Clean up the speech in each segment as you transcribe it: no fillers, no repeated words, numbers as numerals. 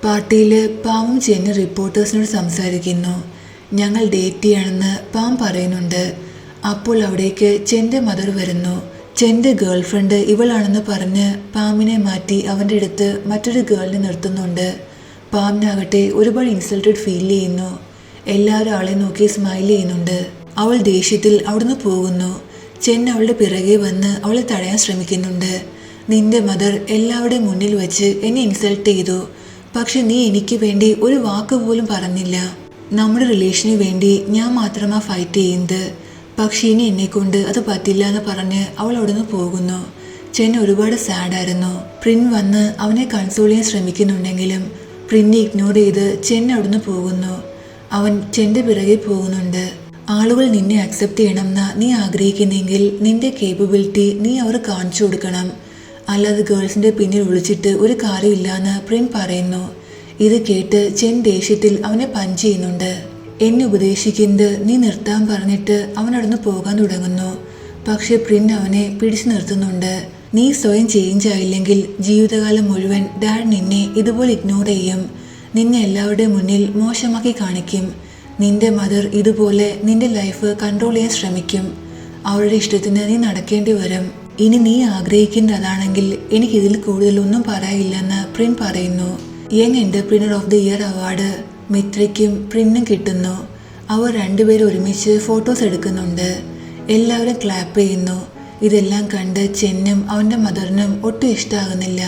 പാർട്ടിയിൽ പാമും ചെന്ന് റിപ്പോർട്ടേഴ്സിനോട് സംസാരിക്കുന്നു. ഞങ്ങൾ ഡേറ്റ് ചെയ്യണമെന്ന് പാം പറയുന്നുണ്ട്. അപ്പോൾ അവിടേക്ക് ചെൻ്റെ മദർ വരുന്നു. ചെൻ്റെ ഗേൾ ഫ്രണ്ട് ഇവളാണെന്ന് പറഞ്ഞ് പാമിനെ മാറ്റി അവൻ്റെ അടുത്ത് മറ്റൊരു ഗേളിനെ നിർത്തുന്നുണ്ട്. പാമിനാകട്ടെ ഒരുപാട് ഇൻസൾട്ടഡ് ഫീൽ ചെയ്യുന്നു. എല്ലാവരും അവളെ നോക്കി സ്മൈൽ ചെയ്യുന്നുണ്ട്. അവൾ ദേഷ്യത്തിൽ അവിടുന്ന് പോകുന്നു. ചെൻ അവളുടെ പിറകെ വന്ന് അവളെ തടയാൻ ശ്രമിക്കുന്നുണ്ട്. നിന്റെ മദർ എല്ലാവരുടെയും മുന്നിൽ വെച്ച് എന്നെ ഇൻസൾട്ട് ചെയ്തു. പക്ഷെ നീ എനിക്ക് വേണ്ടി ഒരു വാക്ക് പോലും പറഞ്ഞില്ല. നമ്മുടെ റിലേഷന് വേണ്ടി ഞാൻ മാത്രമാണ് ഫൈറ്റ് ചെയ്യുന്നത്. പക്ഷെ ഇനി എന്നെക്കൊണ്ട് അത് പറ്റില്ല എന്ന് പറഞ്ഞ് അവൾ അവിടുന്ന് പോകുന്നു. ചെൻ ഒരുപാട് സാഡായിരുന്നു. പ്രിൻ വന്ന് അവനെ കൺസോൾ ചെയ്യാൻ ശ്രമിക്കുന്നുണ്ടെങ്കിലും പ്രിന്നെ ഇഗ്നോർ ചെയ്ത് ചെൻ അവിടുന്ന് പോകുന്നു. അവൻ ചെൻ്റെ പിറകെ പോകുന്നുണ്ട്. ആളുകൾ നിന്നെ അക്സെപ്റ്റ് ചെയ്യണമെന്നാ നീ ആഗ്രഹിക്കുന്നെങ്കിൽ നിന്റെ കേപ്പബിലിറ്റി നീ അവർ കാണിച്ചു കൊടുക്കണം. അല്ലാതെ ഗേൾസിൻ്റെ പിന്നിൽ വിളിച്ചിട്ട് ഒരു കാര്യമില്ലാന്ന് പ്രിൻ പറയുന്നു. ഇത് കേട്ട് ചെൻ ദേഷ്യത്തിൽ അവനെ പഞ്ച് ചെയ്യുന്നുണ്ട്. എന്നെ ഉപദേശിക്കുന്നത് നീ നിർത്താൻ പറഞ്ഞിട്ട് അവൻ അവിടുന്ന് പോകാൻ തുടങ്ങുന്നു. പക്ഷെ പ്രിൻ അവനെ പിടിച്ചു നിർത്തുന്നുണ്ട്. നീ സ്വയം ചേഞ്ച് ആയില്ലെങ്കിൽ ജീവിതകാലം മുഴുവൻ ഡാഡ് നിന്നെ ഇതുപോലെ ഇഗ്നോർ ചെയ്യും. നിന്നെ എല്ലാവരുടെയും മുന്നിൽ മോശമാക്കി കാണിക്കും. നിന്റെ മദർ ഇതുപോലെ നിന്റെ ലൈഫ് കൺട്രോൾ ചെയ്യാൻ ശ്രമിക്കും. അവരുടെ ഇഷ്ടത്തിന് നീ നടക്കേണ്ടി വരും. ഇനി നീ ആഗ്രഹിക്കുന്നത് അതാണെങ്കിൽ എനിക്കിതിൽ കൂടുതലൊന്നും പറയാനില്ലെന്ന് പ്രിൻ പറയുന്നു. Young entrepreneur of the year award മിത്രയ്ക്കും പ്രിന്നും കിട്ടുന്നു. അവർ രണ്ടുപേരും ഒരുമിച്ച് ഫോട്ടോസ് എടുക്കുന്നുണ്ട്. എല്ലാവരും ക്ലാപ്പ് ചെയ്യുന്നു. ഇതെല്ലാം കണ്ട് ചെന്നും അവൻ്റെ മദറിനും ഒട്ടും ഇഷ്ടമാകുന്നില്ല.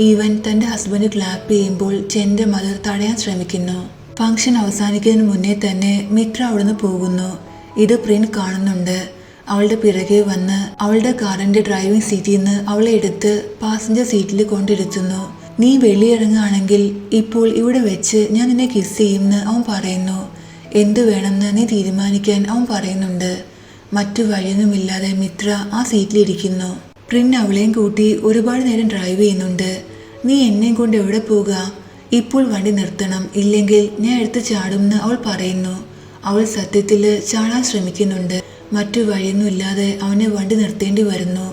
ഈവൻ തൻ്റെ ഹസ്ബൻഡ് ക്ലാപ്പ് ചെയ്യുമ്പോൾ ചെൻ്റെ മദർ തടയാൻ ശ്രമിക്കുന്നു. ഫംഗ്ഷൻ അവസാനിക്കുന്നതിന് മുന്നേ തന്നെ മിത്ര അവിടുന്ന് പോകുന്നു. ഇത് പ്രിൻ കാണുന്നുണ്ട്. അവളുടെ പിറകെ വന്ന് അവളുടെ കാറിൻ്റെ ഡ്രൈവിംഗ് സീറ്റിൽ നിന്ന് അവളെ എടുത്ത് പാസഞ്ചർ സീറ്റിൽ കൊണ്ടിരുത്തുന്നു. നീ വെളിയിറങ്ങുകയാണെങ്കിൽ ഇപ്പോൾ ഇവിടെ വെച്ച് ഞാൻ നിന്നെ കിസ് ചെയ്യുമെന്ന് അവൻ പറയുന്നു. എന്ത് വേണമെന്ന് നീ തീരുമാനിക്കാൻ അവൻ പറയുന്നുണ്ട്. മറ്റു വഴിയൊന്നുമില്ലാതെ മിത്ര ആ സീറ്റിലിരിക്കുന്നു. പ്രിൻ അവളെയും കൂട്ടി ഒരുപാട് നേരം ഡ്രൈവ് ചെയ്യുന്നുണ്ട്. നീ എന്നെയും കൊണ്ട് എവിടെ പോകുക? ഇപ്പോൾ വണ്ടി നിർത്തണം, ഇല്ലെങ്കിൽ ഞാൻ എടുത്ത് ചാടുമെന്ന് അവൾ പറയുന്നു. അവൾ സത്യത്തിൽ ചാടാൻ ശ്രമിക്കുന്നുണ്ട്. മറ്റു വഴിയൊന്നുമില്ലാതെ അവനെ വണ്ടി നിർത്തേണ്ടി വരുന്നു.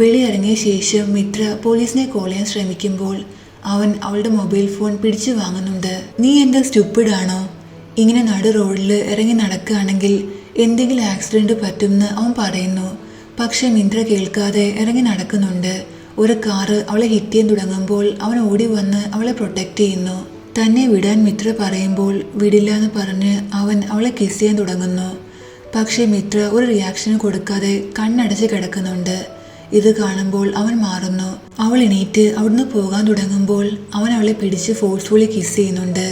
വെളിയിറങ്ങിയ ശേഷം മിത്ര പോലീസിനെ കോൾ ചെയ്യാൻ ശ്രമിക്കുമ്പോൾ അവൻ അവളുടെ മൊബൈൽ ഫോൺ പിടിച്ചു വാങ്ങുന്നുണ്ട്. നീ എന്താ സ്റ്റുപ്പിഡാണോ? ഇങ്ങനെ നടു റോഡിൽ ഇറങ്ങി നടക്കുകയാണെങ്കിൽ എന്തെങ്കിലും ആക്സിഡന്റ് പറ്റുമെന്ന് അവൻ പറയുന്നു. പക്ഷെ മിത്ര കേൾക്കാതെ ഇറങ്ങി നടക്കുന്നുണ്ട്. ഒരു കാറ് അവളെ ഹിറ്റ് ചെയ്യാൻ തുടങ്ങുമ്പോൾ അവൻ ഓടി വന്ന് അവളെ പ്രൊട്ടക്റ്റ് ചെയ്യുന്നു. തന്നെ വിടാൻ മിത്ര പറയുമ്പോൾ വിടില്ല എന്ന് പറഞ്ഞ് അവൻ അവളെ കിസ് ചെയ്യാൻ തുടങ്ങുന്നു. പക്ഷെ മിത്ര ഒരു റിയാക്ഷന് കൊടുക്കാതെ കണ്ണടച്ച് കിടക്കുന്നുണ്ട്. ഇത് കാണുമ്പോൾ അവൻ മാറുന്നു. അവൾ എണീറ്റ് അവിടുന്ന് പോകാൻ തുടങ്ങുമ്പോൾ അവൻ അവളെ പിടിച്ച് ഫോഴ്സ്ഫുള്ളി കിസ് ചെയ്യുന്നുണ്ട്.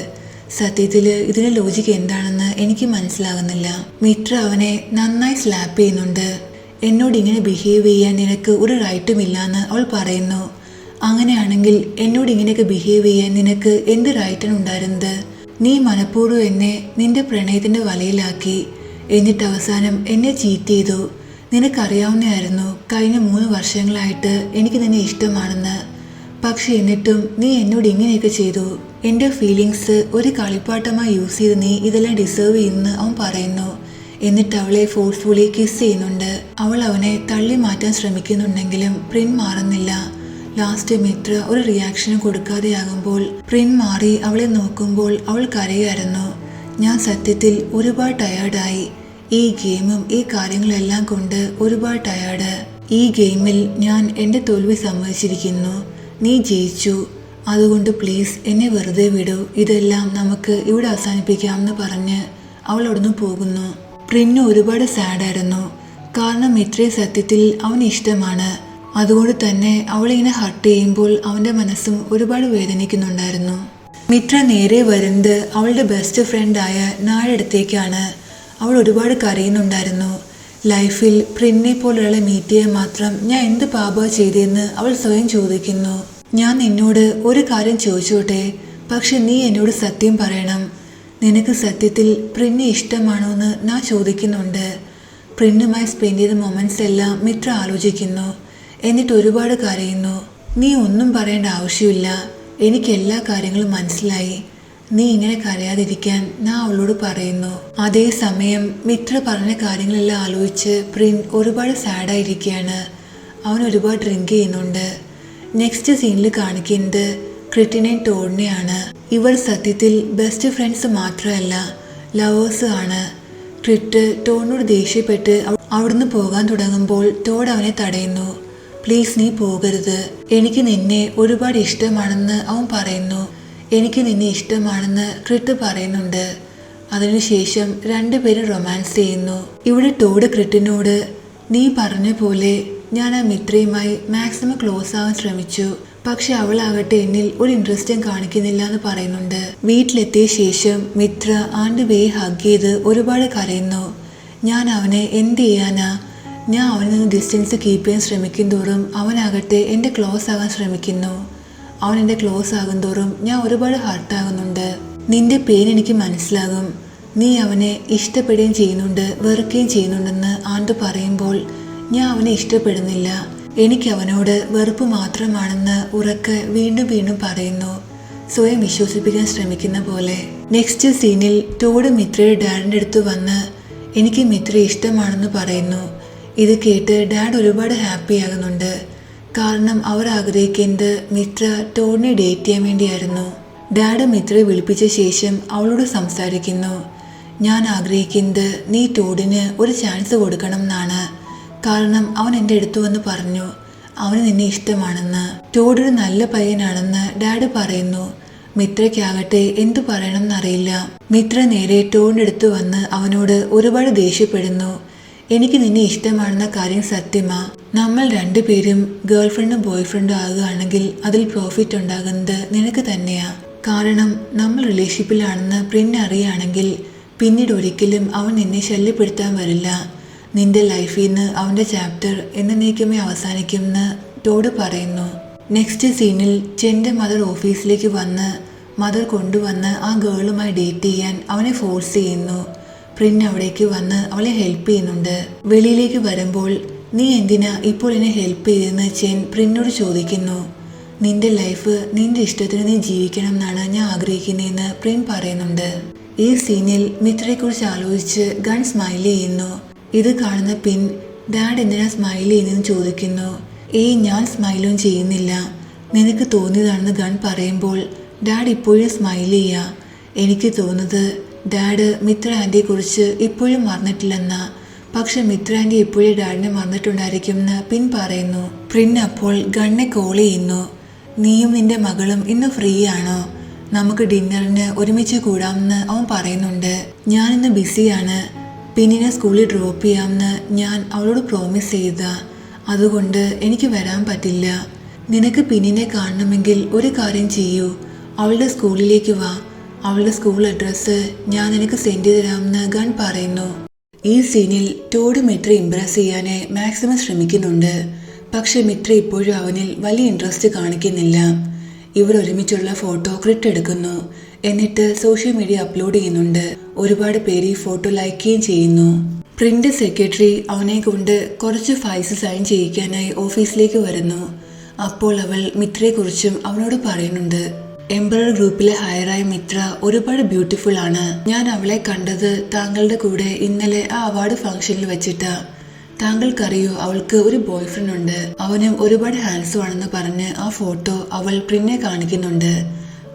സത്യത്തിൽ ഇതിന്റെ ലോജിക്ക് എന്താണെന്ന് എനിക്ക് മനസ്സിലാകുന്നില്ല. മിത്ര അവനെ നന്നായി സ്ലാപ്പ് ചെയ്യുന്നുണ്ട്. എന്നോട് ഇങ്ങനെ ബിഹേവ് ചെയ്യാൻ നിനക്ക് ഒരു റൈറ്റും ഇല്ലാന്ന് അവൾ പറയുന്നു. അങ്ങനെയാണെങ്കിൽ എന്നോട് ഇങ്ങനെയൊക്കെ ബിഹേവ് ചെയ്യാൻ നിനക്ക് എന്ത് റൈറ്റാണ് ഉണ്ടായിരുന്നത്? നീ മനഃപൂർവ്വം എന്നെ നിന്റെ പ്രണയത്തിന്റെ വലയിലാക്കി. എന്നിട്ട് അവസാനം എന്നെ ചീറ്റ് ചെയ്തു. നിനക്കറിയാവുന്നതായിരുന്നു കഴിഞ്ഞ 3 വർഷങ്ങളായിട്ട് എനിക്ക് നിന്നെ ഇഷ്ടമാണെന്ന്. പക്ഷെ എന്നിട്ടും നീ എന്നോട് ഇങ്ങനെയൊക്കെ ചെയ്തു. എൻ്റെ ഫീലിങ്സ് ഒരു കളിപ്പാട്ടമായി യൂസ് ചെയ്ത് നീ ഇതെല്ലാം ഡിസേർവ് ചെയ്യുമെന്ന് അവൻ പറയുന്നു. എന്നിട്ട് അവളെ ഫോഴ്സ്ഫുള്ളി കിസ് ചെയ്യുന്നുണ്ട്. അവൾ അവനെ തള്ളി മാറ്റാൻ ശ്രമിക്കുന്നുണ്ടെങ്കിലും പ്രിൻ മാറുന്നില്ല. ലാസ്റ്റ് മിത്ര ഒരു റിയാക്ഷനും കൊടുക്കാതെയാകുമ്പോൾ പ്രിൻ മാറി അവളെ നോക്കുമ്പോൾ അവൾ കരയായിരുന്നു. ഞാൻ സത്യത്തിൽ ഒരുപാട് ടയേർഡായി. ഈ ഗെയിമും ഈ കാര്യങ്ങളെല്ലാം കൊണ്ട് ഒരുപാട് ടയേർഡ്. ഈ ഗെയിമിൽ ഞാൻ എൻ്റെ തോൽവി സമ്മതിച്ചിരിക്കുന്നു. നീ ജയിച്ചു. അതുകൊണ്ട് പ്ലീസ് എന്നെ വെറുതെ വിടൂ. ഇതെല്ലാം നമുക്ക് ഇവിടെ അവസാനിപ്പിക്കാമെന്ന് പറഞ്ഞ് അവൾ അവിടുന്ന് പോകുന്നു. പ്രിന്നു ഒരുപാട് സാഡായിരുന്നു. കാരണം മിത്രയെ സത്യത്തിൽ അവന് ഇഷ്ടമാണ്. അതുകൊണ്ട് തന്നെ അവളിങ്ങനെ ഹർട്ട് ചെയ്യുമ്പോൾ അവൻ്റെ മനസ്സും ഒരുപാട് വേദനിക്കുന്നുണ്ടായിരുന്നു. മിത്ര നേരെ വരുന്നത് അവളുടെ ബെസ്റ്റ് ഫ്രണ്ടായ നായുടെ അടുത്തേക്കാണ്. അവൾ ഒരുപാട് കരയുന്നുണ്ടായിരുന്നു. ലൈഫിൽ പ്രിന്നെ പോലെയുള്ള മീറ്റ് ചെയ്യാൻ മാത്രം ഞാൻ എന്ത് പാപമാണ് ചെയ്തതെന്ന് അവൾ സ്വയം ചോദിക്കുന്നു. ഞാൻ നിന്നോട് ഒരു കാര്യം ചോദിച്ചോട്ടെ? പക്ഷെ നീ എന്നോട് സത്യം പറയണം. നിനക്ക് സത്യത്തിൽ പ്രിന്നെ ഇഷ്ടമാണോ എന്ന് ഞാൻ ചോദിക്കുന്നുണ്ട്. പ്രിന്നുമായി സ്പെൻഡ് ചെയ്ത മൊമെന്റ്സ് എല്ലാം മിത്ര ആലോചിക്കുന്നു. എന്നിട്ട് ഒരുപാട് കരയുന്നു. നീ ഒന്നും പറയേണ്ട ആവശ്യമില്ല. എനിക്ക് എല്ലാ കാര്യങ്ങളും മനസ്സിലായി. നീ ഇങ്ങനെ കരയാതിരിക്കാൻ ഞാൻ അവളോട് പറയുന്നു. അതേസമയം മിത്ര പറഞ്ഞ കാര്യങ്ങളെല്ലാം ആലോചിച്ച് പ്രിൻ ഒരുപാട് സാഡായിരിക്കുകയാണ്. അവൻ ഒരുപാട് ഡ്രിങ്ക് ചെയ്യുന്നുണ്ട്. നെക്സ്റ്റ് സീനിൽ കാണിക്കുന്നത് ക്രിറ്റിനെയും ടോഡിനെയാണ്. ഇവർ സത്യത്തിൽ ബെസ്റ്റ് ഫ്രണ്ട്സ് മാത്രമല്ല, ലവേഴ്സ് ആണ്. ക്രിറ്റ് ടോഡിനോട് ദേഷ്യപ്പെട്ട് അവിടുന്ന് പോകാൻ തുടങ്ങുമ്പോൾ ടോഡ് അവനെ തടയുന്നു. പ്ലീസ്, നീ പോകരുത്, എനിക്ക് നിന്നെ ഒരുപാട് ഇഷ്ടമാണെന്ന് അവൻ പറയുന്നു. എനിക്ക് നിന്നെ ഇഷ്ടമാണെന്ന് ക്രിറ്റ് പറയുന്നുണ്ട്. അതിനുശേഷം രണ്ടുപേരും റൊമാൻസ് ചെയ്യുന്നു. ഇവിടെ ടോഡ് ക്രിറ്റിനോട്, നീ പറഞ്ഞ പോലെ ഞാൻ ആ മിത്രയുമായി മാക്സിമം ക്ലോസ് ആവാൻ ശ്രമിച്ചു, പക്ഷെ അവളാകട്ടെ എന്നിൽ ഒരു ഇൻട്രസ്റ്റും കാണിക്കുന്നില്ല എന്ന് പറയുന്നുണ്ട്. വീട്ടിലെത്തിയ ശേഷം മിത്ര ആൻഡുബേയെ ഹഗ് ചെയ്ത് ഒരുപാട് കരയുന്നു. ഞാൻ അവനെ എന്ത് ചെയ്യാനാ? ഞാൻ അവനിൽ നിന്ന് ഡിസ്റ്റൻസ് കീപ്പ് ചെയ്യാൻ ശ്രമിക്കും തോറും അവനാകട്ടെ എൻ്റെ ക്ലോസ് ആകാൻ ശ്രമിക്കുന്നു. അവൻ എൻ്റെ ക്ലോസ് ആകും തോറും ഞാൻ ഒരുപാട് ഹർട്ടാകുന്നുണ്ട്. നിന്റെ പെയിൻ എനിക്ക് മനസ്സിലാകും. നീ അവനെ ഇഷ്ടപ്പെടുകയും ചെയ്യുന്നുണ്ട്, വെറുക്കുകയും ചെയ്യുന്നുണ്ടെന്ന് ആൻഡു പറയുമ്പോൾ ഞാൻ അവനെ ഇഷ്ടപ്പെടുന്നില്ല, എനിക്ക് അവനോട് വെറുപ്പ് മാത്രമാണെന്ന് ഉറക്കെ വീണ്ടും വീണ്ടും പറയുന്നു, സ്വയം വിശ്വസിപ്പിക്കാൻ ശ്രമിക്കുന്ന പോലെ. നെക്സ്റ്റ് സീനിൽ ടോഡ് മിത്രയുടെ ഡാഡിൻ്റെ അടുത്ത് വന്ന് എനിക്ക് മിത്രയെ ഇഷ്ടമാണെന്ന് പറയുന്നു. ഇത് കേട്ട് ഡാഡ് ഒരുപാട് ഹാപ്പി ആകുന്നുണ്ട്. കാരണം അവർ ആഗ്രഹിക്കുന്നത് മിത്ര ടോഡിനെ ഡേറ്റ് ചെയ്യാൻ വേണ്ടിയായിരുന്നു. ഡാഡ് മിത്രയെ വിളിപ്പിച്ച ശേഷം അവളോട് സംസാരിക്കുന്നു. ഞാൻ ആഗ്രഹിക്കുന്നത് നീ ടോഡിന് ഒരു ചാൻസ് കൊടുക്കണം എന്നാണ്. കാരണം അവൻ എൻ്റെ അടുത്ത് വന്ന് പറഞ്ഞു അവന് നിന്നെ ഇഷ്ടമാണെന്ന്. ടോഡ് ഒരു നല്ല പയ്യനാണെന്ന് ഡാഡ് പറയുന്നു. മിത്രയ്ക്കാകട്ടെ എന്തു പറയണമെന്നറിയില്ല. മിത്ര നേരെ ടോഡിൻ്റെ അടുത്ത് വന്ന് അവനോട് ഒരുപാട് ദേഷ്യപ്പെടുന്നു. എനിക്ക് നിന്നെ ഇഷ്ടമാണെന്ന കാര്യം സത്യമാ. നമ്മൾ രണ്ടുപേരും ഗേൾഫ്രണ്ടും ബോയ്ഫ്രണ്ടും ആകുകയാണെങ്കിൽ അതിൽ പ്രോഫിറ്റ് ഉണ്ടാകുന്നത് നിനക്ക് തന്നെയാ. കാരണം നമ്മൾ റിലേഷൻഷിപ്പിലാണെന്ന് പ്രിന്റ് അറിയുകയാണെങ്കിൽ പിന്നീട് ഒരിക്കലും അവൻ നിന്നെ ശല്യപ്പെടുത്താൻ വരില്ല. നിന്റെ ലൈഫിൽ നിന്ന് അവൻ്റെ ചാപ്റ്റർ എന്നേക്കുമേ അവസാനിക്കുമെന്ന് ടോഡ് പറയുന്നു. നെക്സ്റ്റ് സീനിൽ ചെൻ്റെ മദർ ഓഫീസിലേക്ക് വന്ന് മദർ കൊണ്ടുവന്ന് ആ ഗേളുമായി ഡേറ്റ് ചെയ്യാൻ അവനെ ഫോഴ്സ് ചെയ്യുന്നു. പ്രിൻ അവിടേക്ക് വന്ന് അവളെ ഹെൽപ്പ് ചെയ്യുന്നുണ്ട്. വെളിയിലേക്ക് വരുമ്പോൾ നീ എന്തിനാ ഇപ്പോൾ എന്നെ ഹെൽപ്പ് ചെയ്തെന്ന് ചെൻ പ്രിന്നോട് ചോദിക്കുന്നു. നിന്റെ ലൈഫ് നിന്റെ ഇഷ്ടത്തിന് നീ ജീവിക്കണം എന്നാണ് ഞാൻ ആഗ്രഹിക്കുന്നതെന്ന് പ്രിൻ പറയുന്നുണ്ട്. ഈ സീനിൽ മിത്രയെക്കുറിച്ച് ആലോചിച്ച് ഗൺ സ്മൈൽ ചെയ്യുന്നു. ഇത് കാണുന്ന പിൻ ഡാഡ് എന്തിനാ സ്മൈൽ ചെയ്യുന്നതെന്ന് ചോദിക്കുന്നു. ഞാൻ സ്മൈലും ചെയ്യുന്നില്ല, നിനക്ക് തോന്നിയതാണെന്ന് ഗൺ പറയുമ്പോൾ ഡാഡ് ഇപ്പോഴും സ്മൈൽ ചെയ്യുക. എനിക്ക് തോന്നുന്നത് ഡാഡ് മിത്ര ആൻറ്റിയെക്കുറിച്ച് ഇപ്പോഴും മറന്നിട്ടില്ലെന്നാ. പക്ഷെ മിത്ര ആൻറ്റി ഇപ്പോഴും ഡാഡിനെ മറന്നിട്ടുണ്ടായിരിക്കുമെന്ന് പിൻ പറയുന്നു. പ്രിൻ അപ്പോൾ ഗണ്ണെ കോൾ ചെയ്യുന്നു. നീയും നിന്റെ മകളും ഇന്ന് ഫ്രീ ആണോ? നമുക്ക് ഡിന്നറിന് ഒരുമിച്ച് കൂടാമെന്ന് അവൻ പറയുന്നുണ്ട്. ഞാനിന്ന് ബിസിയാണ്, പിന്നിനെ സ്കൂളിൽ ഡ്രോപ്പ് ചെയ്യാമെന്ന് ഞാൻ അവളോട് പ്രോമിസ് ചെയ്ത, അതുകൊണ്ട് എനിക്ക് വരാൻ പറ്റില്ല. നിനക്ക് പിന്നിനെ കാണണമെങ്കിൽ ഒരു കാര്യം ചെയ്യൂ, അവളുടെ സ്കൂളിലേക്ക് വാ. അവളുടെ സ്കൂൾ അഡ്രസ്സ് ഞാൻ നിനക്ക് സെൻഡ് ചെയ്ത് തരാമെന്ന് ഗൺ പറയുന്നു. ഈ സീനിൽ ടോഡ് മിത്ര ഇംപ്രസ് ചെയ്യാനെ മാക്സിമം ശ്രമിക്കുന്നുണ്ട്. പക്ഷെ മിത്ര ഇപ്പോഴും അവനിൽ വലിയ ഇൻട്രസ്റ്റ് കാണിക്കുന്നില്ല. ഇവർ ഒരുമിച്ചുള്ള ഫോട്ടോ ക്രിറ്റ് എടുക്കുന്നു. എന്നിട്ട് സോഷ്യൽ മീഡിയ അപ്ലോഡ് ചെയ്യുന്നുണ്ട്. ഒരുപാട് പേര് ഈ ഫോട്ടോ ലൈക്ക് ചെയ്യുകയും ചെയ്യുന്നു. പ്രിന്റ് സെക്രട്ടറി അവനെ കൊണ്ട് കുറച്ച് ഫയൽസ് സൈൻ ചെയ്യിക്കാനായി ഓഫീസിലേക്ക് വരുന്നു. അപ്പോൾ അവൾ മിത്രയെക്കുറിച്ചും അവനോട് പറയുന്നുണ്ട്. എംബറർ ഗ്രൂപ്പിലെ ഹയറായ മിത്ര ഒരുപാട് ബ്യൂട്ടിഫുൾ ആണ്. ഞാൻ അവളെ കണ്ടത് താങ്കളുടെ കൂടെ ഇന്നലെ ആ അവാർഡ് ഫംഗ്ഷനിൽ വെച്ചിട്ടാ. താങ്കൾക്കറിയോ അവൾക്ക് ഒരു ബോയ് ഫ്രണ്ട് ഉണ്ട്, അവനും ഒരുപാട് ഹാൻഡ്സം ആണെന്ന് പറഞ്ഞ് ആ ഫോട്ടോ അവൾ പ്രിന്നെ കാണിക്കുന്നുണ്ട്.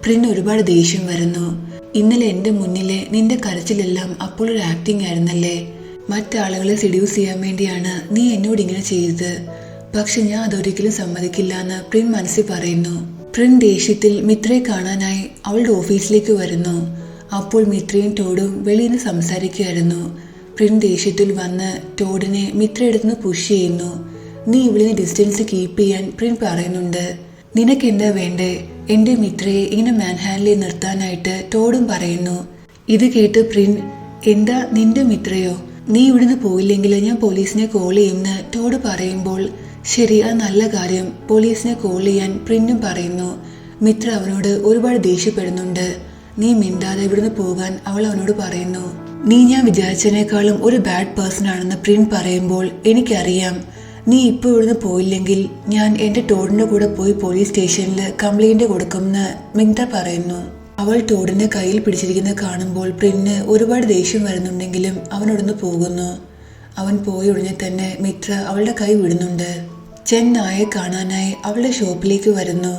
പ്രിൻ ഒരുപാട് ദേഷ്യം വരുന്നു. ഇന്നലെ എൻ്റെ മുന്നിലെ നിന്റെ കരച്ചിലെല്ലാം അപ്പോൾ ഒരു ആക്ടിങ് ആയിരുന്നല്ലേ? മറ്റാളുകളെ സെഡ്യൂസ് ചെയ്യാൻ വേണ്ടിയാണ് നീ എന്നോട് ഇങ്ങനെ ചെയ്തത്. പക്ഷെ ഞാൻ അതൊരിക്കലും സമ്മതിക്കില്ല എന്ന് പ്രിൻ മനസ്സിൽ പറയുന്നു. പ്രിൻ ദേഷ്യത്തിൽ മിത്രയെ കാണാനായി അവളുടെ ഓഫീസിലേക്ക് വരുന്നു. അപ്പോൾ മിത്രയും ടോഡും വെളിയിൽ നിന്ന് സംസാരിക്കുകയായിരുന്നു. പ്രിൻ ദേഷ്യത്തിൽ വന്ന് ടോഡിനെ മിത്രയെടുത്തുനിന്ന് പുഷ് ചെയ്യുന്നു. നീ ഇവളിനെ ഡിസ്റ്റൻസ് കീപ്പ് ചെയ്യാൻ പ്രിൻ പറയുന്നുണ്ട്. നിനക്കെന്താ വേണ്ടേ? എൻ്റെ മിത്രയെ ഇങ്ങനെ മാൻ ഹാൻഡിൽ നിർത്താനായിട്ട് ടോഡും പറയുന്നു. ഇത് കേട്ട് പ്രിൻ, എന്താ നിന്റെ മിത്രയോ? നീ ഇവിടുന്ന് പോയില്ലെങ്കിൽ ഞാൻ പോലീസിനെ കോൾ ചെയ്യുമെന്ന് ടോഡ് പറയുമ്പോൾ, ശരി, അത് നല്ല കാര്യം, പോലീസിനെ കോൾ ചെയ്യാൻ പ്രിന്നും പറയുന്നു. മിത്ര അവനോട് ഒരുപാട് ദേഷ്യപ്പെടുന്നുണ്ട്. നീ മിണ്ടാതെ ഇവിടുന്ന് പോകാൻ അവൾ അവനോട് പറയുന്നു. നീ ഞാൻ വിചാരിച്ചതിനേക്കാളും ഒരു ബാഡ് പേഴ്സൺ ആണെന്ന് പ്രിൻ പറയുമ്പോൾ, എനിക്കറിയാം, നീ ഇപ്പോൾ ഇവിടുന്ന് പോയില്ലെങ്കിൽ ഞാൻ എൻ്റെ ടോഡിൻ്റെ കൂടെ പോയി പോലീസ് സ്റ്റേഷനിൽ കംപ്ലൈൻറ്റ് കൊടുക്കുമെന്ന് മിത്ര പറയുന്നു. അവൾ ടോഡിൻ്റെ കയ്യിൽ പിടിച്ചിരിക്കുന്നത് കാണുമ്പോൾ പ്രിന് ഒരുപാട് ദേഷ്യം വരുന്നുണ്ടെങ്കിലും അവനോടൊന്ന് പോകുന്നു. അവൻ പോയി ഉടനെ തന്നെ മിത്ര അവളുടെ കൈ വിടുന്നുണ്ട്. ചെൻ നായെ കാണാനായി അവളുടെ ഷോപ്പിലേക്ക് വരുന്നു.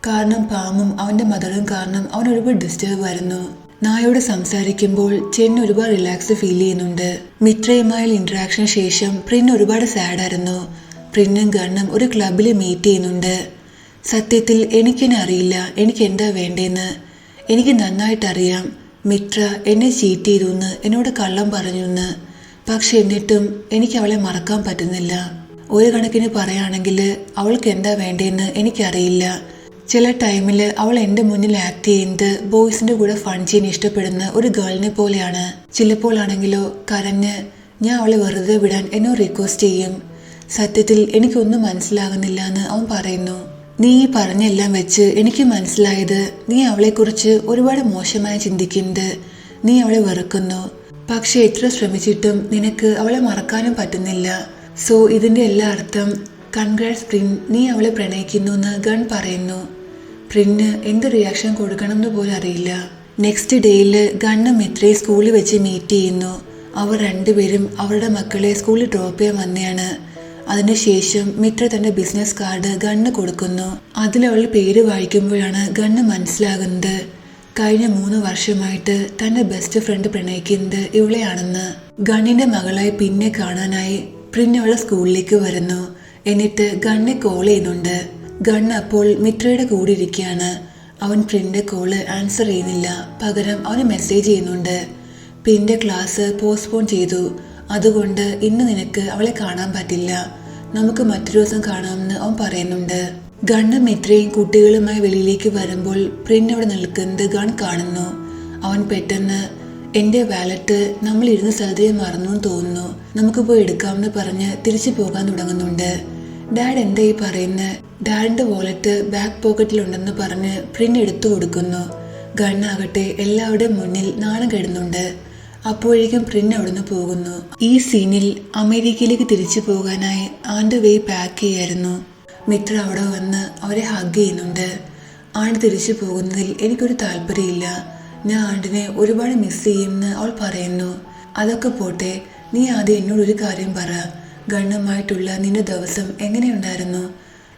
കാരണം പാമും അവൻ്റെ മദറും കാരണം അവൻ ഒരുപാട് ഡിസ്റ്റർബ് ആയിരുന്നു. നായോട് സംസാരിക്കുമ്പോൾ ചെൻ ഒരുപാട് റിലാക്സ് ഫീൽ ചെയ്യുന്നുണ്ട്. മിത്രയുമായുള്ള ഇന്ററാക്ഷന് ശേഷം പ്രിൻ ഒരുപാട് സാഡായിരുന്നു. പ്രിന്നും ഗണ്ണും ഒരു ക്ലബിൽ മീറ്റ് ചെയ്യുന്നുണ്ട്. സത്യത്തിൽ എനിക്കെന്നെ അറിയില്ല എനിക്ക് എന്താ വേണ്ടേന്ന്. എനിക്ക് നന്നായിട്ടറിയാം മിത്ര എന്നെ ചീറ്റ് ചെയ്തു എന്ന്, എന്നോട് കള്ളം പറഞ്ഞു എന്ന്. പക്ഷെ എന്നിട്ടും എനിക്ക് അവളെ മറക്കാൻ പറ്റുന്നില്ല. ഒരു കണക്കിന് പറയുകയാണെങ്കിൽ അവൾക്ക് എന്താ വേണ്ടതെന്ന് എനിക്കറിയില്ല. ചില ടൈമിൽ അവൾ എൻ്റെ മുന്നിൽ ആക്ട് ചെയ്യുന്നത് ബോയ്സിൻ്റെ കൂടെ ഫൺ ചെയ്യാൻ ഇഷ്ടപ്പെടുന്ന ഒരു ഗേളിനെ പോലെയാണ്. ചിലപ്പോഴാണെങ്കിലോ കരഞ്ഞ് ഞാൻ അവളെ വെറുതെ വിടാൻ എന്നോട് റിക്വസ്റ്റ് ചെയ്യും. സത്യത്തിൽ എനിക്കൊന്നും മനസ്സിലാകുന്നില്ല എന്ന് അവൻ പറയുന്നു. നീ ഈ പറഞ്ഞെല്ലാം വെച്ച് എനിക്ക് മനസ്സിലായത് നീ അവളെക്കുറിച്ച് ഒരുപാട് മോശമായി ചിന്തിക്കുന്നത്, നീ അവളെ വെറുക്കുന്നു. പക്ഷെ എത്ര ശ്രമിച്ചിട്ടും നിനക്ക് അവളെ മറക്കാനും പറ്റുന്നില്ല. സോ ഇതിൻ്റെ എല്ലാ അർത്ഥം കൺഗ്രാറ്റ്സ് പ്രിൻ, നീ അവളെ പ്രണയിക്കുന്നു എന്ന് ഗൺ പറയുന്നു. പ്രിന് എന്ത് റിയാക്ഷൻ കൊടുക്കണമെന്ന് പോലും അറിയില്ല. നെക്സ്റ്റ് ഡേയിൽ ഗണ്ണും മിത്രയെ സ്കൂളിൽ വെച്ച് മീറ്റ് ചെയ്യുന്നു. അവർ രണ്ടുപേരും അവരുടെ മക്കളെ സ്കൂളിൽ ഡ്രോപ്പ് ചെയ്യാൻ വന്നെയാണ്. അതിനുശേഷം മിത്ര തന്റെ ബിസിനസ് കാർഡ് ഗണ്ണ് കൊടുക്കുന്നു. അതിലവളുടെ പേര് വായിക്കുമ്പോഴാണ് ഗണ്ണ് മനസ്സിലാകുന്നത് കഴിഞ്ഞ 3 വർഷമായിട്ട് തന്റെ ബെസ്റ്റ് ഫ്രണ്ട് പ്രണയിക്കുന്നത് ഇവളെയാണെന്ന്. ഗണ്ണിന്റെ മകളായി പിന്നെ കാണാനായി പ്രിൻ അവളെ സ്കൂളിലേക്ക് വരുന്നു. എന്നിട്ട് ഗണ്ണെ കോൾ ചെയ്യുന്നുണ്ട്. ഗണ്ണ് അപ്പോൾ മിത്രയുടെ കൂടെ ഇരിക്കുകയാണ്. അവൻ പ്രിന്റെ കോള് ആൻസർ ചെയ്യുന്നില്ല, പകരം അവന് മെസ്സേജ് ചെയ്യുന്നുണ്ട്. പിന്റെ ക്ലാസ് പോസ്റ്റ്പോൺ ചെയ്തു, അതുകൊണ്ട് ഇന്ന് നിനക്ക് അവളെ കാണാൻ പറ്റില്ല, നമുക്ക് മറ്റൊരു ദിവസം കാണാമെന്ന് അവൻ പറയുന്നുണ്ട്. ഗണ്ണും മിത്രയും കുട്ടികളുമായി വെളിയിലേക്ക് വരുമ്പോൾ പ്രിൻ അവിടെ നിൽക്കുന്നത് ഗൺ കാണുന്നു. അവൻ പെട്ടെന്ന് എൻ്റെ വാലറ്റ് നമ്മൾ ഇരുന്ന സ്ഥലത്തേ മറന്നു തോന്നുന്നു, നമുക്ക് പോയി എടുക്കാമെന്ന് പറഞ്ഞ് തിരിച്ചു പോകാൻ തുടങ്ങുന്നുണ്ട്. ഡാഡ് എന്താ ഈ പറയുന്നത്? ഡാഡിന്റെ വാലറ്റ് ബാക്ക് പോക്കറ്റിലുണ്ടെന്ന് പറഞ്ഞ് പ്രിൻ എടുത്തു കൊടുക്കുന്നു. ഗണ്ണാകട്ടെ എല്ലാവരുടെയും മുന്നിൽ നാണം കെടുന്നുണ്ട്. അപ്പോഴേക്കും പ്രിൻ അവിടുന്ന് പോകുന്നു. ഈ സീനിൽ അമേരിക്കയിലേക്ക് തിരിച്ചു പോകാനായി ആണ്ട് വേ പാക്ക് ചെയ്യായിരുന്നു. മിത്ര അവിടെ വന്ന് അവരെ ഹഗ് ചെയ്യുന്നുണ്ട്. ആണ്ട് തിരിച്ചു പോകുന്നതിൽ എനിക്കൊരു താല്പര്യമില്ല, ഞാൻ ആണ്ടിനെ ഒരുപാട് മിസ് ചെയ്യുമെന്ന് അവൾ പറയുന്നു. അതൊക്കെ പോട്ടെ, നീ ആദ്യം എന്നോടൊരു കാര്യം പറ, ഗണ്ണുമായിട്ടുള്ള നിന്റെ ദിവസം എങ്ങനെയുണ്ടായിരുന്നു?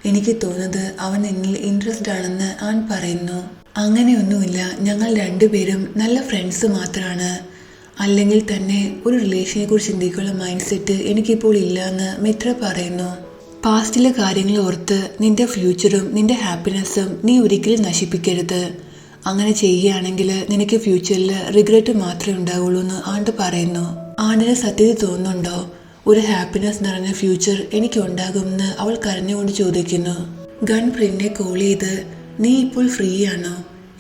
എനിക്ക് തോന്നുന്നത് അവൻ എന്നിൽ ഇൻട്രസ്റ്റ് ആണെന്ന് ആൻ പറയുന്നു. അങ്ങനെയൊന്നുമില്ല, ഞങ്ങൾ രണ്ടുപേരും നല്ല ഫ്രണ്ട്സ് മാത്രമാണ്. അല്ലെങ്കിൽ തന്നെ ഒരു റിലേഷനെ കുറിച്ച് ചിന്തിക്കാനുള്ള മൈൻഡ് സെറ്റ് എനിക്കിപ്പോൾ ഇല്ല എന്ന് മിത്ര പറയുന്നു. പാസ്റ്റിലെ കാര്യങ്ങൾ ഓർത്ത് നിന്റെ ഫ്യൂച്ചറും നിന്റെ ഹാപ്പിനെസ്സും നീ ഒരിക്കലും നശിപ്പിക്കരുത്. അങ്ങനെ ചെയ്യുകയാണെങ്കിൽ നിനക്ക് ഫ്യൂച്ചറിൽ റിഗ്രറ്റ് മാത്രമേ ഉണ്ടാവുള്ളൂ എന്ന് ആണ്ട് പറയുന്നു. ആണ്ടിന് സത്യത്തിൽ തോന്നുന്നുണ്ടോ ഒരു ഹാപ്പിനെസ് നിറഞ്ഞ ഫ്യൂച്ചർ എനിക്ക് ഉണ്ടാകുമെന്ന് അവൾ കരഞ്ഞുകൊണ്ട് ചോദിക്കുന്നു. ഗൺ പ്രിന്നെ കോൾ ചെയ്ത് നീ ഇപ്പോൾ ഫ്രീ ആണോ,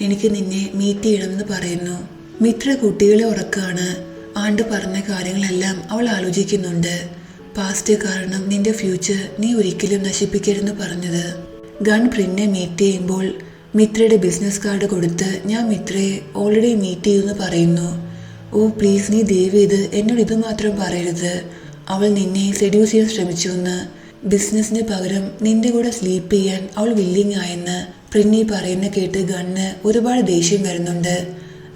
എനിക്ക് നിന്നെ മീറ്റ് ചെയ്യണമെന്ന് പറയുന്നു. മിത്ര കുട്ടികളെ ഉറക്കാണ്. ആണ്ട് പറഞ്ഞ കാര്യങ്ങളെല്ലാം അവൾ ആലോചിക്കുന്നുണ്ട്. പാസ്റ്റ് കാരണം നിന്റെ ഫ്യൂച്ചർ നീ ഒരിക്കലും നശിപ്പിക്കരുതെന്ന് പറഞ്ഞത്. ഗൺ പ്രിന്നെ മീറ്റ് ചെയ്യുമ്പോൾ മിത്രയുടെ ബിസിനസ് കാർഡ് കൊടുത്ത് ഞാൻ മിത്രയെ ഓൾറെഡി മീറ്റ് ചെയ്യുമെന്ന് പറയുന്നു. ഓ പ്ലീസ്, നീ ദയവ് ചെയ്ത് എന്നോട് ഇതുമാത്രം പറയരുത്, അവൾ നിന്നെ സെഡ്യൂസ് ചെയ്യാൻ ശ്രമിച്ചു എന്ന്, ബിസിനസിന് പകരം നിന്റെ കൂടെ സ്ലീപ്പ് ചെയ്യാൻ അവൾ വില്ലിങ് ആയെന്ന് പ്രിന്നി പറയുന്ന കേട്ട് ഗണ്ണ് ഒരുപാട് ദേഷ്യം വരുന്നുണ്ട്.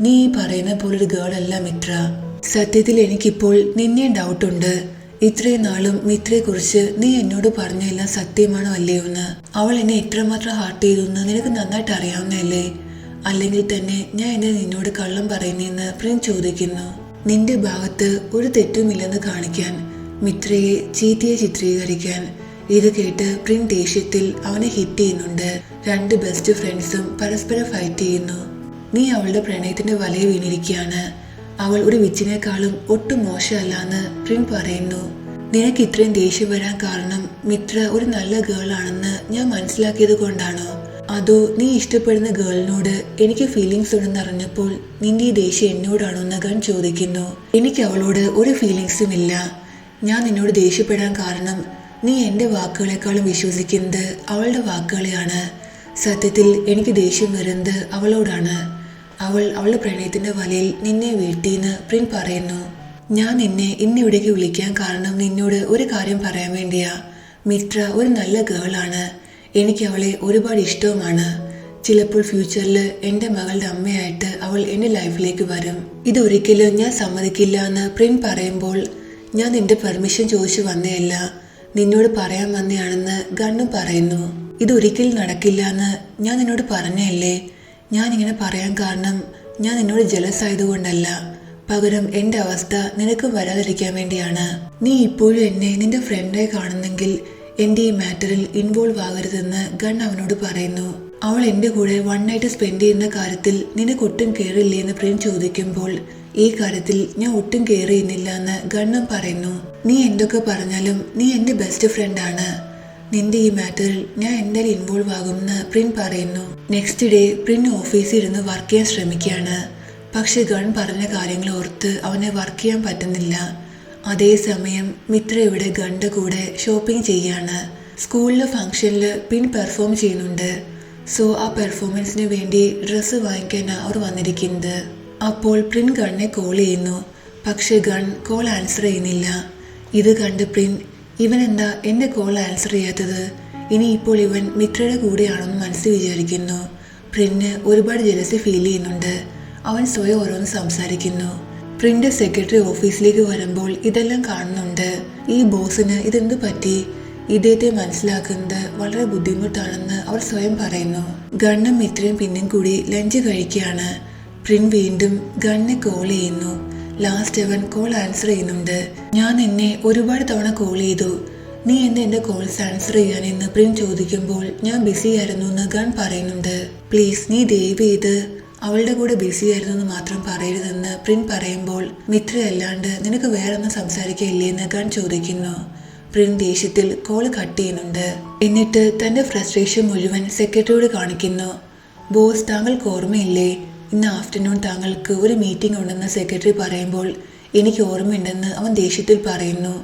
നീ ഈ പറയുന്ന പോലൊരു ഗേൾ അല്ല മിത്ര. സത്യത്തിൽ എനിക്കിപ്പോൾ നിന്നെ ഡൗട്ടുണ്ട്. ഇത്രയും നാളും മിത്രയെക്കുറിച്ച് നീ എന്നോട് പറഞ്ഞെല്ലാം സത്യമാണോ അല്ലയോ എന്ന്. അവൾ എന്നെ എത്രമാത്രം ഹാർട്ട് ചെയ്തു എന്ന് നിനക്ക് നന്നായിട്ട് അറിയാവുന്നതല്ലേ? അല്ലെങ്കിൽ തന്നെ ഞാൻ എന്നെ നിന്നോട് കള്ളം പറയുന്നതെന്ന് പ്രിൻ ചോദിക്കുന്നു. നിന്റെ ഭാഗത്ത് ഒരു തെറ്റുമില്ലെന്ന് കാണിക്കാൻ, മിത്രയെ ചീത്തയെ ചിത്രീകരിക്കാൻ. ഇത് കേട്ട് പ്രിൻ ദേഷ്യത്തിൽ അവനെ ഹിറ്റ് ചെയ്യുന്നുണ്ട്. 2 ബെസ്റ്റ് ഫ്രണ്ട്സും പരസ്പരം ഫൈറ്റ് ചെയ്യുന്നു. നീ അവളുടെ പ്രണയത്തിന്റെ വലയിൽ വീണിരിക്കുകയാണ്. അവൾ ഒരു വിച്ചിനേക്കാളും ഒട്ടും മോശമല്ലാന്ന് പ്രിൻ പറയുന്നു. നിനക്ക് ഇത്രയും ദേഷ്യം വരാൻ കാരണം മിത്ര ഒരു നല്ല ഗേൾ ആണെന്ന് ഞാൻ മനസ്സിലാക്കിയത് കൊണ്ടാണോ? അതോ നീ ഇഷ്ടപ്പെടുന്ന ഗേളിനോട് എനിക്ക് ഫീലിങ്സ് ഉണ്ടെന്ന് അറിഞ്ഞപ്പോൾ നിന്റെ ഈ ദേഷ്യം എന്നോടാണോ എന്ന് ഗൺ ചോദിക്കുന്നു. എനിക്ക് അവളോട് ഒരു ഫീലിങ്സും ഇല്ല. ഞാൻ നിന്നോട് ദേഷ്യപ്പെടാൻ കാരണം നീ എൻ്റെ വാക്കുകളെക്കാളും വിശ്വസിക്കുന്നത് അവളുടെ വാക്കുകളെയാണ്. സത്യത്തിൽ എനിക്ക് ദേഷ്യം വരുന്നത് അവളോടാണ്. അവൾ അവളുടെ പ്രണയത്തിന്റെ വലയിൽ നിന്നെ വീഴ്ത്തിയെന്ന് പ്രിൻ പറയുന്നു. ഞാൻ നിന്നെ ഇന്നിവിടേക്ക് വിളിക്കാൻ കാരണം നിന്നോട് ഒരു കാര്യം പറയാൻ വേണ്ടിയാ. മിത്ര ഒരു നല്ല ഗേളാണ്, എനിക്ക് അവളെ ഒരുപാട് ഇഷ്ടവുമാണ്. ചിലപ്പോൾ ഫ്യൂച്ചറിൽ എൻ്റെ മകളുടെ അമ്മയായിട്ട് അവൾ എൻ്റെ ലൈഫിലേക്ക് വരും. ഇതൊരിക്കലും ഞാൻ സമ്മതിക്കില്ല എന്ന് പ്രിൻ പറയുമ്പോൾ ഞാൻ നിന്റെ പെർമിഷൻ ചോദിച്ചു വന്നതല്ല, നിന്നോട് പറയാൻ വന്നയാണെന്ന് ഗണ്ണും പറയുന്നു. ഇതൊരിക്കലും നടക്കില്ല എന്ന് ഞാൻ നിന്നോട് പറഞ്ഞല്ലേ. ഞാനിങ്ങനെ പറയാൻ കാരണം ഞാൻ നിന്നോട് ജലസ് ആയതുകൊണ്ടല്ല, പകരം എൻ്റെ അവസ്ഥ നിനക്ക് വരാതിരിക്കാൻ വേണ്ടിയാണ്. നീ ഇപ്പോഴും എന്നെ നിന്റെ ഫ്രണ്ടായി കാണുന്നെങ്കിൽ എൻ്റെ ഈ മാറ്ററിൽ ഇൻവോൾവ് ആകരുതെന്ന് ഗൺ അവനോട് പറയുന്നു. അവൾ എൻ്റെ കൂടെ 1 നൈറ്റ് സ്പെൻഡ് ചെയ്യുന്ന കാര്യത്തിൽ നിനക്ക് ഒട്ടും കെയർ ഇല്ലേ എന്ന് പ്രിൻ ചോദിക്കുമ്പോൾ ഈ കാര്യത്തിൽ ഞാൻ ഒട്ടും കെയർ ചെയ്യുന്നില്ല എന്ന് ഗണ്ണും പറയുന്നു. നീ എന്തൊക്കെ പറഞ്ഞാലും നീ എൻ്റെ ബെസ്റ്റ് ഫ്രണ്ടാണ്. നിന്റെ ഈ മാറ്ററിൽ ഞാൻ എന്തായാലും ഇൻവോൾവ് ആകുമെന്ന് പ്രിൻ പറയുന്നു. നെക്സ്റ്റ് ഡേ പ്രിൻ ഓഫീസിൽ ഇരുന്ന് വർക്ക് ചെയ്യാൻ ശ്രമിക്കുകയാണ്. പക്ഷെ ഗൺ പറഞ്ഞ കാര്യങ്ങൾ ഓർത്ത് അവനെ വർക്ക് ചെയ്യാൻ പറ്റുന്നില്ല. അതേസമയം മിത്ര ഇവിടെ ഗണ്ണിന്റെ കൂടെ ഷോപ്പിംഗ് ചെയ്യാണ്. സ്കൂളിലെ ഫംഗ്ഷനിൽ പിൻ പെർഫോം ചെയ്യുന്നുണ്ട്. സോ ആ പെർഫോമൻസിന് വേണ്ടി ഡ്രസ്സ് വാങ്ങിക്കാനാണ് അവർ വന്നിരിക്കുന്നത്. അപ്പോൾ പ്രിൻ ഗണ്ണിനെ കോൾ ചെയ്യുന്നു. പക്ഷെ ഗൺ കോൾ ആൻസർ ചെയ്യുന്നില്ല. ഇത് കണ്ട് പ്രിൻ ഇവൻ എന്താ എൻ്റെ കോൾ ആൻസർ ചെയ്യാത്തത്, ഇനി ഇപ്പോൾ ഇവൻ മിത്രയുടെ കൂടെയാണെന്ന് മനസ്സിൽ വിചാരിക്കുന്നു. പ്രിന് ഒരുപാട് ജലസി ഫീൽ ചെയ്യുന്നുണ്ട്. അവൻ സ്വയം ഓരോന്ന് സംസാരിക്കുന്നു. പ്രിന്റെ സെക്രട്ടറി ഓഫീസിലേക്ക് വരുമ്പോൾ ഇതെല്ലാം കാണുന്നുണ്ട്. ഈ ബോസിന് ഇതെന്ത് പറ്റി, ഇദ്ദേഹത്തെ മനസ്സിലാക്കുന്നത് വളരെ ബുദ്ധിമുട്ടാണെന്ന് അവർ സ്വയം പറയുന്നു. ഗണ്ണും മിത്രയും പിന്നും കൂടി ലഞ്ച് കഴിക്കുകയാണ്. പ്രിൻ വീണ്ടും ഗണ്ണിനെ കോൾ ചെയ്യുന്നു. ലാസ്റ്റ് അവൻ കോൾ ആൻസർ ചെയ്യുന്നുണ്ട്. ഞാൻ എന്നെ ഒരുപാട് തവണ കോൾ ചെയ്തു, നീ എൻ്റെ കോൾസ് ആൻസർ ചെയ്യാനെന്ന് പ്രിൻ ചോദിക്കുമ്പോൾ ഞാൻ ബിസി ആയിരുന്നു എന്ന് ഗൺ പറയുന്നുണ്ട്. പ്ലീസ് നീ ദയവ് ചെയ്ത് അവളുടെ കൂടെ ബിസി ആയിരുന്നു എന്ന് മാത്രം പറയരുതെന്ന് പ്രിൻ പറയുമ്പോൾ മിത്ര അല്ലാണ്ട് നിനക്ക് വേറൊന്നും സംസാരിക്കില്ലേ എന്ന് ഗൺ ചോദിക്കുന്നു. പ്രിൻ ദേഷ്യത്തിൽ കോൾ കട്ട് ചെയ്യുന്നുണ്ട്. എന്നിട്ട് തന്റെ ഫ്രസ്ട്രേഷൻ മുഴുവൻ സെക്രട്ടറിയോട് കാണിക്കുന്നു. ബോസ്, താങ്കൾക്ക് ഓർമ്മയില്ലേ, ഇന്ന് ആഫ്റ്റർനൂൺ താങ്കൾക്ക് ഒരു മീറ്റിംഗ് ഉണ്ടെന്ന് സെക്രട്ടറി പറയുമ്പോൾ എനിക്ക് ഓർമ്മയുണ്ടെന്ന് അവൻ ദേഷ്യത്തിൽ പറയുന്നു.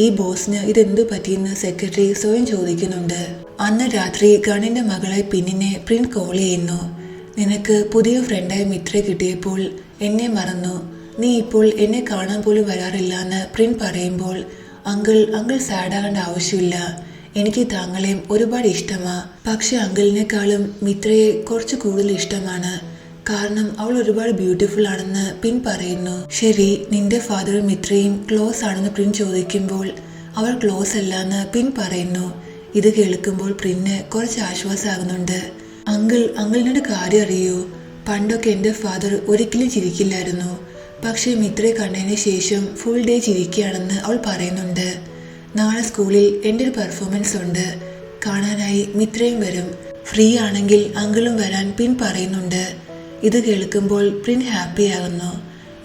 ഈ ബോസിന് ഇതെന്തു പറ്റിയെന്ന് സെക്രട്ടറി സ്വയം ചോദിക്കുന്നുണ്ട്. അന്ന് രാത്രി ഗണിന്റെ മകളെ പിന്നിനെ പ്രിൻ കോൾ ചെയ്യുന്നു. നിനക്ക് പുതിയ ഫ്രണ്ടായ മിത്രയെ കിട്ടിയപ്പോൾ എന്നെ മറന്നു, നീ ഇപ്പോൾ എന്നെ കാണാൻ പോലും വരാറില്ല എന്ന് പ്രിൻ പറയുമ്പോൾ അങ്കിൾ സാഡാകേണ്ട ആവശ്യമില്ല, എനിക്ക് താങ്കളെയും ഒരുപാട് ഇഷ്ടമാ. പക്ഷെ അങ്കിളിനേക്കാളും മിത്രയെ കുറച്ച് കൂടുതൽ ഇഷ്ടമാണ്, കാരണം അവൾ ഒരുപാട് ബ്യൂട്ടിഫുൾ ആണെന്ന് പിൻ പറയുന്നു. ശരി, നിന്റെ ഫാദറും മിത്രയും ക്ലോസ് ആണെന്ന് പ്രിൻ ചോദിക്കുമ്പോൾ അവർ ക്ലോസ് അല്ല എന്ന് പിൻ പറയുന്നു. ഇത് കേൾക്കുമ്പോൾ പ്രിന് കുറച്ച് ആശ്വാസമാകുന്നുണ്ട്. അങ്കിളിനോട് കാര്യം അറിയൂ, പണ്ടൊക്കെ എൻ്റെ ഫാദർ ഒരിക്കലും ചിരിക്കില്ലായിരുന്നു, പക്ഷേ മിത്രയെ കണ്ടതിന് ശേഷം ഫുൾ ഡേ ചിരിക്കുകയാണെന്ന് അവൾ പറയുന്നുണ്ട്. നാളെ സ്കൂളിൽ എൻ്റെ ഒരു പെർഫോമൻസ് ഉണ്ട്, കാണാനായി മിത്രയും വരും, ഫ്രീ ആണെങ്കിൽ അങ്കിളും വരാൻ പിൻ പറയുന്നുണ്ട്. ഇത് കേൾക്കുമ്പോൾ പ്രിൻ ഹാപ്പി ആകുന്നു.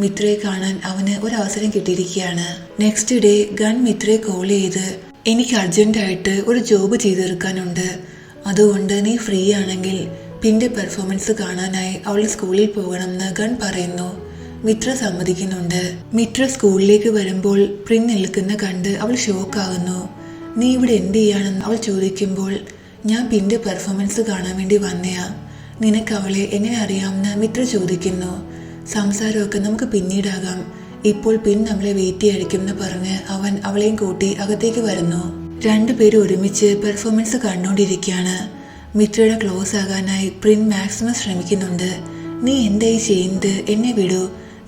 മിത്രയെ കാണാൻ അവന് ഒരവസരം കിട്ടിയിരിക്കുകയാണ്. നെക്സ്റ്റ് ഡേ ഗൺ മിത്രയെ കോൾ ചെയ്ത് എനിക്ക് അർജന്റായിട്ട് ഒരു ജോബ് ചെയ്തെടുക്കാനുണ്ട്, അതുകൊണ്ട് നീ ഫ്രീ ആണെങ്കിൽ പിന്റെ പെർഫോമൻസ് കാണാനായി അവൾ സ്കൂളിൽ പോകണമെന്ന് ഗൺ പറയുന്നു. മിത്ര സമ്മതിക്കുന്നുണ്ട്. മിത്ര സ്കൂളിലേക്ക് വരുമ്പോൾ പ്രിൻ നിൽക്കുന്ന കണ്ട് അവൾ ഷോക്കാകുന്നു. നീ ഇവിടെ എന്ത് ചെയ്യാണെന്ന് അവൾ ചോദിക്കുമ്പോൾ ഞാൻ പിന്റെ പെർഫോമൻസ് കാണാൻ വേണ്ടി വന്നയാ, നിനക്ക് അവളെ എങ്ങനെ അറിയാമെന്ന് മിത്ര ചോദിക്കുന്നു. സംസാരമൊക്കെ നമുക്ക് പിന്നീടാകാം, ഇപ്പോൾ പിൻ നമ്മളെ വെയിറ്റ് ചെയ്യായിരിക്കുമെന്ന് പറഞ്ഞ് അവൻ അവളെയും കൂട്ടി അകത്തേക്ക് വരുന്നു. രണ്ടുപേരും ഒരുമിച്ച് പെർഫോമൻസ് കണ്ടുകൊണ്ടിരിക്കുകയാണ്. മിത്രയുടെ ക്ലോസ് ആകാനായി പ്രിൻ മാക്സിമം ശ്രമിക്കുന്നുണ്ട്. നീ എന്തായി ചെയ്യുന്നത്, എന്നെ വിടൂ,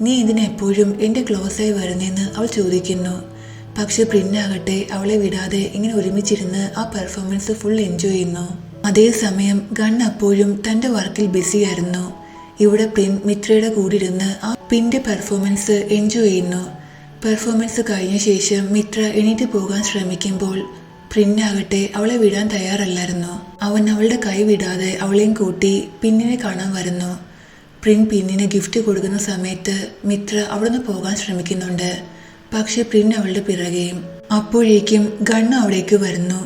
നീ എന്തിനാ എപ്പോഴും എൻ്റെ ക്ലോസായി വരുന്നതെന്ന് അവൾ ചോദിക്കുന്നു. പക്ഷെ പ്രിന്നാകട്ടെ അവളെ വിടാതെ ഇങ്ങനെ ഒരുമിച്ചിരുന്ന് ആ പെർഫോമൻസ് ഫുൾ എൻജോയ് ചെയ്യുന്നു. അതേസമയം ഗൺ അപ്പോഴും തൻ്റെ വർക്കിൽ ബിസി ആയിരുന്നു. ഇവിടെ പ്രിൻ മിത്രയുടെ കൂടെ ഇരുന്ന് ആ പിന്റെ പെർഫോമൻസ് എൻജോയ് ചെയ്യുന്നു. പെർഫോമൻസ് കഴിഞ്ഞ ശേഷം മിത്ര എണീറ്റ് പോകാൻ ശ്രമിക്കുമ്പോൾ പ്രിന്നാകട്ടെ അവളെ വിടാൻ തയ്യാറല്ലായിരുന്നു. അവൻ അവളുടെ കൈ വിടാതെ അവളെയും കൂട്ടി പിന്നിനെ കാണാൻ വരുന്നു. പ്രിൻ പിന്നിന് ഗിഫ്റ്റ് കൊടുക്കുന്ന സമയത്ത് മിത്ര അവിടുന്ന് പോകാൻ ശ്രമിക്കുന്നുണ്ട്. പക്ഷെ പ്രിൻ അവളുടെ പിറകെയും. അപ്പോഴേക്കും ഗണ്ണ് അവിടേക്ക് വരുന്നു.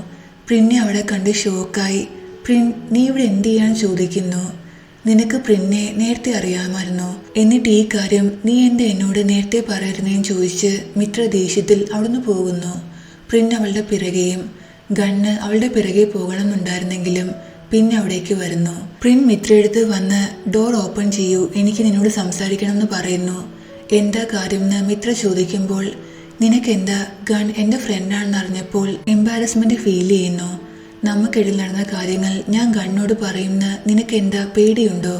പ്രിന്നെ അവിടെ കണ്ട് ഷോക്കായി പ്രിൻ നീ ഇവിടെ എന്ത് ചെയ്യാൻ ചോദിക്കുന്നു. നിനക്ക് പ്രിന്നെ നേരത്തെ അറിയാമായിരുന്നോ, എന്നിട്ട് ഈ കാര്യം നീ എന്താ എന്നോട് നേരത്തെ പറയായിരുന്നേന്ന് ചോദിച്ച് മിത്ര ദേഷ്യത്തിൽ അവിടുന്ന് പോകുന്നു. പ്രിൻ അവളുടെ പിറകെയും. ഗണ്ണ് അവളുടെ പിറകെ പോകണമെന്നുണ്ടായിരുന്നെങ്കിലും പിന്നെ അവിടേക്ക് വരുന്നു. പ്രിൻ മിത്രയെടുത്ത് വന്ന് ഡോർ ഓപ്പൺ ചെയ്യൂ, എനിക്ക് നിന്നോട് സംസാരിക്കണമെന്ന് പറയുന്നു. എന്താ കാര്യം എന്ന് മിത്ര ചോദിക്കുമ്പോൾ നിനക്കെന്താ, ഗൺ എൻ്റെ ഫ്രണ്ടാണെന്ന് അറിഞ്ഞപ്പോൾ എംബാരസ്മെന്റ് ഫീൽ ചെയ്യുന്നു. നമുക്കിടയിൽ നടന്ന കാര്യങ്ങൾ ഞാൻ ഗണ്ണോട് പറയുന്ന നിനക്കെന്താ പേടിയുണ്ടോ?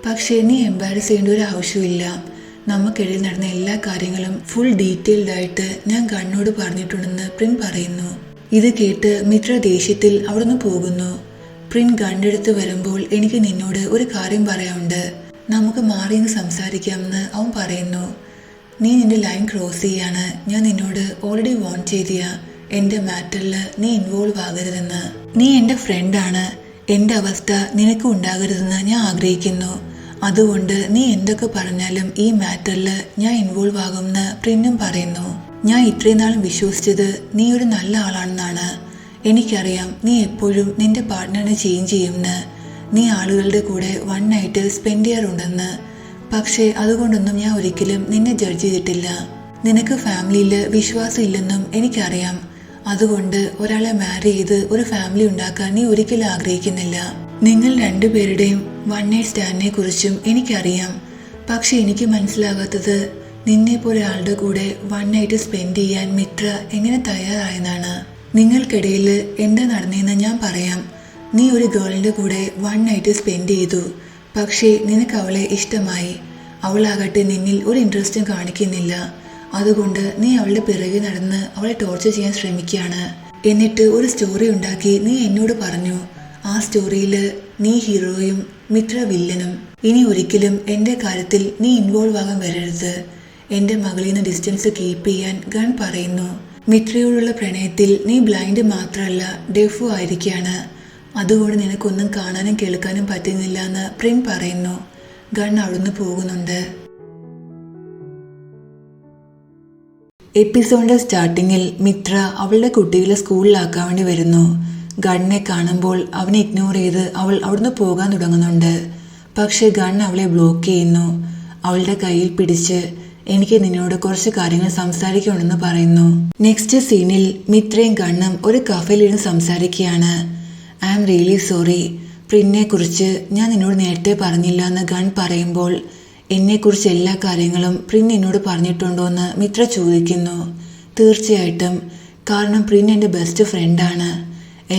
പക്ഷേ നീ എംബാരസ് ചെയ്യേണ്ട ഒരു ആവശ്യമില്ല. നമുക്കിടയിൽ നടന്ന എല്ലാ കാര്യങ്ങളും ഫുൾ ഡീറ്റെയിൽഡ് ആയിട്ട് ഞാൻ ഗണ്ണോട് പറഞ്ഞിട്ടുണ്ടെന്ന് പ്രിൻ പറയുന്നു. ഇത് കേട്ട് മിത്ര ദേഷ്യത്തിൽ അവിടുന്ന് പോകുന്നു. പ്രിൻ ഗണ്ണെടുത്ത് വരുമ്പോൾ എനിക്ക് നിന്നോട് ഒരു കാര്യം പറയാനുണ്ട്. നമുക്ക് മാറിയെന്ന് സംസാരിക്കാമെന്ന് അവൻ പറയുന്നു. നീ നിന്റെ ലൈൻ ക്രോസ് ചെയ്യാണ്. ഞാൻ നിന്നോട് ഓൾറെഡി വോൺ ചെയ്തിയ എൻ്റെ മാറ്ററിൽ നീ ഇൻവോൾവ് ആകരുതെന്ന്. നീ എൻ്റെ ഫ്രണ്ടാണ്. എൻ്റെ അവസ്ഥ നിനക്ക് ഉണ്ടാകരുതെന്ന് ഞാൻ ആഗ്രഹിക്കുന്നു. അതുകൊണ്ട് നീ എന്തൊക്കെ പറഞ്ഞാലും ഈ മാറ്ററിൽ ഞാൻ ഇൻവോൾവ് ആകുമെന്ന് പ്രിന്നും പറയുന്നു. ഞാൻ ഇത്രയും നാളും വിശ്വസിച്ചത് നീ ഒരു നല്ല ആളാണെന്നാണ്. എനിക്കറിയാം നീ എപ്പോഴും നിന്റെ പാർട്ട്ണറിനെ ചേഞ്ച് ചെയ്യുമെന്ന്. നീ ആളുകളുടെ കൂടെ 1 നൈറ്റ് സ്പെൻഡ് ചെയ്യാറുണ്ടെന്ന്. പക്ഷേ അതുകൊണ്ടൊന്നും ഞാൻ ഒരിക്കലും നിന്നെ ജഡ്ജ് ചെയ്തിട്ടില്ല. നിനക്ക് ഫാമിലിയിൽ വിശ്വാസം ഇല്ലെന്നും എനിക്കറിയാം. അതുകൊണ്ട് ഒരാളെ മാരി ചെയ്ത് ഒരു ഫാമിലി ഉണ്ടാക്കാൻ നീ ഒരിക്കലും ആഗ്രഹിക്കുന്നില്ല. നിങ്ങൾ രണ്ടുപേരുടെയും 1 നൈറ്റ് സ്റ്റാൻഡിനെ കുറിച്ചും എനിക്കറിയാം. പക്ഷെ എനിക്ക് മനസ്സിലാകാത്തത് നിന്നെപ്പോലെ ഒരാളുടെ കൂടെ 1 നൈറ്റ് സ്പെൻഡ് ചെയ്യാൻ മിത്ര എങ്ങനെ തയ്യാറായെന്നാണ്. നിങ്ങൾക്കിടയിൽ എന്താ നടന്നതെന്ന് ഞാൻ പറയാം. നീ ഒരു ഗേളിൻ്റെ കൂടെ 1 നൈറ്റ് സ്പെൻഡ് ചെയ്തു. പക്ഷേ നിനക്ക് അവളെ ഇഷ്ടമായി. അവളാകട്ടെ നിന്നിൽ ഒരു ഇൻട്രസ്റ്റും കാണിക്കുന്നില്ല. അതുകൊണ്ട് നീ അവളുടെ പിറകെ നടന്ന് അവളെ ടോർച്ചർ ചെയ്യാൻ ശ്രമിക്കുകയാണ്. എന്നിട്ട് ഒരു സ്റ്റോറി ഉണ്ടാക്കി നീ എന്നോട് പറഞ്ഞു. ആ സ്റ്റോറിയിൽ നീ ഹീറോയും മിത്ര വില്ലനും. ഇനി ഒരിക്കലും എൻ്റെ കാര്യത്തിൽ നീ ഇൻവോൾവ് ആകാൻ വരരുത്. എൻ്റെ മകളിൽ നിന്ന് ഡിസ്റ്റൻസ് കീപ്പ് ചെയ്യാൻ ഗൺ പറയുന്നു. മിത്രയോടുള്ള പ്രണയത്തിൽ നീ ബ്ലൈൻഡ് മാത്രമല്ല ഡെഫും ആയിരിക്കുകയാണ്. അതുകൊണ്ട് നിനക്കൊന്നും കാണാനും കേൾക്കാനും പറ്റുന്നില്ല എന്ന് പ്രിൻ പറയുന്നു. ഗൺ അവിടുന്ന് പോകുന്നുണ്ട്. എപ്പിസോഡിന്റെ സ്റ്റാർട്ടിങ്ങിൽ മിത്ര അവളുടെ കുട്ടികളെ സ്കൂളിലാക്കാൻ വേണ്ടി വരുന്നു. ഗണ്ണിനെ കാണുമ്പോൾ അവനെ ഇഗ്നോർ ചെയ്ത് അവൾ അവിടുന്ന് പോകാൻ തുടങ്ങുന്നുണ്ട്. പക്ഷെ ഗൺ അവളെ ബ്ലോക്ക് ചെയ്യുന്നു. അവളുടെ കയ്യിൽ പിടിച്ച് എനിക്ക് നിന്നോട് കുറച്ച് കാര്യങ്ങൾ സംസാരിക്കണമെന്ന് പറയുന്നു. നെക്സ്റ്റ് സീനിൽ മിത്രയും ഗണ്ണും ഒരു കഫേലിരുന്ന് സംസാരിക്കുകയാണ്. I am really sorry. പ്രിന്നെ കുറിച്ച് ഞാൻ നിന്നോട് നേരത്തെ പറഞ്ഞില്ല എന്ന് ഗൺ പറയുമ്പോൾ എന്നെക്കുറിച്ച് എല്ലാ കാര്യങ്ങളും പ്രിൻ എന്നോട് പറഞ്ഞിട്ടുണ്ടോ എന്ന് മിത്ര ചോദിക്കുന്നു. തീർച്ചയായിട്ടും. കാരണം പ്രിൻ എൻ്റെ ബെസ്റ്റ് ഫ്രണ്ടാണ്.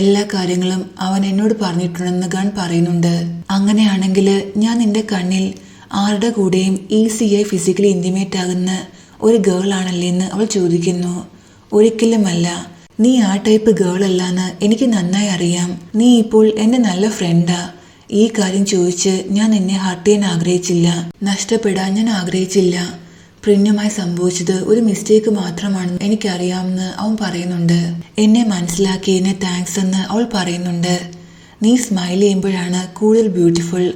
എല്ലാ കാര്യങ്ങളും അവൻ എന്നോട് പറഞ്ഞിട്ടുണ്ടെന്ന് ഗൺ പറയുന്നുണ്ട്. അങ്ങനെയാണെങ്കിൽ ഞാൻ നിന്റെ കണ്ണിൽ ആരുടെ കൂടെയും ഈസിയായി ഫിസിക്കലി ഇൻറ്റിമേറ്റ് ആകുന്ന ഒരു ഗേൾ ആണല്ലേ എന്ന് അവൾ ചോദിക്കുന്നു. ഒരിക്കലുമല്ല. നീ ആ ടൈപ്പ് ഗേൾ അല്ലാന്ന് എനിക്ക് നന്നായി അറിയാം. നീ ഇപ്പോൾ എൻ്റെ നല്ല ഫ്രണ്ടാ. ഈ കാര്യം ചോദിച്ച് ഞാൻ നിന്നെ ഹർട്ട് ചെയ്യാൻ ആഗ്രഹിച്ചില്ല. നഷ്ടപ്പെടാൻ ഞാൻ ആഗ്രഹിച്ചില്ല. പ്രിന്നുമായി സംഭവിച്ചത് ഒരു മിസ്റ്റേക്ക് മാത്രമാണെന്ന് എനിക്കറിയാമെന്ന് അവൻ പറയുന്നുണ്ട്. എന്നെ മനസ്സിലാക്കിയതിന് താങ്ക്സ് എന്ന് അവൾ പറയുന്നുണ്ട്. നീ സ്മൈൽ ചെയ്യുമ്പോഴാണ് കൂടുതൽ ബ്യൂട്ടിഫുൾ.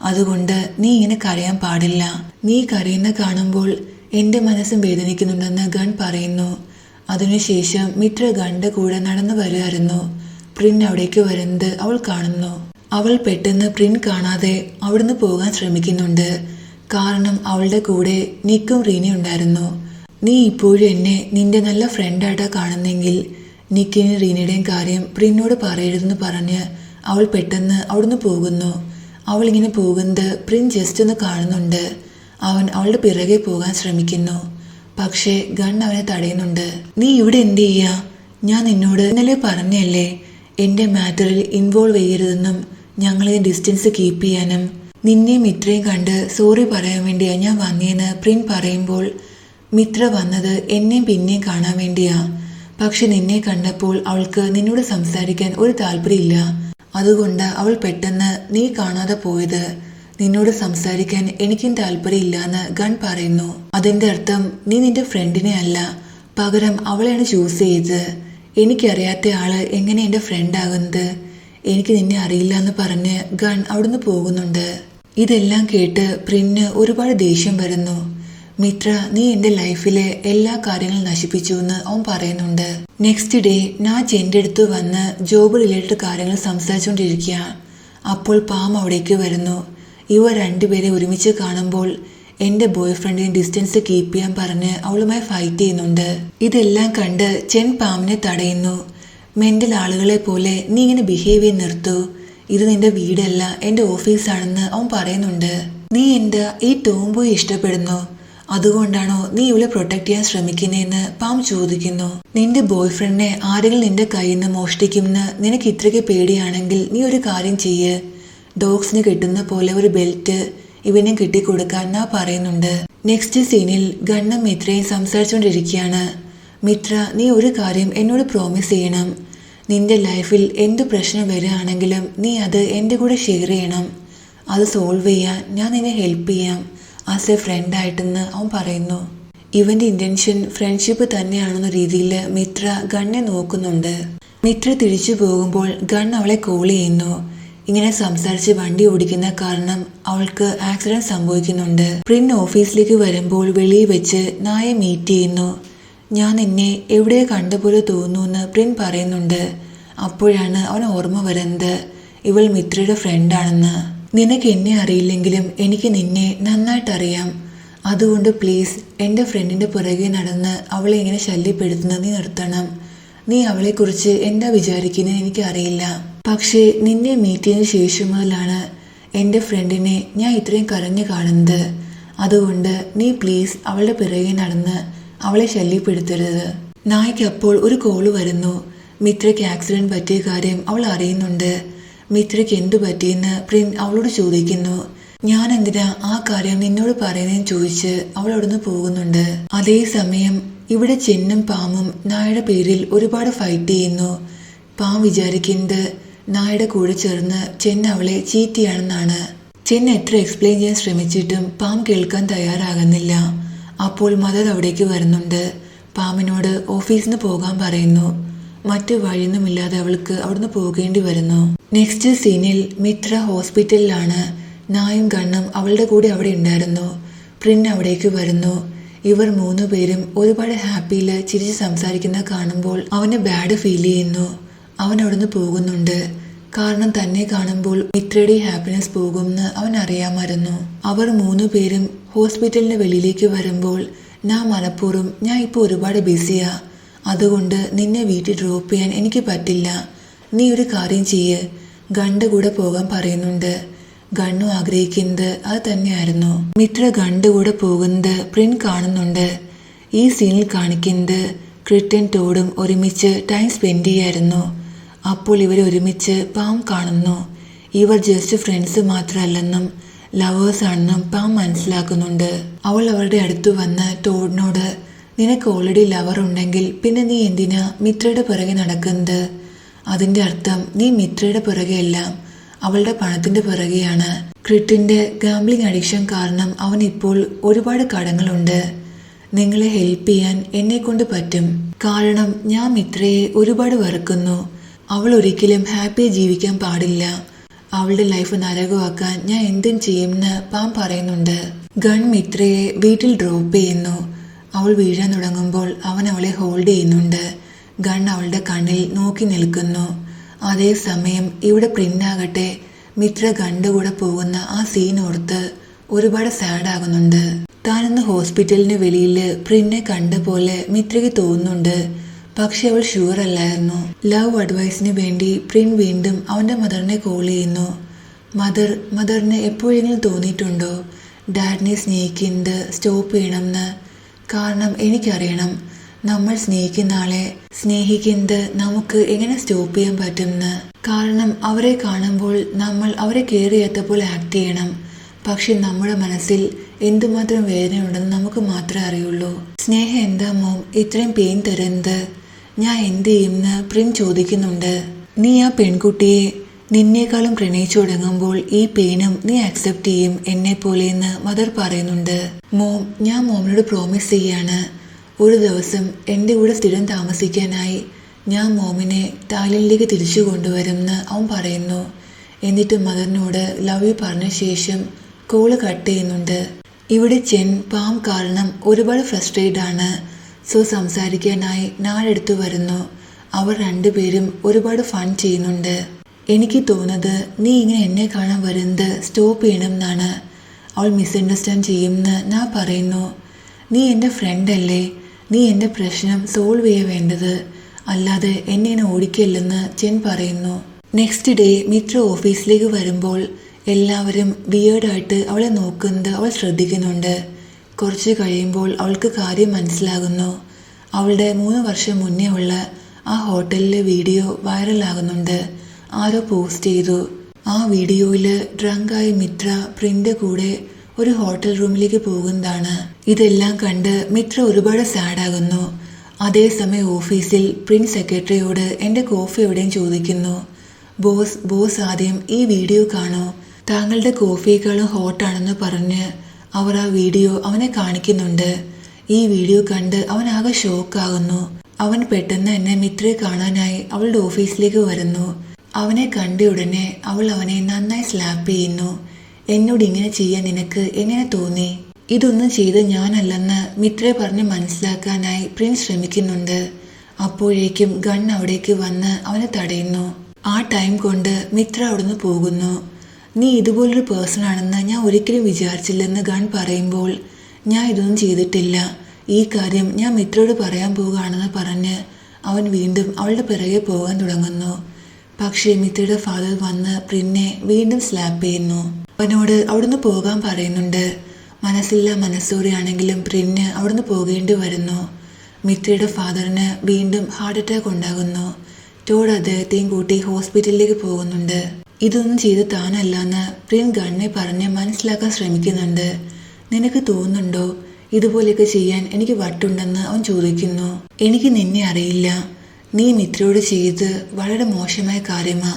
അതുകൊണ്ട് നീ ഇങ്ങനെ കരയാൻ പാടില്ല. നീ കരയുന്ന കാണുമ്പോൾ എൻ്റെ മനസ്സും വേദനിക്കുന്നുണ്ടെന്ന് ഗൺ പറയുന്നു. അതിനുശേഷം മിത്ര ഗണ്ണിന്റെ കൂടെ നടന്നു വരുമായിരുന്നു. പ്രിൻ അവിടേക്ക് വരുന്നത് അവൾ കാണുന്നു. അവൾ പെട്ടെന്ന് പ്രിൻ കാണാതെ അവിടുന്ന് പോകാൻ ശ്രമിക്കുന്നുണ്ട്. കാരണം അവളുടെ കൂടെ നിക്കും റീനയും ഉണ്ടായിരുന്നു. നീ ഇപ്പോഴും എന്നെ നിന്റെ നല്ല ഫ്രണ്ടായിട്ടാ കാണുന്നെങ്കിൽ നിക്കിന് റീനയുടെയും കാര്യം പ്രിന്നോട് പറയരുതെന്ന് പറഞ്ഞ് അവൾ പെട്ടെന്ന് അവിടുന്ന് പോകുന്നു. അവൾ ഇങ്ങനെ പോകുന്നത് പ്രിൻ ജസ്റ്റ് ഒന്ന് കാണുന്നുണ്ട്. അവൻ അവളുടെ പിറകെ പോകാൻ ശ്രമിക്കുന്നു. പക്ഷേ ഗൺ അവനെ തടയുന്നുണ്ട്. നീ ഇവിടെ എന്ത് ചെയ്യാ? ഞാൻ നിന്നോട് ഇന്നലെ പറഞ്ഞല്ലേ എൻ്റെ മാറ്ററിൽ ഇൻവോൾവ് ചെയ്യരുതെന്നും ഞങ്ങളെ ഡിസ്റ്റൻസ് കീപ്പ് ചെയ്യാനും. നിന്നെയും മിത്രയും കണ്ട് സോറി പറയാൻ വേണ്ടിയാ ഞാൻ വന്നേന്ന് പ്രിൻ പറയുമ്പോൾ മിത്ര വന്നത് എന്നെയും പിന്നെയും കാണാൻ വേണ്ടിയാ. പക്ഷെ നിന്നെ കണ്ടപ്പോൾ അവൾക്ക് നിന്നോട് സംസാരിക്കാൻ ഒരു താല്പര്യമില്ല. അതുകൊണ്ട് അവൾ പെട്ടെന്ന് നീ കാണാതെ പോയത്. നിന്നോട് സംസാരിക്കാൻ എനിക്കും താല്പര്യമില്ല എന്ന് ഗൺ പറയുന്നു. അതിൻ്റെ അർത്ഥം നീ നിന്റെ ഫ്രണ്ടിനെ അല്ല, പകരം അവളെയാണ് ചൂസ് ചെയ്തത്. എനിക്കറിയാത്ത ആള് എങ്ങനെ എൻ്റെ ഫ്രണ്ട് ആകുന്നത്? എനിക്ക് നിന്നെ അറിയില്ല എന്ന് പറഞ്ഞ് ഗൺ അവിടുന്ന് പോകുന്നുണ്ട്. ഇതെല്ലാം കേട്ട് പ്രിന് ഒരുപാട് ദേഷ്യം വരുന്നു. മിത്ര, നീ എൻ്റെ ലൈഫിലെ എല്ലാ കാര്യങ്ങളും നശിപ്പിച്ചു എന്ന് അവൻ പറയുന്നുണ്ട്. നെക്സ്റ്റ് ഡേ നാജ് എൻ്റെ അടുത്ത് വന്ന് ജോബ് റിലേറ്റഡ് കാര്യങ്ങൾ സംസാരിച്ചുകൊണ്ടിരിക്കുക. അപ്പോൾ പാം അവിടേക്ക് വരുന്നു. ഇവർ രണ്ടുപേരെ ഒരുമിച്ച് കാണുമ്പോൾ എൻ്റെ ബോയ് ഫ്രണ്ടിനെ ഡിസ്റ്റൻസ് കീപ്പ് ചെയ്യാൻ പറഞ്ഞ് അവളുമായി ഫൈറ്റ് ചെയ്യുന്നുണ്ട്. ഇതെല്ലാം കണ്ട് ചെൻ പാമിനെ തടയുന്നു. മെന്റൽ ആളുകളെ പോലെ നീ ഇങ്ങനെ ബിഹേവ് ചെയ്ത് നിർത്തൂ. ഇത് നിന്റെ വീടല്ല, എൻ്റെ ഓഫീസാണെന്ന് അവൻ പറയുന്നുണ്ട്. നീ എന്താ ഈ ടോംബോയ് ഇഷ്ടപ്പെടുന്നു? അതുകൊണ്ടാണോ നീ ഇവളെ പ്രൊട്ടക്ട് ചെയ്യാൻ ശ്രമിക്കുന്നതെന്ന് പാം ചോദിക്കുന്നു. നിന്റെ ബോയ് ഫ്രണ്ടിനെ ആരെങ്കിലും നിന്റെ കയ്യിൽ നിന്ന് മോഷ്ടിക്കുമെന്ന് നിനക്ക് ഇത്രയ്ക്ക് പേടിയാണെങ്കിൽ നീ ഒരു കാര്യം ചെയ്യ്. ഡോഗ്സിന് കിട്ടുന്ന പോലെ ഒരു ബെൽറ്റ് ഇവനെ കിട്ടിക്കൊടുക്കാൻ ഞാൻ പറയുന്നുണ്ട്. നെക്സ്റ്റ് സീനിൽ ഗണ്ണും മിത്രയും സംസാരിച്ചുകൊണ്ടിരിക്കുകയാണ്. മിത്ര, നീ ഒരു കാര്യം എന്നോട് പ്രോമിസ് ചെയ്യണം. നിന്റെ ലൈഫിൽ എന്ത് പ്രശ്നം വരികയാണെങ്കിലും നീ അത് എൻ്റെ കൂടെ ഷെയർ ചെയ്യണം. അത് സോൾവ് ചെയ്യാൻ ഞാൻ നിന്നെ ഹെൽപ്പ് ചെയ്യാം ആസ് എ ഫ്രണ്ടായിട്ടെന്ന് അവൻ പറയുന്നു. ഇവൻ്റെ ഇൻറ്റൻഷൻ ഫ്രണ്ട്ഷിപ്പ് തന്നെയാണെന്ന രീതിയിൽ മിത്ര ഗണ്ണെ നോക്കുന്നുണ്ട്. മിത്ര തിരിച്ചു പോകുമ്പോൾ ഗൺ അവളെ കോൾ ചെയ്യുന്നു. ഇങ്ങനെ സംസാരിച്ച് വണ്ടി ഓടിക്കുന്ന കാരണം അവൾക്ക് ആക്സിഡന്റ് സംഭവിക്കുന്നുണ്ട്. പ്രിൻ ഓഫീസിലേക്ക് വരുമ്പോൾ വെളിയിൽ വെച്ച് നായെ മീറ്റ് ചെയ്യുന്നു. ഞാൻ നിന്നെ എവിടെയോ കണ്ട പോലെ തോന്നുന്നു പ്രിൻ പറയുന്നുണ്ട്. അപ്പോഴാണ് അവൻ ഓർമ്മ വരുന്നത് ഇവൾ മിത്രയുടെ ഫ്രണ്ടാണെന്ന്. നിനക്ക് എന്നെ അറിയില്ലെങ്കിലും എനിക്ക് നിന്നെ നന്നായിട്ടറിയാം. അതുകൊണ്ട് പ്ലീസ് എൻ്റെ ഫ്രണ്ടിൻ്റെ പുറകെ നടന്ന് അവളെ ഇങ്ങനെ ശല്യപ്പെടുത്തുന്നത് നീ നിർത്തണം. നീ അവളെക്കുറിച്ച് എന്താ വിചാരിക്കുന്നത് എനിക്കറിയില്ല. പക്ഷേ നിന്നെ മീറ്റ് ചെയ്തതിന് ശേഷം മുതലാണ് എൻ്റെ ഫ്രണ്ടിനെ ഞാൻ ഇത്രയും കരഞ്ഞു കാണുന്നത്. അതുകൊണ്ട് നീ പ്ലീസ് അവളുടെ പിറകെ നടന്ന് അവളെ ശല്യപ്പെടുത്തരുത്. നായ്ക്ക് അപ്പോൾ ഒരു കോള് വരുന്നു. മിത്രയ്ക്ക് ആക്സിഡന്റ് പറ്റിയ കാര്യം അവൾ അറിയുന്നുണ്ട്. മിത്രയ്ക്ക് എന്തു പറ്റിയെന്ന് പ്രിൻ അവളോട് ചോദിക്കുന്നു. ഞാൻ എന്തിനാ ആ കാര്യം നിന്നോട് പറയുന്നതെന്ന് ചോദിച്ച് അവൾ അവിടുന്ന് പോകുന്നുണ്ട്. അതേസമയം ഇവിടെ ചെന്നും പാമ്പും നായയുടെ പേരിൽ ഒരുപാട് ഫൈറ്റ് ചെയ്യുന്നു. പാം വിചാരിക്കുന്നത് നായയുടെ കൂടെ ചേർന്ന് ചെൻ അവളെ ചീത്തയാണെന്നാണ്. ചെൻ എത്ര എക്സ്പ്ലെയിൻ ചെയ്യാൻ ശ്രമിച്ചിട്ടും പാം കേൾക്കാൻ തയ്യാറാകുന്നില്ല. അപ്പോൾ മദർ അവിടേക്ക് വരുന്നുണ്ട്. പാമ്പിനോട് ഓഫീസിൽ നിന്ന് പോകാൻ പറയുന്നു. മറ്റു വഴിയൊന്നുമില്ലാതെ അവൾക്ക് അവിടുന്ന് പോകേണ്ടി വരുന്നു. നെക്സ്റ്റ് സീനിൽ മിത്ര ഹോസ്പിറ്റലിലാണ്. നായും ഗണ്ണും അവളുടെ കൂടെ അവിടെ ഉണ്ടായിരുന്നു. പ്രിൻ അവിടേക്ക് വരുന്നു. ഇവർ 3 പേരും ഒരുപാട് ഹാപ്പിയിൽ ചിരിച്ച് സംസാരിക്കുന്ന കാണുമ്പോൾ അവന് ബാഡ് ഫീൽ ചെയ്യുന്നു. അവൻ അവിടുന്ന് പോകുന്നുണ്ട്. കാരണം തന്നെ കാണുമ്പോൾ മിത്രയുടെ ഹാപ്പിനെസ് പോകുമെന്ന് അവൻ അറിയാമായിരുന്നു. അവർ 3 പേരും ഹോസ്പിറ്റലിന് വെളിയിലേക്ക് വരുമ്പോൾ ഞാൻ മനഃപൂർവ്വം ഞാൻ ഇപ്പോൾ ഒരുപാട് ബിസിയാ, അതുകൊണ്ട് നിന്നെ വീട്ടിൽ ഡ്രോപ്പ് ചെയ്യാൻ എനിക്ക് പറ്റില്ല. നീ ഒരു കാര്യം ചെയ്യ്, ഗണ്ണിന്റെ കൂടെ പോകാൻ പറയുന്നുണ്ട്. ഗണ്ണു ആഗ്രഹിക്കുന്നത് അത് തന്നെയായിരുന്നു. മിത്ര ഗണ്ണിന്റെ കൂടെ പോകുന്നത് പ്രിൻ കാണുന്നുണ്ട്. ഈ സീനിൽ കാണിക്കുന്നത് ക്രിറ്റും ടോഡും ഒരുമിച്ച് ടൈം സ്പെൻഡ് ചെയ്യായിരുന്നു. അപ്പോൾ ഇവർ ഒരുമിച്ച് പാം കാണുന്നു. ഇവർ ജസ്റ്റ് ഫ്രണ്ട്സ് മാത്രമല്ലെന്നും ലവേഴ്സ് ആണെന്നും പാം മനസ്സിലാക്കുന്നുണ്ട്. അവൾ അവരുടെ അടുത്ത് വന്ന് ടോഡിനോട് നിനക്ക് ഓൾറെഡി ലവർ ഉണ്ടെങ്കിൽ പിന്നെ നീ എന്തിനാ മിത്രയുടെ പിറകെ നടക്കുന്നത്? അതിന്റെ അർത്ഥം നീ മിത്രയുടെ പിറകെയല്ല, അവളുടെ പണത്തിന്റെ പിറകെയാണ്. ക്രിറ്റിന്റെ ഗാംബ്ലിംഗ് അഡിക്ഷൻ കാരണം അവൻ ഇപ്പോൾ ഒരുപാട് കടങ്ങളുണ്ട്. നിങ്ങളെ ഹെൽപ്പ് ചെയ്യാൻ എന്നെ കൊണ്ട് പറ്റും. കാരണം ഞാൻ മിത്രയെ ഒരുപാട് വെറുക്കുന്നു. അവൾ ഒരിക്കലും ഹാപ്പി ജീവിക്കാൻ പാടില്ല. അവളുടെ ലൈഫ് നരകമാക്കാൻ ഞാൻ എന്തും ചെയ്യുമെന്ന് പാം പറയുന്നുണ്ട്. ഗൺ മിത്രയെ വീട്ടിൽ ഡ്രോപ്പ് ചെയ്യുന്നു. അവൾ വീഴാൻ തുടങ്ങുമ്പോൾ അവൻ അവളെ ഹോൾഡ് ചെയ്യുന്നുണ്ട്. ഗൺ അവളുടെ കണ്ണിൽ നോക്കി നിൽക്കുന്നു. അതേസമയം ഇവിടെ പ്രിന്നാകട്ടെ മിത്ര ഗണ്ണിന്റെ കൂടെ പോകുന്ന ആ സീൻ ഓർത്ത് ഒരുപാട് സാഡ് ആകുന്നുണ്ട്. താനിന്ന് ഹോസ്പിറ്റലിന് വെളിയിൽ പ്രിന്നെ കണ്ട പോലെ മിത്രയ്ക്ക് തോന്നുന്നുണ്ട്. പക്ഷെ അവൾ ഷുവർ അല്ലായിരുന്നു. ലവ് അഡ്വൈസിന് വേണ്ടി പ്രിൻ വീണ്ടും അവന്റെ മദറിനെ കോൾ ചെയ്യുന്നു. മദറിന് എപ്പോഴെങ്കിലും തോന്നിയിട്ടുണ്ടോ ഡാഡിനെ സ്നേഹിക്കുന്നത് സ്റ്റോപ്പ് ചെയ്യണമെന്ന്? കാരണം എനിക്കറിയണം നമ്മൾ സ്നേഹിക്കുന്ന ആളെ സ്നേഹിക്കുന്നത് നമുക്ക് എങ്ങനെ സ്റ്റോപ്പ് ചെയ്യാൻ പറ്റുമെന്ന്. കാരണം അവരെ കാണുമ്പോൾ നമ്മൾ അവരെ കെയർ ചെയ്യാത്ത പോലെ ആക്ട് ചെയ്യണം. പക്ഷെ നമ്മുടെ മനസ്സിൽ എന്തുമാത്രം വേദനയുണ്ടെന്ന് നമുക്ക് മാത്രമേ അറിയുള്ളൂ. സ്നേഹം എന്താ മോം ഇത്രയും പെയിൻ തരുന്നത്? ഞാൻ എന്ത് ചെയ്യുമെന്ന് പ്രിൻ ചോദിക്കുന്നുണ്ട്. നീ ആ പെൺകുട്ടിയെ നിന്നേക്കാളും പ്രണയിച്ചു തുടങ്ങുമ്പോൾ ഈ പെയിനും നീ അക്സെപ്റ്റ് ചെയ്യും എന്നെ പോലെയെന്ന് മദർ പറയുന്നുണ്ട്. മോം, ഞാൻ മോമിനോട് പ്രോമിസ് ചെയ്യാണ്, ഒരു ദിവസം എൻ്റെ കൂടെ സ്ഥിരം താമസിക്കാനായി ഞാൻ മോമിനെ തായ്ലൻഡിലേക്ക് തിരിച്ചു കൊണ്ടുവരുമെന്ന് അവൻ പറയുന്നു. എന്നിട്ട് മദറിനോട് ലവ് യു പറഞ്ഞ ശേഷം കോള് കട്ട് ചെയ്യുന്നുണ്ട്. ഇവിടെ ചെൻ പാം കാരണം ഒരുപാട് ഫ്രസ്ട്രേറ്റ് ആണ്. സോ സംസാരിക്കാനായി നാളെടുത്തു വരുന്നു. അവർ 2 പേരും ഒരുപാട് ഫൺ ചെയ്യുന്നുണ്ട്. എനിക്ക് തോന്നുന്നത് നീ ഇങ്ങനെ എന്നെ കാണാൻ വരുന്നത് സ്റ്റോപ്പ് ചെയ്യണമെന്നാണ്. അവൾ മിസ്അണ്ടർസ്റ്റാൻഡ് ചെയ്യുമെന്ന് ഞാൻ പറയുന്നു. നീ എൻ്റെ ഫ്രണ്ടല്ലേ, നീ എൻ്റെ പ്രശ്നം സോൾവ് ചെയ്യാൻ വേണ്ടത്, അല്ലാതെ എന്നെ ഇങ്ങനെ ഓടിക്കല്ലെന്ന് ചെൻ പറയുന്നു. നെക്സ്റ്റ് ഡേ മിത്ര ഓഫീസിലേക്ക് വരുമ്പോൾ എല്ലാവരും വിയേർഡായിട്ട് അവളെ നോക്കുന്നത് അവൾ ശ്രദ്ധിക്കുന്നുണ്ട്. കുറച്ച് കഴിയുമ്പോൾ അവൾക്ക് കാര്യം മനസ്സിലാകുന്നു. അവളുടെ 3 വർഷം മുന്നേ ഉള്ള ആ ഹോട്ടലിലെ വീഡിയോ വൈറലാകുന്നുണ്ട്. ആരോ പോസ്റ്റ് ചെയ്തു. ആ വീഡിയോയിൽ ഡ്രങ്കായ മിത്ര പ്രിന്റെ കൂടെ ഒരു ഹോട്ടൽ റൂമിലേക്ക് പോകുന്നതാണ്. ഇതെല്ലാം കണ്ട് മിത്ര ഒരുപാട് സാഡാകുന്നു. അതേസമയം ഓഫീസിൽ പ്രിൻസ് സെക്രട്ടറിയോട് എൻ്റെ കോഫി എവിടെയും ചോദിക്കുന്നു. ബോസ് ആദ്യം ഈ വീഡിയോ കാണൂ, താങ്കളുടെ കോഫിയേക്കാളും ഹോട്ടാണെന്ന് പറഞ്ഞ് അവർ ആ വീഡിയോ അവനെ കാണിക്കുന്നുണ്ട്. ഈ വീഡിയോ കണ്ട് അവൻ ആകെ ഷോക്കാകുന്നു. അവൻ പെട്ടെന്ന് തന്നെ മിത്രയെ കാണാനായി അവളുടെ ഓഫീസിലേക്ക് വരുന്നു. അവനെ കണ്ട ഉടനെ അവൾ അവനെ നന്നായി സ്ലാപ്പ് ചെയ്യുന്നു. എന്നോട് ഇങ്ങനെ ചെയ്യാൻ നിനക്ക് എങ്ങനെ തോന്നി? ഇതൊന്നും ചെയ്ത് ഞാനല്ലെന്ന് മിത്രയെ പറഞ്ഞ് മനസ്സിലാക്കാനായി പ്രിൻസ് ശ്രമിക്കുന്നുണ്ട്. അപ്പോഴേക്കും ഗൺ അവിടേക്ക് വന്ന് അവനെ തടയുന്നു. ആ ടൈം കൊണ്ട് മിത്ര അവിടുന്ന് പോകുന്നു. നീ ഇതുപോലൊരു പേഴ്സൺ ആണെന്ന് ഞാൻ ഒരിക്കലും വിചാരിച്ചില്ലെന്ന് ഗൺ പറയുമ്പോൾ, ഞാൻ ഇതൊന്നും ചെയ്തിട്ടില്ല, ഈ കാര്യം ഞാൻ മിത്രയോട് പറയാൻ പോവുകയാണെന്ന് പറഞ്ഞ് അവൻ വീണ്ടും അവളുടെ പിറകെ പോകാൻ തുടങ്ങുന്നു. പക്ഷേ മിത്രയുടെ ഫാദർ വന്ന് പ്രിന്നെ വീണ്ടും സ്ലാപ്പ് ചെയ്യുന്നു. അവനോട് അവിടുന്ന് പോകാൻ പറയുന്നുണ്ട്. മനസ്സില്ല മനസ്സോടെയാണെങ്കിലും പ്രിന്ന് അവിടുന്ന് പോകേണ്ടി വരുന്നു. മിത്രയുടെ ഫാദറിന് വീണ്ടും ഹാർട്ട് അറ്റാക്ക് ഉണ്ടാകുന്നു. ടോഡ് അദ്ദേഹത്തെയും കൂട്ടി ഹോസ്പിറ്റലിലേക്ക് പോകുന്നുണ്ട്. ഇതൊന്നും ചെയ്ത് താനല്ലെന്ന് പ്രിൻ ഗണ്ണെ പറഞ്ഞ് മനസ്സിലാക്കാൻ ശ്രമിക്കുന്നുണ്ട്. നിനക്ക് തോന്നുന്നുണ്ടോ ഇതുപോലെയൊക്കെ ചെയ്യാൻ എനിക്ക് വട്ടുണ്ടെന്ന് അവൻ ചോദിക്കുന്നു. എനിക്ക് നിന്നെ അറിയില്ല, നീ മിത്രയോട് ചെയ്ത് വളരെ മോശമായ കാര്യമാ,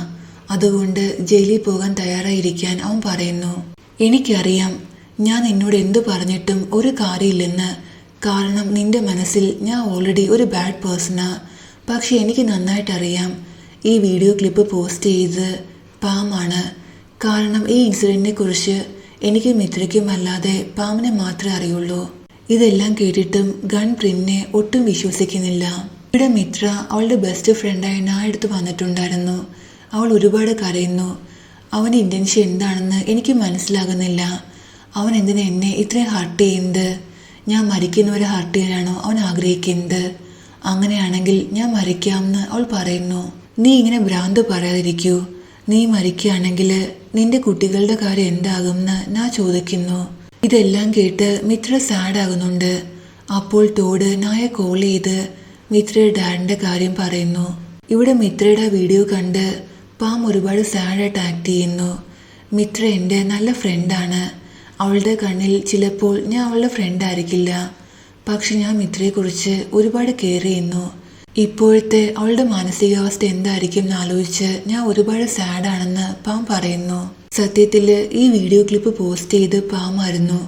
അതുകൊണ്ട് ജയിലിൽ പോകാൻ തയ്യാറായിരിക്കാൻ അവൻ പറയുന്നു. എനിക്കറിയാം ഞാൻ നിന്നോട് എന്തു പറഞ്ഞിട്ടും ഒരു കാര്യമില്ലെന്ന്, കാരണം നിന്റെ മനസ്സിൽ ഞാൻ ഓൾറെഡി ഒരു ബാഡ് പേഴ്സണാ. പക്ഷെ എനിക്ക് നന്നായിട്ടറിയാം ഈ വീഡിയോ ക്ലിപ്പ് പോസ്റ്റ് ചെയ്ത് പാമാണ്. കാരണം ഈ ഇൻസിഡൻറ്റിനെ കുറിച്ച് എനിക്ക് മിത്രയ്ക്കും അല്ലാതെ പാമിനെ മാത്രമേ അറിയുള്ളൂ. ഇതെല്ലാം കേട്ടിട്ടും ഗൺ പ്രിന്നെ ഒട്ടും വിശ്വസിക്കുന്നില്ല. ഇവിടെ മിത്ര അവളുടെ ബെസ്റ്റ് ഫ്രണ്ടായ നായടുത്ത് വന്നിട്ടുണ്ടായിരുന്നു. അവൾ ഒരുപാട് കരയുന്നു. അവൻ്റെ ഇൻറ്റൻഷൻ എന്താണെന്ന് എനിക്ക് മനസ്സിലാകുന്നില്ല. അവൻ എന്തിനാ എന്നെ ഇത്രയും ഹർട്ട് ചെയ്യുന്നത്? ഞാൻ മരിക്കുന്നവരെ ഹർട്ട് ചെയ്യാനാണോ അവൻ ആഗ്രഹിക്കുന്നത്? അങ്ങനെയാണെങ്കിൽ ഞാൻ മരിക്കാമെന്ന് അവൾ പറയുന്നു. നീ ഇങ്ങനെ ഭ്രാന്ത് പറയാതിരിക്കൂ. നീ മരിക്കുകയാണെങ്കിൽ നിന്റെ കുട്ടികളുടെ കാര്യം എന്താകുമെന്ന് ഞാൻ ചോദിക്കുന്നു. ഇതെല്ലാം കേട്ട് മിത്ര സാഡ് ആകുന്നുണ്ട്. അപ്പോൾ ടോഡ് നായെ കോൾ ചെയ്ത് മിത്രയുടെ ഡാഡിൻ്റെ കാര്യം പറയുന്നു. ഇവിടെ മിത്രയുടെ വീഡിയോ കണ്ട് പാം ഒരുപാട് സാഡായിട്ട് ആക്ട് ചെയ്യുന്നു. മിത്ര എൻ്റെ നല്ല ഫ്രണ്ടാണ്. അവളുടെ കണ്ണിൽ ചിലപ്പോൾ ഞാൻ അവളുടെ ഫ്രണ്ടായിരിക്കില്ല, പക്ഷെ ഞാൻ മിത്രയെക്കുറിച്ച് ഒരുപാട് കെയർ ചെയ്യുന്നു. ഇപ്പോഴത്തെ അവളുടെ മാനസികാവസ്ഥ എന്തായിരിക്കും എന്നാലോചിച്ച് ഞാൻ ഒരുപാട് സാഡാണെന്ന് പാം പറയുന്നു. സത്യത്തിൽ ഈ വീഡിയോ ക്ലിപ്പ് പോസ്റ്റ് ചെയ്ത് പാമായിരുന്നു.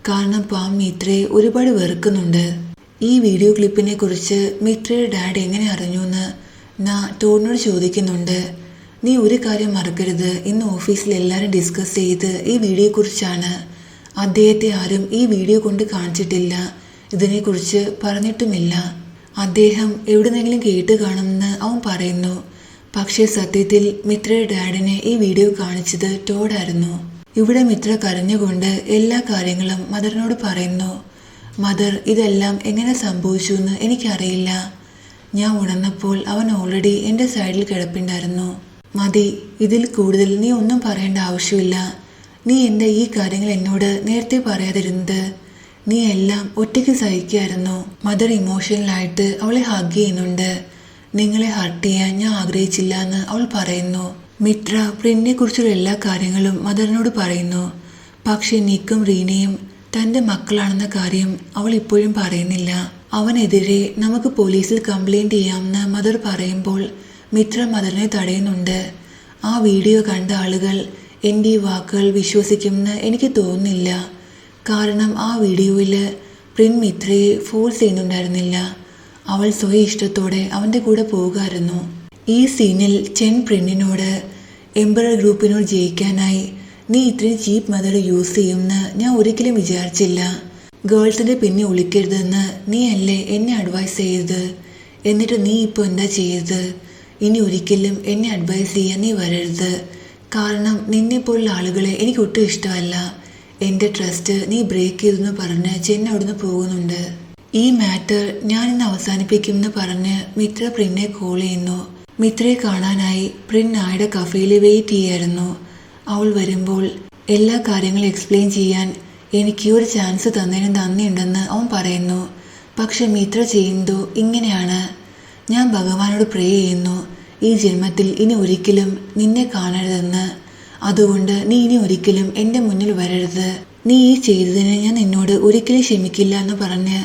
കാരണം പാം മിത്രയെ ഒരുപാട് വെറുക്കുന്നുണ്ട്. ഈ വീഡിയോ ക്ലിപ്പിനെ കുറിച്ച് മിത്രയുടെ ഡാഡ് എങ്ങനെ അറിഞ്ഞു എന്ന് ഞാൻ ടോഡിനോട് ചോദിക്കുന്നുണ്ട്. നീ ഒരു കാര്യം മറക്കരുത്, ഇന്ന് ഓഫീസിൽ എല്ലാവരും ഡിസ്കസ് ചെയ്ത് ഈ വീഡിയോയെക്കുറിച്ചാണ്. അദ്ദേഹത്തെ ആരും ഈ വീഡിയോ കൊണ്ട് കാണിച്ചിട്ടില്ല, ഇതിനെക്കുറിച്ച് പറഞ്ഞിട്ടുമില്ല. അദ്ദേഹം എവിടുന്നെങ്കിലും കേട്ട് കാണുമെന്ന് അവൻ പറയുന്നു. പക്ഷേ സത്യത്തിൽ മിത്രയുടെ ഡാഡിനെ ഈ വീഡിയോ കാണിച്ചത് ടോഡായിരുന്നു. ഇവിടെ മിത്ര കരഞ്ഞുകൊണ്ട് എല്ലാ കാര്യങ്ങളും മദറിനോട് പറയുന്നു. മദർ, ഇതെല്ലാം എങ്ങനെ സംഭവിച്ചു എന്ന് എനിക്കറിയില്ല. ഞാൻ ഉണർന്നപ്പോൾ അവൻ ഓൾറെഡി എൻ്റെ സൈഡിൽ കിടപ്പുണ്ടായിരുന്നു. മതി, ഇതിൽ കൂടുതൽ നീ ഒന്നും പറയേണ്ട ആവശ്യമില്ല. നീ എൻ്റെ ഈ കാര്യങ്ങൾ എന്നോട് നേരത്തെ പറയാതിരുന്നത്. നീ എല്ലാം ഒറ്റയ്ക്ക് സഹിക്കായിരുന്നു. മദർ ഇമോഷണലായിട്ട് അവളെ ഹഗ് ചെയ്യുന്നുണ്ട്. നിങ്ങളെ ഹർട്ട് ചെയ്യാൻ ഞാൻ ആഗ്രഹിച്ചില്ല എന്ന് അവൾ പറയുന്നു. മിത്ര പ്രിന്നെ കുറിച്ചുള്ള എല്ലാ കാര്യങ്ങളും മദറിനോട് പറയുന്നു. പക്ഷെ നിക്കും റീനയും തൻ്റെ മക്കളാണെന്ന കാര്യം അവൾ ഇപ്പോഴും പറയുന്നില്ല. അവനെതിരെ നമുക്ക് പോലീസിൽ കംപ്ലൈൻറ്റ് ചെയ്യാമെന്ന് മദർ പറയുമ്പോൾ മിത്ര മദറിനെ തടയുന്നുണ്ട്. ആ വീഡിയോ കണ്ട ആളുകൾ എൻ്റെ ഈ വാക്കുകൾ വിശ്വസിക്കുമെന്ന് എനിക്ക് തോന്നുന്നില്ല. കാരണം ആ വീഡിയോയിൽ പ്രിൻ മിത്രയെ ഫോഴ്സ് ചെയ്യുന്നുണ്ടായിരുന്നില്ല. അവൾ സ്വയം ഇഷ്ടത്തോടെ അവൻ്റെ കൂടെ പോകുമായിരുന്നു. ഈ സീനിൽ ചെൻ പ്രിന്നിനോട് എംബറർ ഗ്രൂപ്പിനോട് ജയിക്കാനായി നീ ഇത്രയും ചീപ്പ് മെത്തേഡ് യൂസ് ചെയ്യുമെന്ന് ഞാൻ ഒരിക്കലും വിചാരിച്ചില്ല. ഗേൾസിൻ്റെ പിന്നെ ഒളിക്കരുതെന്ന് നീ അല്ലേ എന്നെ അഡ്വൈസ് ചെയ്തത്. എന്നിട്ട് നീ ഇപ്പോൾ എന്താ ചെയ്തത്? ഇനി ഒരിക്കലും എന്നെ അഡ്വൈസ് ചെയ്യാൻ നീ വരരുത്. കാരണം നിന്നെപ്പോലുള്ള ആളുകളെ എനിക്ക് ഒട്ടും ഇഷ്ടമല്ല. എൻ്റെ ട്രസ്റ്റ് നീ ബ്രേക്ക് ചെയ്തെന്ന് പറഞ്ഞ് ചെന്ന അവിടുന്ന് പോകുന്നുണ്ട്. ഈ മാറ്റർ ഞാൻ ഇന്ന് അവസാനിപ്പിക്കുമെന്ന് പറഞ്ഞ് മിത്ര പ്രിന്നെ കോൾ ചെയ്യുന്നു. മിത്രയെ കാണാനായി പ്രിൻ നായുടെ കഫേയിൽ വെയിറ്റ് ചെയ്യായിരുന്നു. അവൾ വരുമ്പോൾ എല്ലാ കാര്യങ്ങളും എക്സ്പ്ലെയിൻ ചെയ്യാൻ എനിക്ക് ഒരു ചാൻസ് തന്നതിന് നന്ദിയുണ്ടെന്ന് അവൻ പറയുന്നു. പക്ഷെ മിത്ര ചെയ്യുന്നതോ ഇങ്ങനെയാണ്. ഞാൻ ഭഗവാനോട് പ്രേ ചെയ്യുന്നു, ഈ ജന്മത്തിൽ ഇനി ഒരിക്കലും നിന്നെ കാണരുതെന്ന്. അതുകൊണ്ട് നീ ഇനി ഒരിക്കലും എൻ്റെ മുന്നിൽ വരരുത്. നീ ഈ ചെയ്തതിന് ഞാൻ നിന്നോട് ഒരിക്കലും ക്ഷമിക്കില്ല എന്ന് പറഞ്ഞ്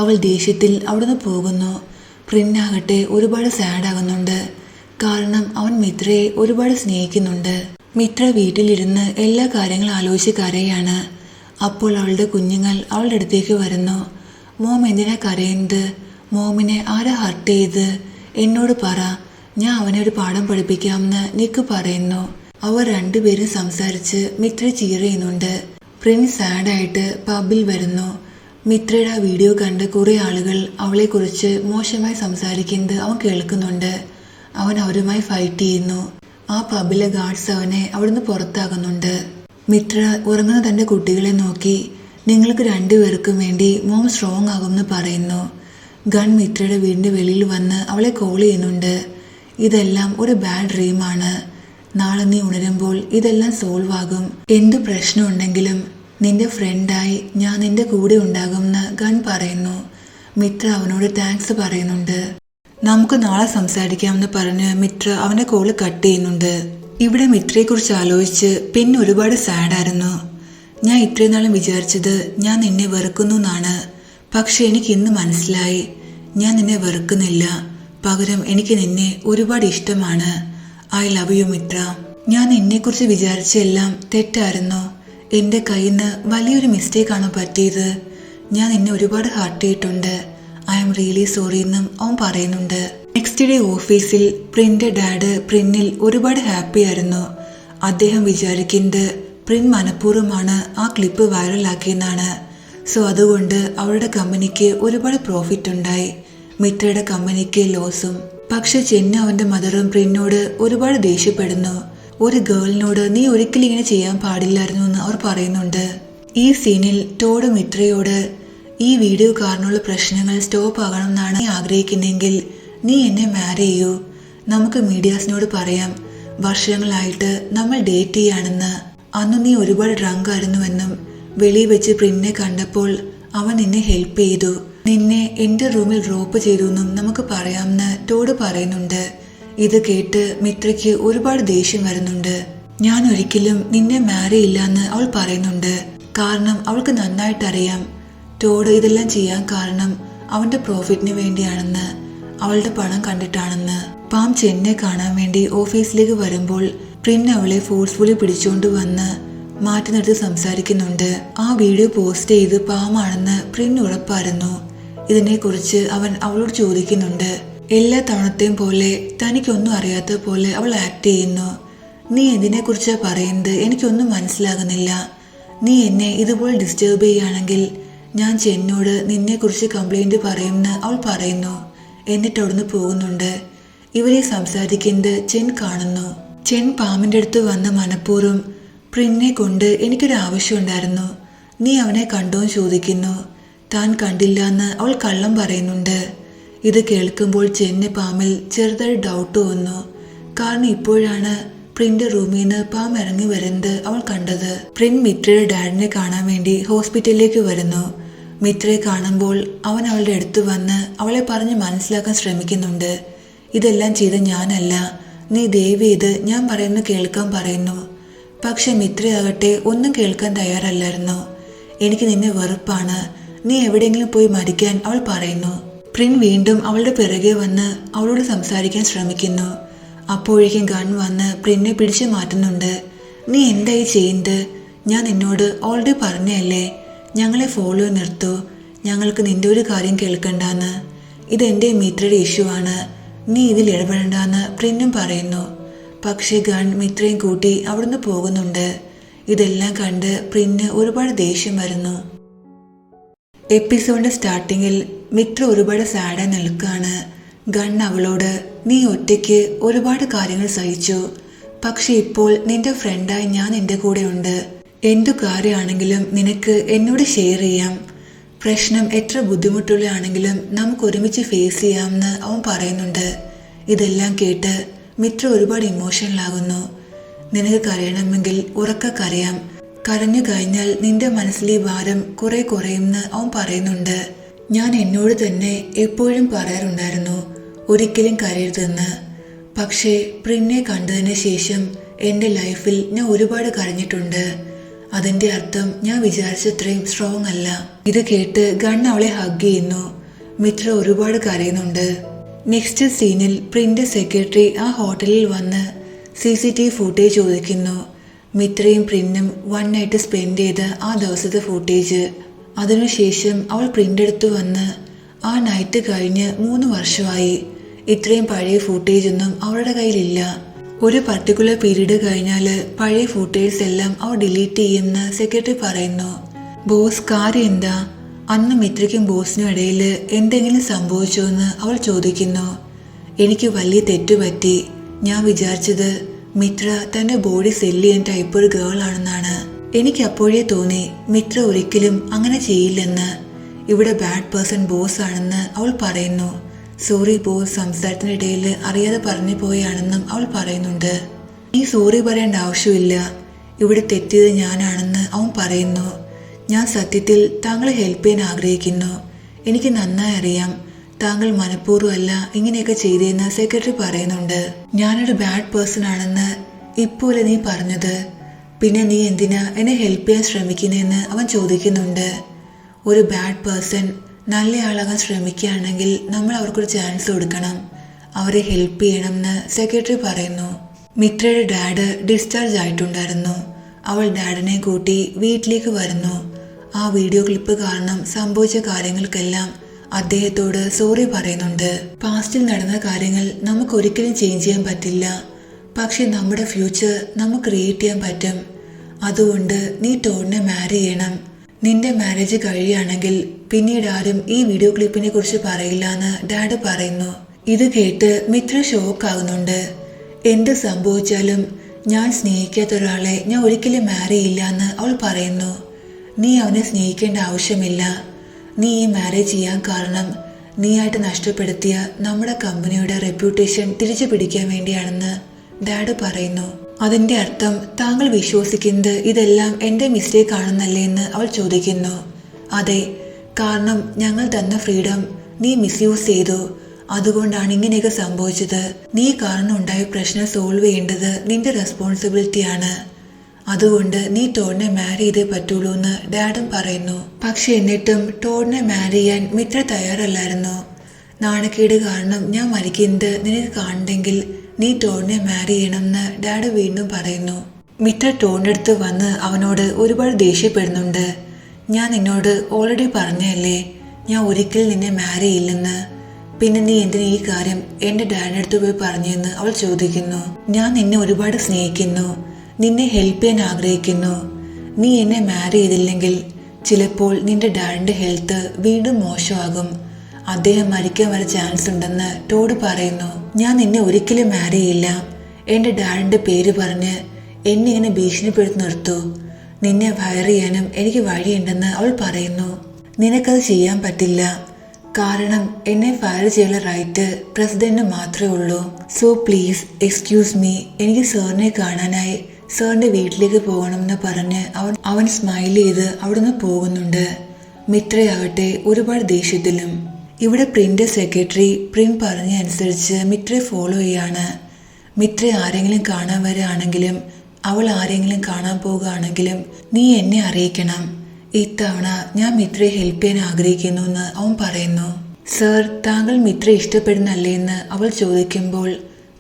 അവൾ ദേഷ്യത്തിൽ അവിടുന്ന് പോകുന്നു. പ്രിന്നാകട്ടെ ഒരുപാട് സാഡാകുന്നുണ്ട്. കാരണം അവൻ മിത്രയെ ഒരുപാട് സ്നേഹിക്കുന്നുണ്ട്. മിത്ര വീട്ടിലിരുന്ന് എല്ലാ കാര്യങ്ങളും ആലോചിച്ച് കരയാണ്. അപ്പോൾ അവളുടെ കുഞ്ഞുങ്ങൾ അവളുടെ അടുത്തേക്ക് വരുന്നു. മോം എന്തിനാ കരയുന്നത്? മോമിനെ ആരാ ഹർട്ട് ചെയ്ത്? എന്നോട് പറ, ഞാൻ അവനെ ഒരു പാഠം പഠിപ്പിക്കാമെന്ന് നിക്ക് പറയുന്നു. അവർ രണ്ടുപേരും സംസാരിച്ച് മിത്ര ചീർ ചെയ്യുന്നുണ്ട്. പ്രിൻസ് സാഡായിട്ട് പബ്ബിൽ വരുന്നു. മിത്രയുടെ ആ വീഡിയോ കണ്ട് കുറെ ആളുകൾ അവളെക്കുറിച്ച് മോശമായി സംസാരിക്കുന്നത് അവൻ കേൾക്കുന്നുണ്ട്. അവൻ അവരുമായി ഫൈറ്റ് ചെയ്യുന്നു. ആ പബ്ബിലെ ഗാർഡ്സ് അവനെ അവിടുന്ന് പുറത്താകുന്നുണ്ട്. മിത്ര ഉറങ്ങുന്ന തൻ്റെ കുട്ടികളെ നോക്കി നിങ്ങൾക്ക് രണ്ടുപേർക്കും വേണ്ടി മോം സ്ട്രോങ് ആകുമെന്ന് പറയുന്നു. ഗൺ മിത്രയുടെ വീടിൻ്റെ വെളിയിൽ വന്ന് അവളെ കോൾ ചെയ്യുന്നുണ്ട്. ഇതെല്ലാം ഒരു ബാഡ് ഡ്രീമാണ്. നാളെ നീ ഉണരുമ്പോൾ ഇതെല്ലാം സോൾവ് ആകും. എന്തു പ്രശ്നമുണ്ടെങ്കിലും നിന്റെ ഫ്രണ്ടായി ഞാൻ നിന്റെ കൂടെ ഉണ്ടാകുമെന്ന് ഗൺ പറയുന്നു. മിത്ര അവനോട് താങ്ക്സ് പറയുന്നുണ്ട്. നമുക്ക് നാളെ സംസാരിക്കാമെന്ന് പറഞ്ഞ് മിത്ര അവൻ്റെ കോള് കട്ട് ചെയ്യുന്നുണ്ട്. ഇവിടെ മിത്രയെക്കുറിച്ച് ആലോചിച്ച് പിന്നെ ഒരുപാട് സാഡായിരുന്നു. ഞാൻ ഇത്രയും നാളും വിചാരിച്ചത് ഞാൻ നിന്നെ വെറുക്കുന്നു എന്നാണ്. പക്ഷെ എനിക്ക് ഇന്ന് മനസ്സിലായി, ഞാൻ നിന്നെ വെറുക്കുന്നില്ല. പകരം എനിക്ക് നിന്നെ ഒരുപാട് ഇഷ്ടമാണ്. I love you Mitra. ഞാൻ നിന്നെക്കുറിച്ച് വിചാരിച്ചെല്ലാം തെറ്റായിരുന്നു. എൻ്റെ കയ്യിൽ നിന്ന് വലിയൊരു മിസ്റ്റേക്കാണ് പറ്റിയത്. ഞാൻ നിന്നെ ഒരുപാട് ഹർട്ട് ചെയ്തിട്ടുണ്ട്. ഐ ആം റിയലി സോറി എന്നും അവൻ പറയുന്നുണ്ട്. നെക്സ്റ്റ് ഡേ ഓഫീസിൽ പ്രിൻ്റെ ഡാഡ് പ്രിന്നിൽ ഒരുപാട് ഹാപ്പി ആയിരുന്നു. അദ്ദേഹം വിചാരിക്കുന്നത് പ്രിൻ മനഃപൂർവ്വമാണ് ആ ക്ലിപ്പ് വൈറലാക്കിയെന്നാണ്. സോ അതുകൊണ്ട് അവരുടെ കമ്പനിക്ക് ഒരുപാട് പ്രോഫിറ്റ് ഉണ്ടായി. മിത്രയുടെ കമ്പനിക്ക് ലോസും. പക്ഷെ ചെന്ന അവൻ്റെ മദറും പ്രിന്നോട് ഒരുപാട് ദേഷ്യപ്പെടുന്നു. ഒരു ഗേളിനോട് നീ ഒരിക്കലും ഇങ്ങനെ ചെയ്യാൻ പാടില്ലായിരുന്നു എന്ന് അവർ പറയുന്നുണ്ട്. ഈ സീനിൽ ടോഡ് മിത്രയോട് ഈ വീഡിയോ കാരണമുള്ള പ്രശ്നങ്ങൾ സ്റ്റോപ്പ് ആകണം എന്നാണ് നീ ആഗ്രഹിക്കുന്നെങ്കിൽ നീ എന്നെ മാരി ചെയ്യൂ. നമുക്ക് മീഡിയാസിനോട് പറയാം വർഷങ്ങളായിട്ട് നമ്മൾ ഡേറ്റ് ചെയ്യാണെന്ന്. അന്ന് നീ ഒരുപാട് ഡ്രങ്ക് ആയിരുന്നുവെന്നും വെളിയിൽ വെച്ച് പ്രിന്നെ കണ്ടപ്പോൾ അവൻ നിന്നെ ഹെൽപ്പ് ചെയ്തു. നിന്നെ എൻ്റെ റൂമിൽ ഡ്രോപ്പ് ചെയ്തു എന്നും നമുക്ക് പറയാമെന്ന് ടോഡ് പറയുന്നുണ്ട്. ഇത് കേട്ട് മിത്രയ്ക്ക് ഒരുപാട് ദേഷ്യം വരുന്നുണ്ട്. ഞാൻ ഒരിക്കലും നിന്നെ മാരി ഇല്ലാന്ന് അവൾ പറയുന്നുണ്ട്. കാരണം അവൾക്ക് നന്നായിട്ടറിയാം ടോഡ് ഇതെല്ലാം ചെയ്യാൻ കാരണം അവൻ്റെ പ്രോഫിറ്റിന് വേണ്ടിയാണെന്ന്, അവളുടെ പണം കണ്ടിട്ടാണെന്ന്. പാം ചെന്നെ കാണാൻ വേണ്ടി ഓഫീസിലേക്ക് വരുമ്പോൾ പ്രിൻ അവളെ ഫോഴ്സ്ഫുള്ളി പിടിച്ചുകൊണ്ട് വന്ന് മാറ്റി നിർത്തി സംസാരിക്കുന്നുണ്ട്. ആ വീഡിയോ പോസ്റ്റ് ചെയ്ത് പാമാണെന്ന് പ്രിൻ ഉറപ്പായിരുന്നു. ഇതിനെക്കുറിച്ച് അവൻ അവളോട് ചോദിക്കുന്നുണ്ട്. എല്ലാ തവണത്തെയും പോലെ തനിക്കൊന്നും അറിയാത്ത പോലെ അവൾ ആക്ട് ചെയ്യുന്നു. നീ എന്തിനെക്കുറിച്ചാ പറയുന്നത്? എനിക്കൊന്നും മനസ്സിലാകുന്നില്ല. നീ എന്നെ ഇതുപോലെ ഡിസ്റ്റർബ് ചെയ്യുകയാണെങ്കിൽ ഞാൻ ചെന്നോട് നിന്നെക്കുറിച്ച് കംപ്ലൈൻറ്റ് പറയുമെന്ന് അവൾ പറയുന്നു. എന്നിട്ട് അവിടുന്ന് പോകുന്നുണ്ട്. ഇവരെ സംസാരിക്കുന്നത് ചെൻ കാണുന്നു. ചെൻ പാമിൻ്റെ അടുത്ത് വന്ന മനഃപൂർവ്വം പ്രിന്നെ കൊണ്ട് എനിക്കൊരു ആവശ്യമുണ്ടായിരുന്നു. നീ അവനെ കണ്ടോന്ന് ചോദിക്കുന്നു. താൻ കണ്ടില്ല എന്ന് അവൾ കള്ളം പറയുന്നുണ്ട്. ഇത് കേൾക്കുമ്പോൾ ചെന്ന് പാമിൽ ചെറുതായി ഡൗട്ട് വന്നു. കാരണം ഇപ്പോഴാണ് പ്രിന്റെ റൂമിൽ നിന്ന് പാം ഇറങ്ങി വരുന്നത് അവൾ കണ്ടത്. പ്രിൻ മിത്രയുടെ ഡാഡിനെ കാണാൻ വേണ്ടി ഹോസ്പിറ്റലിലേക്ക് വരുന്നു. മിത്രയെ കാണുമ്പോൾ അവൻ അവളുടെ അടുത്ത് വന്ന് അവളെ പറഞ്ഞ് മനസ്സിലാക്കാൻ ശ്രമിക്കുന്നുണ്ട്. ഇതെല്ലാം ചെയ്ത ഞാനല്ല, നീ ദയവ് ചെയ്ത് ഞാൻ പറയുന്നു കേൾക്കാൻ പറയുന്നു. പക്ഷെ മിത്രയാകട്ടെ ഒന്നും കേൾക്കാൻ തയ്യാറല്ലായിരുന്നു. എനിക്ക് നിന്നെ വെറുപ്പാണ്, നീ എവിടെയെങ്കിലും പോയി മരിക്കാൻ അവൾ പറയുന്നു. പ്രിൻ വീണ്ടും അവളുടെ പിറകെ വന്ന് അവളോട് സംസാരിക്കാൻ ശ്രമിക്കുന്നു. അപ്പോഴേക്കും ഗൺ വന്ന് പ്രിന്നെ പിടിച്ചു മാറ്റുന്നുണ്ട്. നീ എന്തായി ചെയ്യുന്നത്? ഞാൻ നിന്നോട് ഓൾറെഡി പറഞ്ഞല്ലേ ഞങ്ങളെ ഫോളോ നിർത്തൂ, ഞങ്ങൾക്ക് നിന്റെ ഒരു കാര്യം കേൾക്കണ്ടെന്ന്. ഇതെൻ്റെ മിത്രയുടെ ഇഷ്യൂ ആണ്, നീ ഇതിൽ ഇടപെടണ്ടെന്ന് പ്രിന്നും പറയുന്നു. പക്ഷേ ഗൺ മിത്രയും കൂട്ടി അവിടുന്ന് പോകുന്നുണ്ട്. ഇതെല്ലാം കണ്ട് പ്രിന്ന് ഒരുപാട് ദേഷ്യം വരുന്നു. എപ്പിസോഡിന്റെ സ്റ്റാർട്ടിങ്ങിൽ മിത്ര ഒരുപാട് സാഡായി നിൽക്കുകയാണ്. ഗൺ അവളോട് നീ ഒറ്റയ്ക്ക് ഒരുപാട് കാര്യങ്ങൾ സഹിച്ചു, പക്ഷെ ഇപ്പോൾ നിന്റെ ഫ്രണ്ടായി ഞാൻ നിന്റെ കൂടെ ഉണ്ട്. എന്തു കാര്യമാണെങ്കിലും നിനക്ക് എന്നോട് ഷെയർ ചെയ്യാം. പ്രശ്നം എത്ര ബുദ്ധിമുട്ടുള്ളതാണെങ്കിലും നമുക്ക് ഒരുമിച്ച് ഫേസ് ചെയ്യാമെന്ന് അവൻ പറയുന്നുണ്ട്. ഇതെല്ലാം കേട്ട് മിത്ര ഒരുപാട് ഇമോഷണലാകുന്നു. നിനക്ക് കരയണമെങ്കിൽ ഉറക്ക കരയാം, കരഞ്ഞു കഴിഞ്ഞാൽ നിന്റെ മനസ്സിലെ ഭാരം കുറെ കുറയുമെന്ന് അവൻ പറയുന്നുണ്ട്. ഞാൻ എന്നോട് തന്നെ എപ്പോഴും പറയാറുണ്ടായിരുന്നു ഒരിക്കലും കരയരുതെന്ന്. പക്ഷേ പ്രിന്നെ കണ്ടതിന് ശേഷം എൻ്റെ ലൈഫിൽ ഞാൻ ഒരുപാട് കരഞ്ഞിട്ടുണ്ട്. അതിൻ്റെ അർത്ഥം ഞാൻ വിചാരിച്ചത്രയും സ്ട്രോങ് അല്ല. ഇത് കേട്ട് ഗൺ അവളെ ഹഗ് ചെയ്യുന്നു. മിത്ര ഒരുപാട് കരയുന്നുണ്ട്. നെക്സ്റ്റ് സീനിൽ പ്രിൻ്റെ സെക്രട്ടറി ആ ഹോട്ടലിൽ വന്ന് CCTV ഫുട്ടേജ് ചോദിക്കുന്നു. മിത്രയും പ്രിന്നും 1 നൈറ്റ് സ്പെൻഡ് ചെയ്ത ആ ദിവസത്തെ ഫുട്ടേജ്. അതിനുശേഷം അവൾ പ്രിൻ്റെ അടുത്ത് വന്ന് ആ നൈറ്റ് കഴിഞ്ഞ് 3 വർഷമായി, ഇത്രയും പഴയ ഫുട്ടേജൊന്നും അവളുടെ കയ്യിലില്ല. ഒരു പർട്ടിക്കുലർ പീരീഡ് കഴിഞ്ഞാൽ പഴയ ഫുട്ടേജ് എല്ലാം അവൾ ഡിലീറ്റ് ചെയ്യുമെന്ന് സെക്രട്ടറി പറയുന്നു. ബോസ്, കാര്യം എന്താ? അന്ന് മിത്രയ്ക്കും ബോസിനും ഇടയിൽ എന്തെങ്കിലും സംഭവിച്ചോ എന്ന് അവൾ ചോദിക്കുന്നു. എനിക്ക് വലിയ തെറ്റുപറ്റി. ഞാൻ വിചാരിച്ചത് മിത്ര തൻ്റെ ബോഡി സെല്ല് ചെയ്യാൻ ടൈപ്പ് ഒരു ഗേൾ ആണെന്നാണ്. എനിക്ക് അപ്പോഴേ തോന്നി മിത്ര ഒരിക്കലും അങ്ങനെ ചെയ്യില്ലെന്ന്. ഇവിടെ ബാഡ് പേഴ്സൺ ബോസ് ആണെന്ന് അവൾ പറയുന്നു. സോറി ബോസ്, സംസാരത്തിനിടയിൽ അറിയാതെ പറഞ്ഞു പോയാണെന്നും അവൾ പറയുന്നുണ്ട്. നീ സോറി പറയേണ്ട ആവശ്യമില്ല, ഇവിടെ തെറ്റിയത് ഞാനാണെന്ന് അവൻ പറയുന്നു. ഞാൻ സത്യത്തിൽ താങ്കളെ ഹെൽപ്പ് ചെയ്യാൻ ആഗ്രഹിക്കുന്നു. എനിക്ക് നന്നായി അറിയാം താങ്കൾ മനഃപൂർവ്വമല്ല ഇങ്ങനെയൊക്കെ ചെയ്തതെന്ന് സെക്രട്ടറി പറയുന്നുണ്ട്. ഞാനൊരു ബാഡ് പേഴ്സൺ ആണെന്ന് ഇപ്പോലെ നീ പറഞ്ഞത്, പിന്നെ നീ എന്തിനാ എന്നെ ഹെൽപ്പ് ചെയ്യാൻ ശ്രമിക്കുന്നതെന്ന് അവൻ ചോദിക്കുന്നുണ്ട്. ഒരു ബാഡ് പേഴ്സൺ നല്ലയാളാകാൻ ശ്രമിക്കുകയാണെങ്കിൽ നമ്മൾ അവർക്കൊരു ചാൻസ് കൊടുക്കണം, അവരെ ഹെൽപ്പ് ചെയ്യണമെന്ന് സെക്രട്ടറി പറയുന്നു. മിത്രയുടെ ഡാഡ് ഡിസ്ചാർജ് ആയിട്ടുണ്ടായിരുന്നു. അവൾ ഡാഡിനെ കൂട്ടി വീട്ടിലേക്ക് വരുന്നു. ആ വീഡിയോ ക്ലിപ്പ് കാരണം സംഭവിച്ച കാര്യങ്ങൾക്കെല്ലാം അദ്ദേഹത്തോട് സോറി പറയുന്നുണ്ട്. പാസ്റ്റിൽ നടന്ന കാര്യങ്ങൾ നമുക്ക് ഒരിക്കലും ചേഞ്ച് ചെയ്യാൻ പറ്റില്ല, പക്ഷെ നമ്മുടെ ഫ്യൂച്ചർ നമുക്ക് ക്രിയേറ്റ് ചെയ്യാൻ പറ്റും. അതുകൊണ്ട് നീ ടോഡിനെ മാരി ചെയ്യണം. നിന്റെ മാരേജ് കഴിയുകയാണെങ്കിൽ പിന്നീട് ആരും ഈ വീഡിയോ ക്ലിപ്പിനെ കുറിച്ച് പറയില്ല എന്ന് ഡാഡ് പറയുന്നു. ഇത് കേട്ട് മിത്ര ഷോക്കാകുന്നുണ്ട്. എന്ത് സംഭവിച്ചാലും ഞാൻ സ്നേഹിക്കാത്ത ഒരാളെ ഞാൻ ഒരിക്കലും മാരി ചെയ്യില്ല എന്ന് അവൾ പറയുന്നു. നീ അവനെ സ്നേഹിക്കേണ്ട ആവശ്യമില്ല. നീ ഈ മാരേജ് ചെയ്യാൻ കാരണം നീയായിട്ട് നഷ്ടപ്പെടുത്തിയ നമ്മുടെ കമ്പനിയുടെ റെപ്യൂട്ടേഷൻ തിരിച്ചു പിടിക്കാൻ വേണ്ടിയാണെന്ന് ഡാഡ് പറയുന്നു. അതിൻ്റെ അർത്ഥം താങ്കൾ വിശ്വസിക്കുന്നത് ഇതെല്ലാം എൻ്റെ മിസ്റ്റേക്ക് ആണെന്നല്ലേ എന്ന് അവൾ ചോദിക്കുന്നു. അതെ, കാരണം ഞങ്ങൾ തന്ന ഫ്രീഡം നീ മിസ്യൂസ് ചെയ്തു. അതുകൊണ്ടാണ് ഇങ്ങനെയൊക്കെ സംഭവിച്ചത്. നീ കാരണം ഉണ്ടായ പ്രശ്നം സോൾവ് ചെയ്യേണ്ടത് നിന്റെ റെസ്പോൺസിബിലിറ്റിയാണ്. അതുകൊണ്ട് നീ ടോഡിനെ മാരി ചെയ്തേ പറ്റുള്ളൂ എന്ന് ഡാഡും പറയുന്നു. പക്ഷെ എന്നിട്ടും ടോഡിനെ മാരി ചെയ്യാൻ മിത്ര തയ്യാറല്ലായിരുന്നു. നാണക്കേട് കാരണം ഞാൻ മരിക്കുന്നത് നിനക്ക് കാണണ്ടെങ്കിൽ നീ ടോഡിനെ മാരി ചെയ്യണമെന്ന് ഡാഡ് വീണ്ടും പറയുന്നു. മിത്ര ടോഡിൻ്റെ അടുത്ത് വന്ന് അവനോട് ഒരുപാട് ദേഷ്യപ്പെടുന്നുണ്ട്. ഞാൻ നിന്നോട് ഓൾറെഡി പറഞ്ഞല്ലേ ഞാൻ ഒരിക്കലും നിന്നെ മാരി ചെയ്യില്ലെന്ന്, പിന്നെ നീ എന്തിനാ ഈ കാര്യം എൻ്റെ ഡാഡിൻ്റെ അടുത്ത് പോയി പറഞ്ഞെന്ന് അവൾ ചോദിക്കുന്നു. ഞാൻ നിന്നെ ഒരുപാട് സ്നേഹിക്കുന്നു, നിന്നെ ഹെൽപ്പ് ചെയ്യാൻ ആഗ്രഹിക്കുന്നു. നീ എന്നെ മാരി ചെയ്തില്ലെങ്കിൽ ചിലപ്പോൾ നിന്റെ ഡാഡിൻ്റെ ഹെൽത്ത് വീണ്ടും മോശമാകും. അദ്ദേഹം മരിക്കാൻ വരെ ചാൻസ് ഉണ്ടെന്ന് ടോഡ് പറയുന്നു. ഞാൻ നിന്നെ ഒരിക്കലും മാരി ചെയ്യില്ല. എൻ്റെ ഡാഡിൻ്റെ പേര് പറഞ്ഞ് എന്നെ ഇങ്ങനെ ഭീഷണിപ്പെടുത്തി നിർത്തൂ. നിന്നെ ഫയർ ചെയ്യാനും എനിക്ക് വഴിയുണ്ടെന്ന് അവൾ പറയുന്നു. നിനക്കത് ചെയ്യാൻ പറ്റില്ല, കാരണം എന്നെ ഫയർ ചെയ്യാനുള്ള റൈറ്റ് പ്രസിഡന്റിന് മാത്രമേ ഉള്ളൂ. സോ പ്ലീസ് എക്സ്ക്യൂസ് മീ, എനിക്ക് സാറിനെ കാണാനായി സാറിൻ്റെ വീട്ടിലേക്ക് പോകണമെന്ന് പറഞ്ഞ് അവൻ സ്മൈൽ ചെയ്ത് അവിടുന്ന് പോകുന്നുണ്ട്. മിത്രയാവട്ടെ ഒരുപാട് ദേഷ്യത്തിലും. ഇവിടെ പ്രിൻ്റെ സെക്രട്ടറി പ്രിൻ പറഞ്ഞ അനുസരിച്ച് മിത്രയെ ഫോളോ ചെയ്യാണ്. മിത്ര ആരെങ്കിലും കാണാൻ വരികയാണെങ്കിലും അവൾ ആരെങ്കിലും കാണാൻ പോകുകയാണെങ്കിലും നീ എന്നെ അറിയിക്കണം. ഇത്തവണ ഞാൻ മിത്രയെ ഹെൽപ്പ് ചെയ്യാൻ ആഗ്രഹിക്കുന്നു എന്ന് അവൻ പറയുന്നു. സർ, താങ്കൾ മിത്ര ഇഷ്ടപ്പെടുന്നല്ലേ എന്ന് അവൾ ചോദിക്കുമ്പോൾ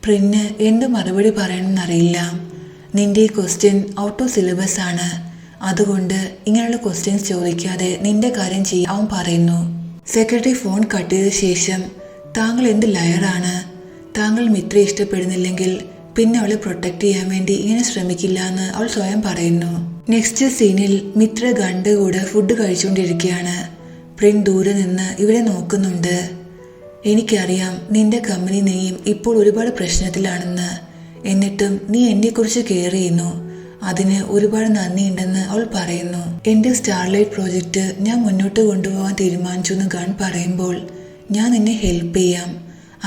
പ്രിന് എന്ത് മറുപടി പറയണമെന്നറിയില്ല. നിന്റെ ഈ ക്വസ്റ്റ്യൻ ഔട്ട് ഓഫ് സിലബസ് ആണ്, അതുകൊണ്ട് ഇങ്ങനെയുള്ള ക്വസ്റ്റ്യൻസ് ചോദിക്കാതെ നിന്റെ കാര്യം ചെയ്യാൻ അവൻ പറയുന്നു. സെക്രട്ടറി ഫോൺ കട്ട് ചെയ്ത ശേഷം താങ്കൾ എന്ത് ലയറാണ്, താങ്കൾ മിത്രയെ ഇഷ്ടപ്പെടുന്നില്ലെങ്കിൽ പിന്നെ അവളെ പ്രൊട്ടക്ട് ചെയ്യാൻ വേണ്ടി ഇങ്ങനെ ശ്രമിക്കില്ല എന്ന് അവൾ സ്വയം പറയുന്നു. നെക്സ്റ്റ് സീനിൽ മിത്ര ഗണ്ട് കൂടെ ഫുഡ് കഴിച്ചുകൊണ്ടിരിക്കുകയാണ്. പ്രിൻ ദൂരെ നിന്ന് ഇവരെ നോക്കുന്നുണ്ട്. എനിക്കറിയാം നിന്റെ കമ്പനി നെയ്യും ഇപ്പോൾ ഒരുപാട് പ്രശ്നത്തിലാണെന്ന്, എന്നിട്ടും നീ എന്നെക്കുറിച്ച് കെയർ ചെയ്യുന്നു. അതിന് ഒരുപാട് നന്ദിയുണ്ടെന്ന് അവൾ പറയുന്നു. എൻ്റെ സ്റ്റാർലൈറ്റ് പ്രോജക്റ്റ് ഞാൻ മുന്നോട്ട് കൊണ്ടുപോകാൻ തീരുമാനിച്ചു എന്ന് ഗൺ പറയുമ്പോൾ ഞാൻ നിന്നെ ഹെൽപ്പ് ചെയ്യാം,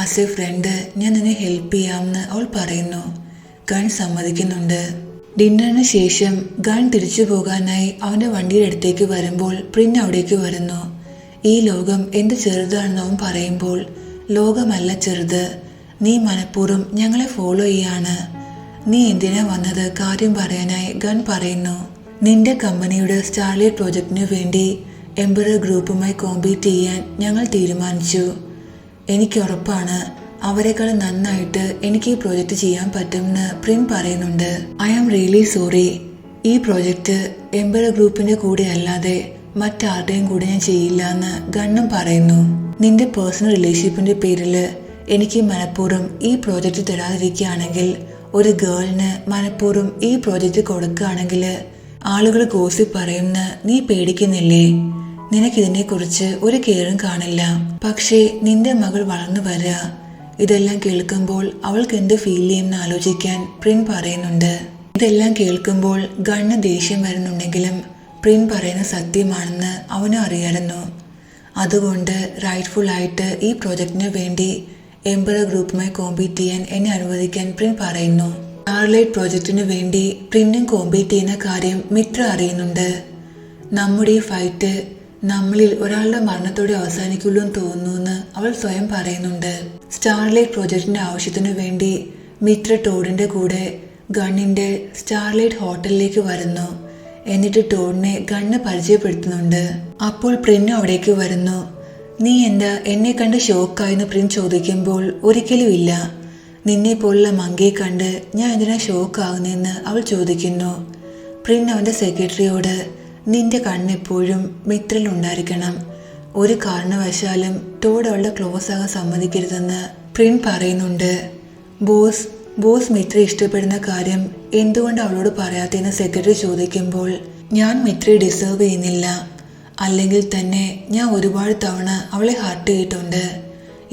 ആസ് എ ഫ്രണ്ട് ഞാൻ നിന്നെ ഹെൽപ്പ് ചെയ്യാമെന്ന് അവൾ പറയുന്നു. ഗൺ സമ്മതിക്കുന്നുണ്ട്. ഡിന്നറിന് ശേഷം ഗൺ തിരിച്ചു പോകാനായി അവൻ്റെ വണ്ടിയുടെ അടുത്തേക്ക് വരുമ്പോൾ പ്രിൻ അവിടേക്ക് വരുന്നു. ഈ ലോകം എന്ത് ചെറുതാണെന്ന് അവൻ പറയുമ്പോൾ ലോകമല്ല ചെറുത്, നീ മനഃപൂർവ്വം ഞങ്ങളെ ഫോളോ ചെയ്യാണ്. നീ എന്തിനാ വന്നത് കാര്യം പറയാനായി ഗൺ പറയുന്നു. നിന്റെ കമ്പനിയുടെ സ്റ്റാർലൈറ്റ് പ്രോജക്റ്റിനു വേണ്ടി എംബറർ ഗ്രൂപ്പുമായി കോമ്പീറ്റ് ചെയ്യാൻ ഞങ്ങൾ തീരുമാനിച്ചു. എനിക്ക് ഉറപ്പാണ് അവരെക്കാൾ നന്നായിട്ട് എനിക്ക് ഈ പ്രോജക്റ്റ് ചെയ്യാൻ പറ്റുമെന്ന് പ്രിൻ പറയുന്നുണ്ട്. I am really sorry. ഈ പ്രോജക്റ്റ് എംബറർ ഗ്രൂപ്പിന്റെ കൂടെ അല്ലാതെ മറ്റാരുടെയും കൂടെ ഞാൻ ചെയ്യില്ല എന്ന് ഗണ്ണും പറയുന്നു. നിന്റെ പേഴ്സണൽ റിലേഷൻഷിപ്പിന്റെ പേരിൽ എനിക്ക് മനഃപൂർവ്വം ഈ പ്രോജക്റ്റ് തരാതിരിക്കുകയാണെങ്കിൽ, ഒരു ഗേളിന് മനഃപൂർവ്വം ഈ പ്രോജക്റ്റ് കൊടുക്കുകയാണെങ്കിൽ ആളുകൾ ഗോസിപ്പ് പറയുമെന്ന് നീ പേടിക്കുന്നില്ലേ? നിനക്കിതിനെക്കുറിച്ച് ഒരു കെയറും കാണില്ല. പക്ഷേ നിന്റെ മകൾ വളർന്നു വരിക. ഇതെല്ലാം കേൾക്കുമ്പോൾ അവൾക്ക് എന്ത് ഫീൽ ചെയ്യുമെന്ന് ആലോചിക്കാൻ പ്രിൻ പറയുന്നുണ്ട്. ഇതെല്ലാം കേൾക്കുമ്പോൾ ഗണ്ണ് ദേഷ്യം വരുന്നുണ്ടെങ്കിലും പ്രിൻ പറയുന്ന സത്യമാണെന്ന് അവനും അറിയായിരുന്നു. അതുകൊണ്ട് റൈറ്റ്ഫുൾ ആയിട്ട് ഈ പ്രോജക്റ്റിന് വേണ്ടി എംബറർ ഗ്രൂപ്പുമായി കോമ്പീറ്റ് ചെയ്യാൻ എന്നെ അനുവദിക്കാൻ പ്രിൻ പറയുന്നു. സ്റ്റാർലൈറ്റ് പ്രോജക്റ്റിന് വേണ്ടി പ്രിന്നും കോമ്പീറ്റ് ചെയ്യുന്ന കാര്യം മിത്ര അറിയുന്നുണ്ട്. നമ്മുടെ ഈ ഫൈറ്റ് നമ്മളിൽ ഒരാളുടെ മരണത്തോടെ അവസാനിക്കുള്ളൂ എന്ന് തോന്നുന്നു അവൾ സ്വയം പറയുന്നുണ്ട്. സ്റ്റാർലൈറ്റ് പ്രോജക്റ്റിന്റെ ആവശ്യത്തിനു വേണ്ടി മിത്ര ടോഡിന്റെ കൂടെ ഗണ്ണിന്റെ സ്റ്റാർലൈറ്റ് ഹോട്ടലിലേക്ക് വരുന്നു. എന്നിട്ട് ടോഡിനെ ഗണ്ണ് പരിചയപ്പെടുത്തുന്നുണ്ട്. അപ്പോൾ പ്രിന്നും അവിടേക്ക് വരുന്നു. നീ എന്താ എന്നെ കണ്ട് ഷോക്കായെന്ന് പ്രിൻ ചോദിക്കുമ്പോൾ ഒരിക്കലും ഇല്ല. നിന്നെ പോലുള്ള മങ്കിയെ കണ്ട് ഞാൻ എന്തിനാ ഷോക്കാകുന്നതെന്ന് അവൾ ചോദിക്കുന്നു. പ്രിൻ അവന്റെ സെക്രട്ടറിയോട് നിന്റെ കണ്ണെപ്പോഴും മിത്രയിലുണ്ടായിരിക്കണം. ഒരു കാരണവശാലും ടോഡ് അവളുടെ ക്ലോസ് ആകാൻ സമ്മതിക്കരുതെന്ന് പ്രിൻ പറയുന്നുണ്ട്. ബോസ് മിത്ര ഇഷ്ടപ്പെടുന്ന കാര്യം എന്തുകൊണ്ട് അവളോട് പറയാത്തെന്ന് സെക്രട്ടറി ചോദിക്കുമ്പോൾ ഞാൻ മിത്രയെ ഡിസേർവ് ചെയ്യുന്നില്ല. അല്ലെങ്കിൽ തന്നെ ഞാൻ ഒരുപാട് തവണ അവളെ ഹർട്ട് ചെയ്തിട്ടുണ്ട്.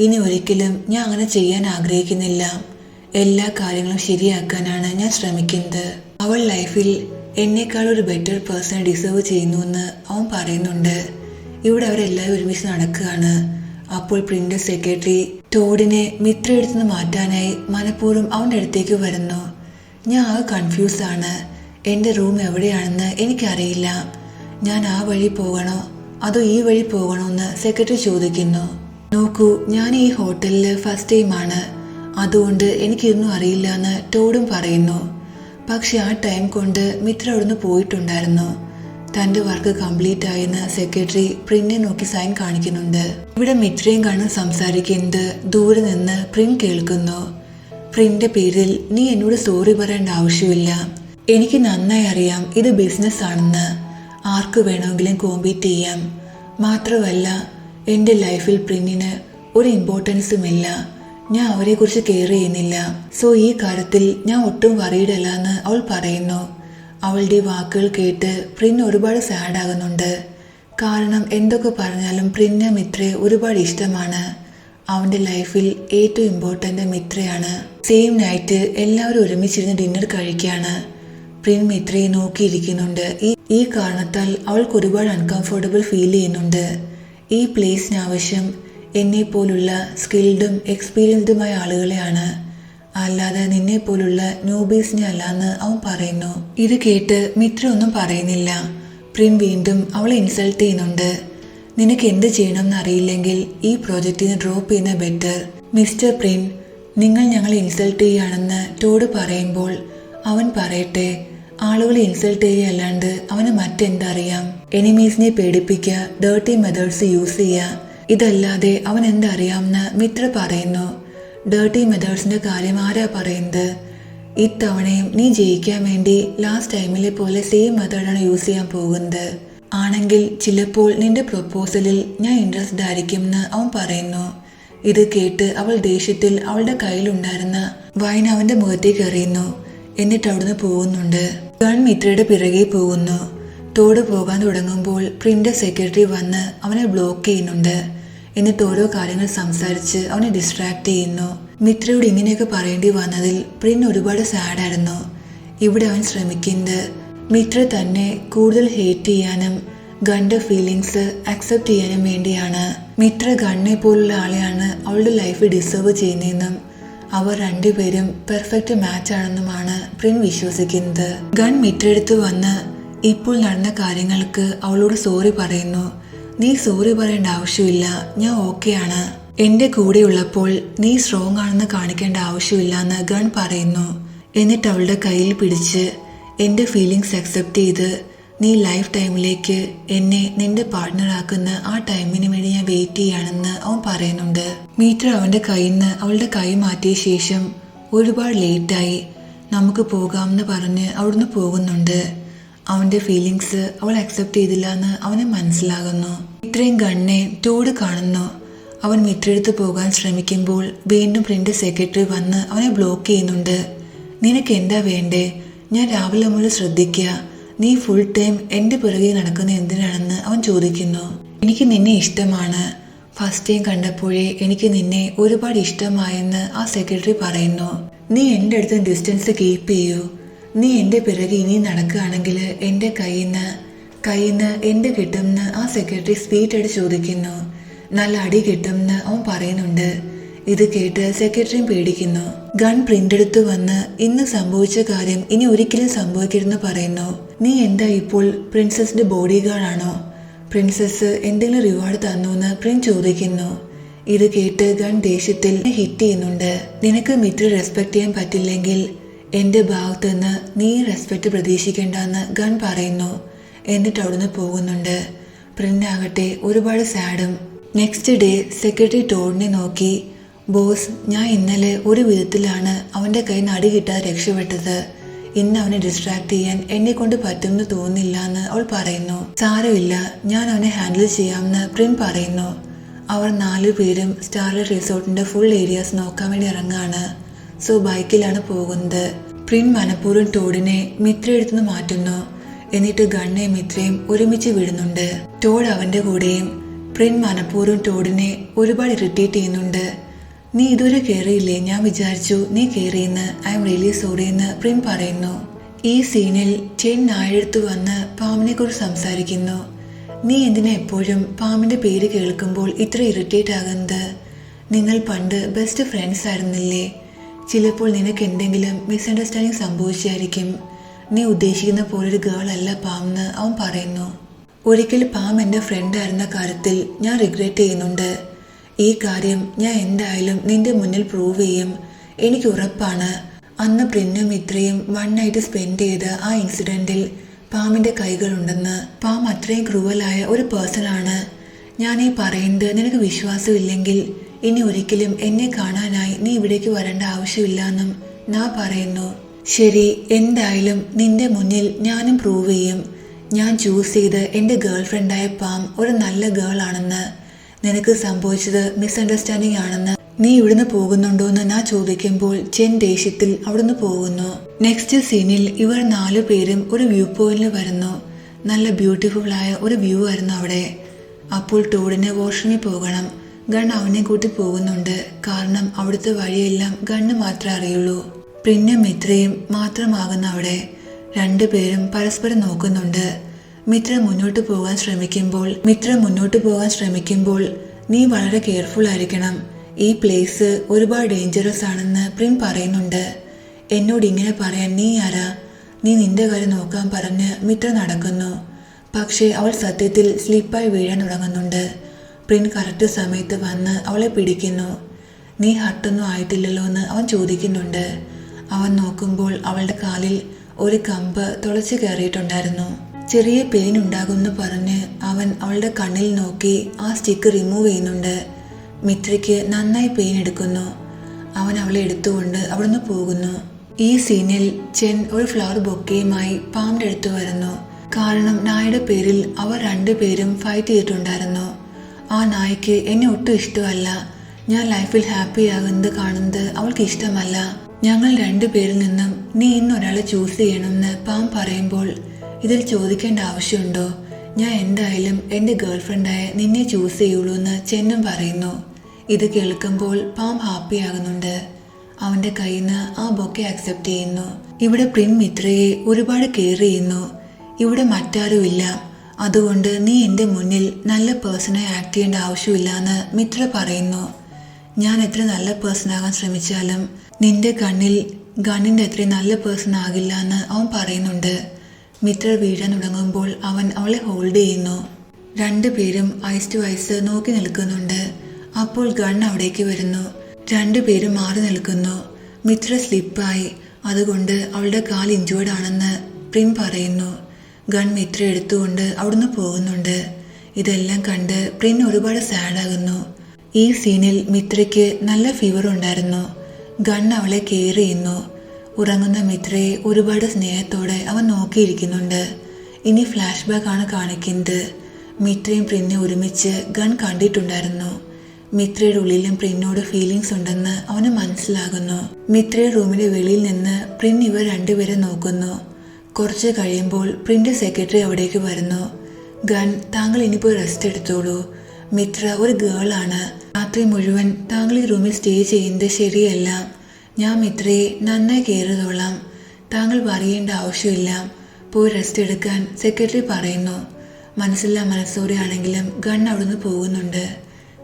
ഇനി ഒരിക്കലും ഞാൻ അങ്ങനെ ചെയ്യാൻ ആഗ്രഹിക്കുന്നില്ല. എല്ലാ കാര്യങ്ങളും ശരിയാക്കാനാണ് ഞാൻ ശ്രമിക്കുന്നത്. അവൾ ലൈഫിൽ എന്നേക്കാൾ ഒരു ബെറ്റർ പേഴ്സണെ ഡിസേർവ് ചെയ്യുന്നുവെന്ന് അവൻ പറയുന്നുണ്ട്. ഇവിടെ അവരെല്ലാവരും ഒരുമിച്ച് നടക്കുകയാണ്. അപ്പോൾ പ്രിന്റെ സെക്രട്ടറി ടോഡിനെ മിത്ര എടുത്തുനിന്ന് മാറ്റാനായി മനഃപൂർവ്വം അവൻ്റെ അടുത്തേക്ക് വരുന്നു. ഞാൻ ആകെ കൺഫ്യൂസാണ്. എൻ്റെ റൂം എവിടെയാണെന്ന് എനിക്കറിയില്ല. ഞാൻ ആ വഴി പോകണോ അതോ ഈ വഴി പോകണോ എന്ന് സെക്രട്ടറി ചോദിക്കുന്നു. നോക്കൂ, ഞാൻ ഈ ഹോട്ടലിൽ ഫസ്റ്റ് ടൈമാണ്. അതുകൊണ്ട് എനിക്കിതൊന്നും അറിയില്ല എന്ന് ടോഡും പറയുന്നു. പക്ഷെ ആ ടൈം കൊണ്ട് മിത്ര അവിടുന്ന് പോയിട്ടുണ്ടായിരുന്നു. തൻ്റെ വർക്ക് കംപ്ലീറ്റ് ആയെന്ന് സെക്രട്ടറി പ്രിന്നെ നോക്കി സൈൻ കാണിക്കുന്നുണ്ട്. ഇവിടെ മിത്രയും കാണും സംസാരിക്കുന്നത് ദൂരെ നിന്ന് പ്രിൻ കേൾക്കുന്നു. പ്രിന്റെ പേരിൽ നീ എന്നോട് സോറി പറയേണ്ട ആവശ്യമില്ല. എനിക്ക് നന്നായി അറിയാം ഇത് ബിസിനസ് ആണെന്ന്. ആർക്ക് വേണമെങ്കിലും കോമ്പീറ്റ് ചെയ്യാം. മാത്രമല്ല എൻ്റെ ലൈഫിൽ പ്രിന്നിന് ഒരു ഇമ്പോർട്ടൻസുമില്ല. ഞാൻ അവരെക്കുറിച്ച് കെയർ ചെയ്യുന്നില്ല. സോ ഈ കാര്യത്തിൽ ഞാൻ ഒട്ടും വറീഡല്ല എന്ന് അവൾ പറയുന്നു. അവളുടെ വാക്കുകൾ കേട്ട് പ്രിൻ ഒരുപാട് സാഡ് ആകുന്നുണ്ട്. കാരണം എന്തൊക്കെ പറഞ്ഞാലും പ്രിന് മിത്രയെ ഒരുപാട് ഇഷ്ടമാണ്. അവൻ്റെ ലൈഫിൽ ഏറ്റവും ഇമ്പോർട്ടൻ്റ് മിത്രയാണ്. സെയിം നൈറ്റ് എല്ലാവരും ഒരുമിച്ചിരുന്ന് ഡിന്നർ കഴിക്കുകയാണ്. പ്രിൻ മിത്രയെ നോക്കിയിരിക്കുന്നുണ്ട്. ഈ കാരണത്താൽ അവൾക്ക് ഒരുപാട് അൺകംഫർട്ടബിൾ ഫീൽ ചെയ്യുന്നുണ്ട്. ഈ പ്ലേസിന് ആവശ്യം എന്നെ പോലുള്ള സ്കിൽഡും എക്സ്പീരിയൻസ്ഡുമായ ആളുകളെയാണ്, അല്ലാതെ നിന്നെ പോലുള്ള ന്യൂബീസിനെ അല്ലാന്ന് അവൻ പറയുന്നു. ഇത് കേട്ട് മിത്ര ഒന്നും പറയുന്നില്ല. പ്രിൻ വീണ്ടും അവളെ ഇൻസൾട്ട് ചെയ്യുന്നുണ്ട്. നിനക്ക് എന്ത് ചെയ്യണമെന്ന് അറിയില്ലെങ്കിൽ ഈ പ്രോജക്റ്റിന് ഡ്രോപ്പ് ചെയ്യുന്ന ബെറ്റർ. മിസ്റ്റർ പ്രിൻ, നിങ്ങൾ ഞങ്ങളെ ഇൻസൾട്ട് ചെയ്യുകയാണെന്ന് ടോഡ് പറയുമ്പോൾ അവൻ പറയട്ടെ, ആളുകളെ ഇൻസൾട്ട് ചെയ്യുകയല്ലാണ്ട് അവന് മറ്റെന്തറിയാം? എനിമീസിനെ പേടിപ്പിക്കുക, ഡേർട്ടി മെത്തേഡ്സ് യൂസ് ചെയ്യുക, ഇതല്ലാതെ അവൻ എന്തറിയാമെന്ന് മിത്ര പറയുന്നു. ഡേർട്ടി മെത്തേഡ്സിന്റെ കാര്യം ആരാ പറയുന്നത്? ഇത്തവണയും നീ ജയിക്കാൻ വേണ്ടി ലാസ്റ്റ് ടൈമിലെ പോലെ സെയിം മെത്തേഡാണ് യൂസ് ചെയ്യാൻ പോകുന്നത്. ആണെങ്കിൽ ചിലപ്പോൾ നിന്റെ പ്രൊപ്പോസലിൽ ഞാൻ ഇൻട്രസ്റ്റഡ് ആയിരിക്കും എന്ന് അവൻ പറയുന്നു. ഇത് കേട്ട് അവൾ ദേഷ്യത്തിൽ അവളുടെ കയ്യിലുണ്ടായിരുന്ന വൈൻ അവന്റെ മുഖത്തേക്ക് എറിയുന്നു. എന്നിട്ട് അവിടുന്ന് പോകുന്നുണ്ട്. ഗൺ മിത്രയുടെ പിറകെ പോകുന്നു. ടോഡ് പോകാൻ തുടങ്ങുമ്പോൾ പ്രിന്റെ സെക്രട്ടറി വന്ന് അവനെ ബ്ലോക്ക് ചെയ്യുന്നുണ്ട്. എന്നിട്ട് ഓരോ കാര്യങ്ങൾ സംസാരിച്ച് അവനെ ഡിസ്ട്രാക്ട് ചെയ്യുന്നു. മിത്രയോട് ഇങ്ങനെയൊക്കെ പറയേണ്ടി വന്നതിൽ പ്രിൻ ഒരുപാട് സാഡായിരുന്നു. ഇവിടെ അവൻ ശ്രമിക്കുന്നത് മിത്ര തന്നെ കൂടുതൽ ഹേറ്റ് ചെയ്യാനും ഗണ്ണിന്റെ ഫീലിങ്സ് അക്സെപ്റ്റ് ചെയ്യാനും വേണ്ടിയാണ്. മിത്ര ഗണ്ണിനെ പോലുള്ള ആളെയാണ് അവളുടെ ലൈഫ് ഡിസേർവ് ചെയ്യുന്നതെന്നും അവർ രണ്ടുപേരും പെർഫെക്റ്റ് മാച്ച് ആണെന്നുമാണ് പ്രിൻ വിശ്വസിക്കുന്നത്. ഗൺ മിത്രയെടുത്ത് വന്ന് ഇപ്പോൾ നടന്ന കാര്യങ്ങൾക്ക് അവളോട് സോറി പറയുന്നു. നീ സോറി പറയേണ്ട ആവശ്യമില്ല, ഞാൻ ഓക്കെയാണ്. എന്റെ കൂടെ ഉള്ളപ്പോൾ നീ സ്ട്രോങ് ആണെന്ന് കാണിക്കേണ്ട ആവശ്യമില്ല എന്ന് ഗൺ പറയുന്നു. എന്നിട്ട് അവളുടെ കയ്യിൽ പിടിച്ച് എന്റെ ഫീലിങ്സ് അക്സെപ്റ്റ് ചെയ്ത് നീ ലൈഫ് ടൈമിലേക്ക് എന്നെ നിന്റെ പാർട്ട്ണറാക്കുന്ന ആ ടൈമിന് വേണ്ടി ഞാൻ വെയിറ്റ് ചെയ്യാണെന്ന് അവൻ പറയുന്നുണ്ട്. മിത്ര അവന്റെ കയ്യിൽ നിന്ന് അവളുടെ കൈ മാറ്റിയ ശേഷം ഒരുപാട് ലേറ്റായി, നമുക്ക് പോകാമെന്ന് പറഞ്ഞ് അവിടുന്ന് പോകുന്നുണ്ട്. അവന്റെ ഫീലിങ്സ് അവൾ അക്സെപ്റ്റ് ചെയ്തില്ല എന്ന് അവന് മനസ്സിലാകുന്നു. ഇത്രയും ഗണ്ണെ ടോഡ് കാണുന്നു. അവൻ മിത്രയെടുത്ത് പോകാൻ ശ്രമിക്കുമ്പോൾ വീണ്ടും പ്രിന്റ് സെക്രട്ടറി വന്ന് അവനെ ബ്ലോക്ക് ചെയ്യുന്നുണ്ട്. നിനക്ക് എന്താ വേണ്ടേ? ഞാൻ രാവിലെ മുതൽ ശ്രദ്ധിക്കുക, നീ ഫുൾ ടൈം എൻ്റെ പിറകെ നടക്കുന്ന എന്തിനാണെന്ന് അവൻ ചോദിക്കുന്നു. എനിക്ക് നിന്നെ ഇഷ്ടമാണ്, ഫസ്റ്റ് ടൈം കണ്ടപ്പോഴേ എനിക്ക് നിന്നെ ഒരുപാട് ഇഷ്ടമായെന്ന് ആ സെക്രട്ടറി പറയുന്നു. നീ എൻ്റെ അടുത്ത് ഡിസ്റ്റൻസ് കീപ്പ് ചെയ്യൂ. നീ എൻ്റെ പിറകെ ഇനി നടക്കുകയാണെങ്കിൽ എൻ്റെ കയ്യിൽ നിന്ന് എൻ്റെ കിട്ടുമെന്ന് ആ സെക്രട്ടറി സ്പീഡായിട്ട് ചോദിക്കുന്നു. നല്ല അടി കിട്ടുമെന്ന് അവൻ പറയുന്നുണ്ട്. ഇത് കേട്ട് സെക്രട്ടറിയും പേടിക്കുന്നു. ഗൺ പ്രിന്റ് എടുത്ത് വന്ന് ഇന്ന് സംഭവിച്ച കാര്യം ഇനി ഒരിക്കലും സംഭവിക്കരുതെന്ന് പറയുന്നു. നീ എന്താ ഇപ്പോൾ പ്രിൻസസിന്റെ ബോഡി ഗാർഡാണോ? പ്രിൻസസ് എന്തെങ്കിലും റിവാർഡ് തന്നു എന്ന് പ്രിൻസ് ചോദിക്കുന്നു. ഇത് കേട്ട് ഗൺ ദേഷ്യത്തിൽ ഹിറ്റ് ചെയ്യുന്നുണ്ട്. നിനക്ക് മിത്ര റെസ്പെക്ട് ചെയ്യാൻ പറ്റില്ലെങ്കിൽ എന്റെ ഭാഗത്ത് നിന്ന് നീ റെസ്പെക്ട് പ്രതീക്ഷിക്കേണ്ടെന്ന് ഗൺ പറയുന്നു. എന്നിട്ട് അവിടുന്ന് പോകുന്നുണ്ട്. പ്രിന്റാകട്ടെ ഒരുപാട് സാഡും. നെക്സ്റ്റ് ഡേ സെക്രട്ടറി ടോഡിനെ നോക്കി, ബോസ്, ഞാൻ ഇന്നലെ ഒരു വിധത്തിലാണ് അവന്റെ കൈ നടി കിട്ടാതെ രക്ഷപ്പെട്ടത്. ഇന്ന് അവനെ ഡിസ്ട്രാക്ട് ചെയ്യാൻ എന്നെ കൊണ്ട് പറ്റുമെന്ന് തോന്നുന്നില്ല എന്ന് അവൾ പറയുന്നു. സാരമില്ല, ഞാൻ അവനെ ഹാൻഡിൽ ചെയ്യാമെന്ന് പ്രിൻ പറയുന്നു. അവർ 4 പേരും സ്റ്റാർലൈറ്റ് റിസോർട്ടിന്റെ ഫുൾ ഏരിയാസ് നോക്കാൻ വേണ്ടി ഇറങ്ങാണ്. സോ ബൈക്കിലാണ് പോകുന്നത്. പ്രിൻ മനഃപൂർവ്വം ടോഡിനെ മിത്ര എടുത്തുനിന്ന് മാറ്റുന്നു. എന്നിട്ട് ഗണ്ണയും മിത്രയും ഒരുമിച്ച് വിടുന്നുണ്ട്. ടോഡ് അവന്റെ കൂടെയും. പ്രിൻ മനഃപൂർവ്വം ടോഡിനെ ഒരുപാട് ഇറിറ്റേറ്റ് ചെയ്യുന്നുണ്ട്. നീ ഇതുവരെ കയറിയില്ലേ? ഞാൻ വിചാരിച്ചു നീ കയറിയെന്ന്. ഐ എം റിയലി സോറി എന്ന് പ്രിൻ പറയുന്നു. ഈ സീനിൽ ചെൻ നായെടുത്ത് വന്ന് പാമ്പിനെ കുറിച്ച് സംസാരിക്കുന്നു. നീ എന്തിനാ എപ്പോഴും പാമ്പിന്റെ പേര് കേൾക്കുമ്പോൾ ഇത്ര ഇറിറ്റേറ്റ് ആകുന്നത്? നിങ്ങൾ പണ്ട് ബെസ്റ്റ് ഫ്രണ്ട്സ് ആയിരുന്നില്ലേ? ചിലപ്പോൾ നിനക്ക് എന്തെങ്കിലും മിസ്അണ്ടർസ്റ്റാൻഡിങ് സംഭവിച്ചായിരിക്കും. നീ ഉദ്ദേശിക്കുന്ന പോലൊരു ഗേൾ അല്ല പാമെന്ന് അവൻ പറയുന്നു. ഒരിക്കൽ പാം എൻ്റെ ഫ്രണ്ടായിരുന്ന കാര്യത്തിൽ ഞാൻ റിഗ്രറ്റ് ചെയ്യുന്നുണ്ട്. ഈ കാര്യം ഞാൻ എന്തായാലും നിന്റെ മുന്നിൽ പ്രൂവ് ചെയ്യും. എനിക്ക് ഉറപ്പാണ്. അന്ന് പ്രിന്നും ഇത്രയും 1 നൈറ്റ് സ്പെൻഡ് ചെയ്ത ആ ഇൻസിഡൻറ്റിൽ പാമിൻ്റെ കൈകളുണ്ടെന്ന്. പാം അത്രയും ക്രൂവലായ ഒരു പേഴ്സണാണ്. ഞാൻ ഈ പറയുന്നത് നിനക്ക് വിശ്വാസമില്ലെങ്കിൽ ഇനി ഒരിക്കലും എന്നെ കാണാനായി നീ ഇവിടേക്ക് വരേണ്ട ആവശ്യമില്ലെന്നും ഞാൻ പറയുന്നു. ശരി, എന്തായാലും നിന്റെ മുന്നിൽ ഞാനും പ്രൂവ് ചെയ്യും. ഞാൻ ചൂസ് ചെയ്ത് എൻ്റെ ഗേൾ ഫ്രണ്ടായ പാം ഒരു നല്ല ഗേൾ ആണെന്ന്. നിനക്ക് സംഭവിച്ചത് മിസ്അണ്ടർസ്റ്റാൻഡിങ് ആണെന്ന്. നീ ഇവിടുന്ന് പോകുന്നുണ്ടോയെന്ന് ഞാൻ ചോദിക്കുമ്പോൾ ചെൻ ദേഷ്യത്തിൽ അവിടുന്ന് പോകുന്നു. നെക്സ്റ്റ് സീനിൽ ഇവർ 4 പേരും ഒരു വ്യൂ പോയിന്റിൽ വരുന്നു. നല്ല ബ്യൂട്ടിഫുൾ ആയ ഒരു വ്യൂ ആയിരുന്നു അവിടെ. അപ്പോൾ ടോഡിന് വാഷ്റൂമിൽ പോകണം. ഗൺ അവനെ കൂട്ടി പോകുന്നുണ്ട്. കാരണം അവിടുത്തെ വഴിയെല്ലാം ഗണ്ണ് മാത്രമേ അറിയുള്ളൂ. പ്രിന്നും മിത്രയും മാത്രമാകുന്ന അവിടെ 2 പേരും പരസ്പരം നോക്കുന്നുണ്ട്. മിത്ര മുന്നോട്ട് പോകാൻ ശ്രമിക്കുമ്പോൾ നീ വളരെ കെയർഫുൾ ആയിരിക്കണം. ഈ പ്ലേസ് ഒരുപാട് ഡേഞ്ചറസ് ആണെന്ന് പ്രിൻ പറയുന്നുണ്ട്. എന്നോട് ഇങ്ങനെ പറയാൻ നീ ആരാ? നീ നിന്റെ കാര്യം നോക്കാൻ പറഞ്ഞ് മിത്ര നടക്കുന്നു. പക്ഷേ അവൾ സത്യത്തിൽ സ്ലിപ്പായി വീഴാൻ തുടങ്ങുന്നുണ്ട്. പ്രിൻ കറക്റ്റ് സമയത്ത് വന്ന് അവളെ പിടിക്കുന്നു. നീ ഹർട്ടൊന്നും ആയിട്ടില്ലല്ലോ എന്ന് അവൻ ചോദിക്കുന്നുണ്ട്. അവൻ നോക്കുമ്പോൾ അവളുടെ കാലിൽ ഒരു കമ്പ് തുളച്ചു കയറിയിട്ടുണ്ടായിരുന്നു. ചെറിയ പെയിൻ ഉണ്ടാകുമെന്ന് പറഞ്ഞ് അവൻ അവളുടെ കണ്ണിൽ നോക്കി ആ സ്റ്റിക്ക് റിമൂവ് ചെയ്യുന്നുണ്ട്. മിത്രയ്ക്ക് നന്നായി പെയിൻ എടുക്കുന്നു. അവൻ അവളെ എടുത്തുകൊണ്ട് അവിടുന്ന് പോകുന്നു. ഈ സീനിൽ ചെൻ ഒരു ഫ്ലവർ ബൊക്കയുമായി പാമ്പിന്റെ അടുത്ത് വരുന്നു. കാരണം നായയുടെ പേരിൽ അവർ 2 പേരും ഫൈറ്റ് ചെയ്തിട്ടുണ്ടായിരുന്നു. ആ നായ്ക്ക് എന്നെ ഒട്ടും ഇഷ്ടമല്ല. ഞാൻ ലൈഫിൽ ഹാപ്പി ആകുന്നത് കാണുന്നത് അവൾക്ക് ഇഷ്ടമല്ല. ഞങ്ങൾ 2 പേരിൽ നിന്നും നീ ഇന്നൊരാളെ ചൂസ് ചെയ്യണമെന്ന് പാം പറയുമ്പോൾ ഇതിൽ ചോദിക്കേണ്ട ആവശ്യമുണ്ടോ? ഞാൻ എന്തായാലും എൻ്റെ ഗേൾ ഫ്രണ്ടായ നിന്നെ ചൂസ് ചെയ്യുള്ളൂ എന്ന് ചെന്നും പറയുന്നു. ഇത് കേൾക്കുമ്പോൾ പാം ഹാപ്പി ആകുന്നുണ്ട്. അവൻ്റെ കയ്യിൽ നിന്ന് ആ ബൊക്കെ അക്സെപ്റ്റ് ചെയ്യുന്നു. ഇവിടെ പ്രിൻ മിത്രയെ ഒരുപാട് കെയർ ചെയ്യുന്നു. ഇവിടെ മറ്റാരുമില്ല. അതുകൊണ്ട് നീ എൻ്റെ മുന്നിൽ നല്ല പേഴ്സണായി ആക്ട് ചെയ്യേണ്ട ആവശ്യമില്ല എന്ന് മിത്ര പറയുന്നു. ഞാൻ എത്ര നല്ല പേഴ്സൺ ആകാൻ ശ്രമിച്ചാലും നിന്റെ കണ്ണിൽ ഗണ്ണിൻ്റെ അത്രയും നല്ല പേഴ്സൺ ആകില്ല എന്ന് അവൻ പറയുന്നുണ്ട്. മിത്ര വീഴാൻ തുടങ്ങുമ്പോൾ അവൻ അവളെ ഹോൾഡ് ചെയ്യുന്നു. 2 പേരും ഐസ് ടു ഐസ് നോക്കി നിൽക്കുന്നുണ്ട്. അപ്പോൾ ഗൺ അവിടേക്ക് വരുന്നു. 2 പേരും മാറി നിൽക്കുന്നു. മിത്ര സ്ലിപ്പായി. അതുകൊണ്ട് അവളുടെ കാൽ ഇഞ്ചേർഡ് ആണെന്ന് പ്രിൻ പറയുന്നു. ഗൺ മിത്ര എടുത്തുകൊണ്ട് അവിടുന്ന് പോകുന്നുണ്ട്. ഇതെല്ലാം കണ്ട് പ്രിൻ ഒരുപാട് സാഡാകുന്നു. ഈ സീനിൽ മിത്രയ്ക്ക് നല്ല ഫീവർ ഉണ്ടായിരുന്നു. ഗൺ അവളെ കെയർ ചെയ്യുന്നു. ഉറങ്ങുന്ന മിത്രയെ ഒരുപാട് സ്നേഹത്തോടെ അവൻ നോക്കിയിരിക്കുന്നുണ്ട്. ഇനി ഫ്ലാഷ് ബാക്ക് ആണ് കാണിക്കുന്നത്. മിത്രയും പ്രിന്നെ ഒരുമിച്ച് ഗൺ കണ്ടിട്ടുണ്ടായിരുന്നു. മിത്രയുടെ ഉള്ളിലും പ്രിന്നോട് ഫീലിങ്സ് ഉണ്ടെന്ന് അവന് മനസ്സിലാകുന്നു. മിത്രയുടെ റൂമിന്റെ വെളിയിൽ നിന്ന് പ്രിൻ ഇവർ രണ്ടുപേരെ നോക്കുന്നു. കുറച്ച് കഴിയുമ്പോൾ പ്രിന്റെ സെക്രട്ടറി അവിടേക്ക് വരുന്നു. ഗൺ, താങ്കൾ ഇനിയിപ്പോൾ റെസ്റ്റ് എടുത്തോളൂ. മിത്ര ഒരു ഗേളാണ്. രാത്രി മുഴുവൻ താങ്കൾ ഈ റൂമിൽ സ്റ്റേ ചെയ്യുന്നത് ശരിയല്ല. ഞാൻ മിത്രയെ നന്നായി കെയർ ചെയ്തോളാം. താങ്കൾ പറയേണ്ട ആവശ്യമില്ല. പോയി റെസ്റ്റ് എടുക്കാൻ സെക്രട്ടറി പറയുന്നു. മനസ്സില്ലാ മനസ്സോടെയാണെങ്കിലും ഗൺ അവിടുന്ന് പോകുന്നുണ്ട്.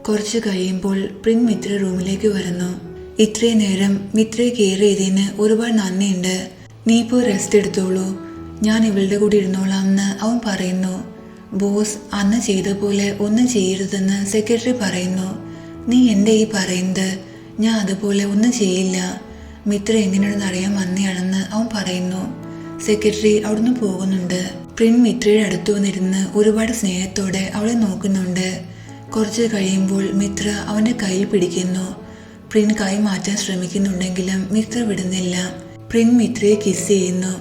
കുറച്ച് കഴിയുമ്പോൾ പ്രിൻ മിത്ര റൂമിലേക്ക് വരുന്നു. ഇത്രയും നേരം മിത്രയെ കെയർ ചെയ്തതിന് ഒരുപാട് നന്ദിയുണ്ട്. നീ പോയി റെസ്റ്റ് എടുത്തോളൂ. ഞാൻ ഇവളുടെ കൂടെ ഇരുന്നോളാം എന്ന് അവൻ പറയുന്നു. ബോസ്, അന്ന് ചെയ്ത പോലെ ഒന്നും ചെയ്യരുതെന്ന് സെക്രട്ടറി പറയുന്നു. നീ എൻ്റെ ഈ പറയുന്നത്? ഞാൻ അതുപോലെ ഒന്നും ചെയ്യില്ല. മിത്ര എങ്ങനെയാണെന്ന് അറിയാൻ വന്നെയാണെന്ന് അവൻ പറയുന്നു. സെക്രട്ടറി അവിടുന്ന് പോകുന്നുണ്ട്. പ്രിൻ മിത്രയുടെ അടുത്ത് വന്നിരുന്ന് ഒരുപാട് സ്നേഹത്തോടെ അവളെ നോക്കുന്നുണ്ട്. കുറച്ച് കഴിയുമ്പോൾ മിത്ര അവൻ്റെ കയ്യിൽ പിടിക്കുന്നു. പ്രിൻ കൈ മാറ്റാൻ ശ്രമിക്കുന്നുണ്ടെങ്കിലും മിത്ര വിടുന്നില്ല. പ്രിൻ മിത്രയെ കിസ് ചെയ്യുന്നു.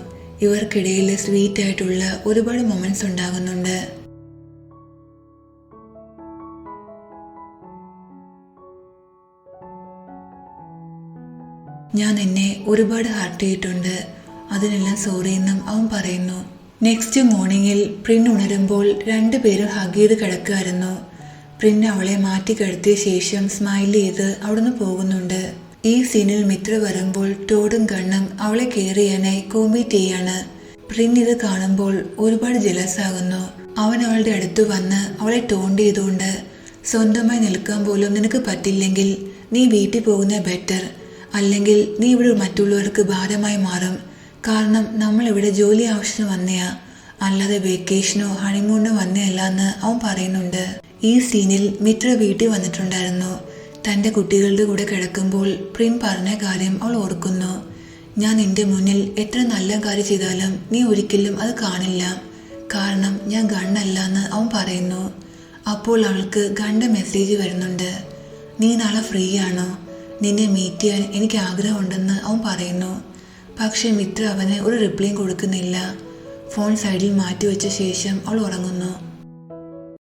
ഇവർക്കിടയിൽ സ്വീറ്റ് ആയിട്ടുള്ള ഒരുപാട് മൊമെന്റ്സ് ഉണ്ടാകുന്നുണ്ട്. ഞാൻ എന്നെ ഒരുപാട് ഹർട്ട് ചെയ്തിട്ടുണ്ട്. അതിനെല്ലാം സോറി എന്നും അവൻ പറയുന്നു. നെക്സ്റ്റ് മോർണിംഗിൽ പ്രിൻ ഉണരുമ്പോൾ രണ്ടുപേരും ഹഗ് ചെയ്ത് കിടക്കുമായിരുന്നു. പ്രിൻ അവളെ മാറ്റി കിടത്തിയ ശേഷം സ്മൈൽ ചെയ്ത് അവിടുന്ന് പോകുന്നുണ്ട്. ഈ സീനിൽ മിത്ര വരുമ്പോൾ ടോഡും ഗണ്ണും അവളെ കെയർ ചെയ്യാനായി കോമ്പീറ്റ് ചെയ്യാണ്. പ്രിൻ ഇത് കാണുമ്പോൾ ഒരുപാട് ജലസ് ആകുന്നു. അവൻ അവളുടെ അടുത്ത് വന്ന് അവളെ ടോണ്ട് ചെയ്തുകൊണ്ട്, സ്വന്തമായി നിൽക്കാൻ പോലും നിനക്ക് പറ്റില്ലെങ്കിൽ നീ വീട്ടിൽ പോകുന്ന ബെറ്റർ. അല്ലെങ്കിൽ നീ ഇവിടെ മറ്റുള്ളവർക്ക് ഭാരമായി മാറും. കാരണം നമ്മൾ ഇവിടെ ജോലി ആവശ്യത്തിന് വന്നയാ, അല്ലാതെ വെക്കേഷനോ ഹണിമൂണിനോ വന്നയല്ല എന്ന് അവൻ പറയുന്നുണ്ട്. ഈ സീനിൽ മിത്ര വീട്ടിൽ വന്നിട്ടുണ്ടായിരുന്നു. തൻ്റെ കുട്ടികളുടെ കൂടെ കിടക്കുമ്പോൾ പ്രിൻ പറഞ്ഞ കാര്യം അവൾ ഓർക്കുന്നു. ഞാൻ നിന്റെ മുന്നിൽ എത്ര നല്ല കാര്യം ചെയ്താലും നീ ഒരിക്കലും അത് കാണില്ല. കാരണം ഞാൻ ഗണ്ണല്ല എന്ന് അവൻ പറയുന്നു. അപ്പോൾ അവൾക്ക് ഗണ്ണിൻ്റെ മെസ്സേജ് വരുന്നുണ്ട്. നീ നാളെ ഫ്രീ ആണോ? നിന്നെ മീറ്റ് ചെയ്യാൻ എനിക്ക് ആഗ്രഹമുണ്ടെന്ന് അവൻ പറയുന്നു. പക്ഷെ മിത്ര അവന് ഒരു റിപ്ലൈയും കൊടുക്കുന്നില്ല. ഫോൺ സൈഡിൽ മാറ്റി വെച്ച ശേഷം അവൾ ഉറങ്ങുന്നു.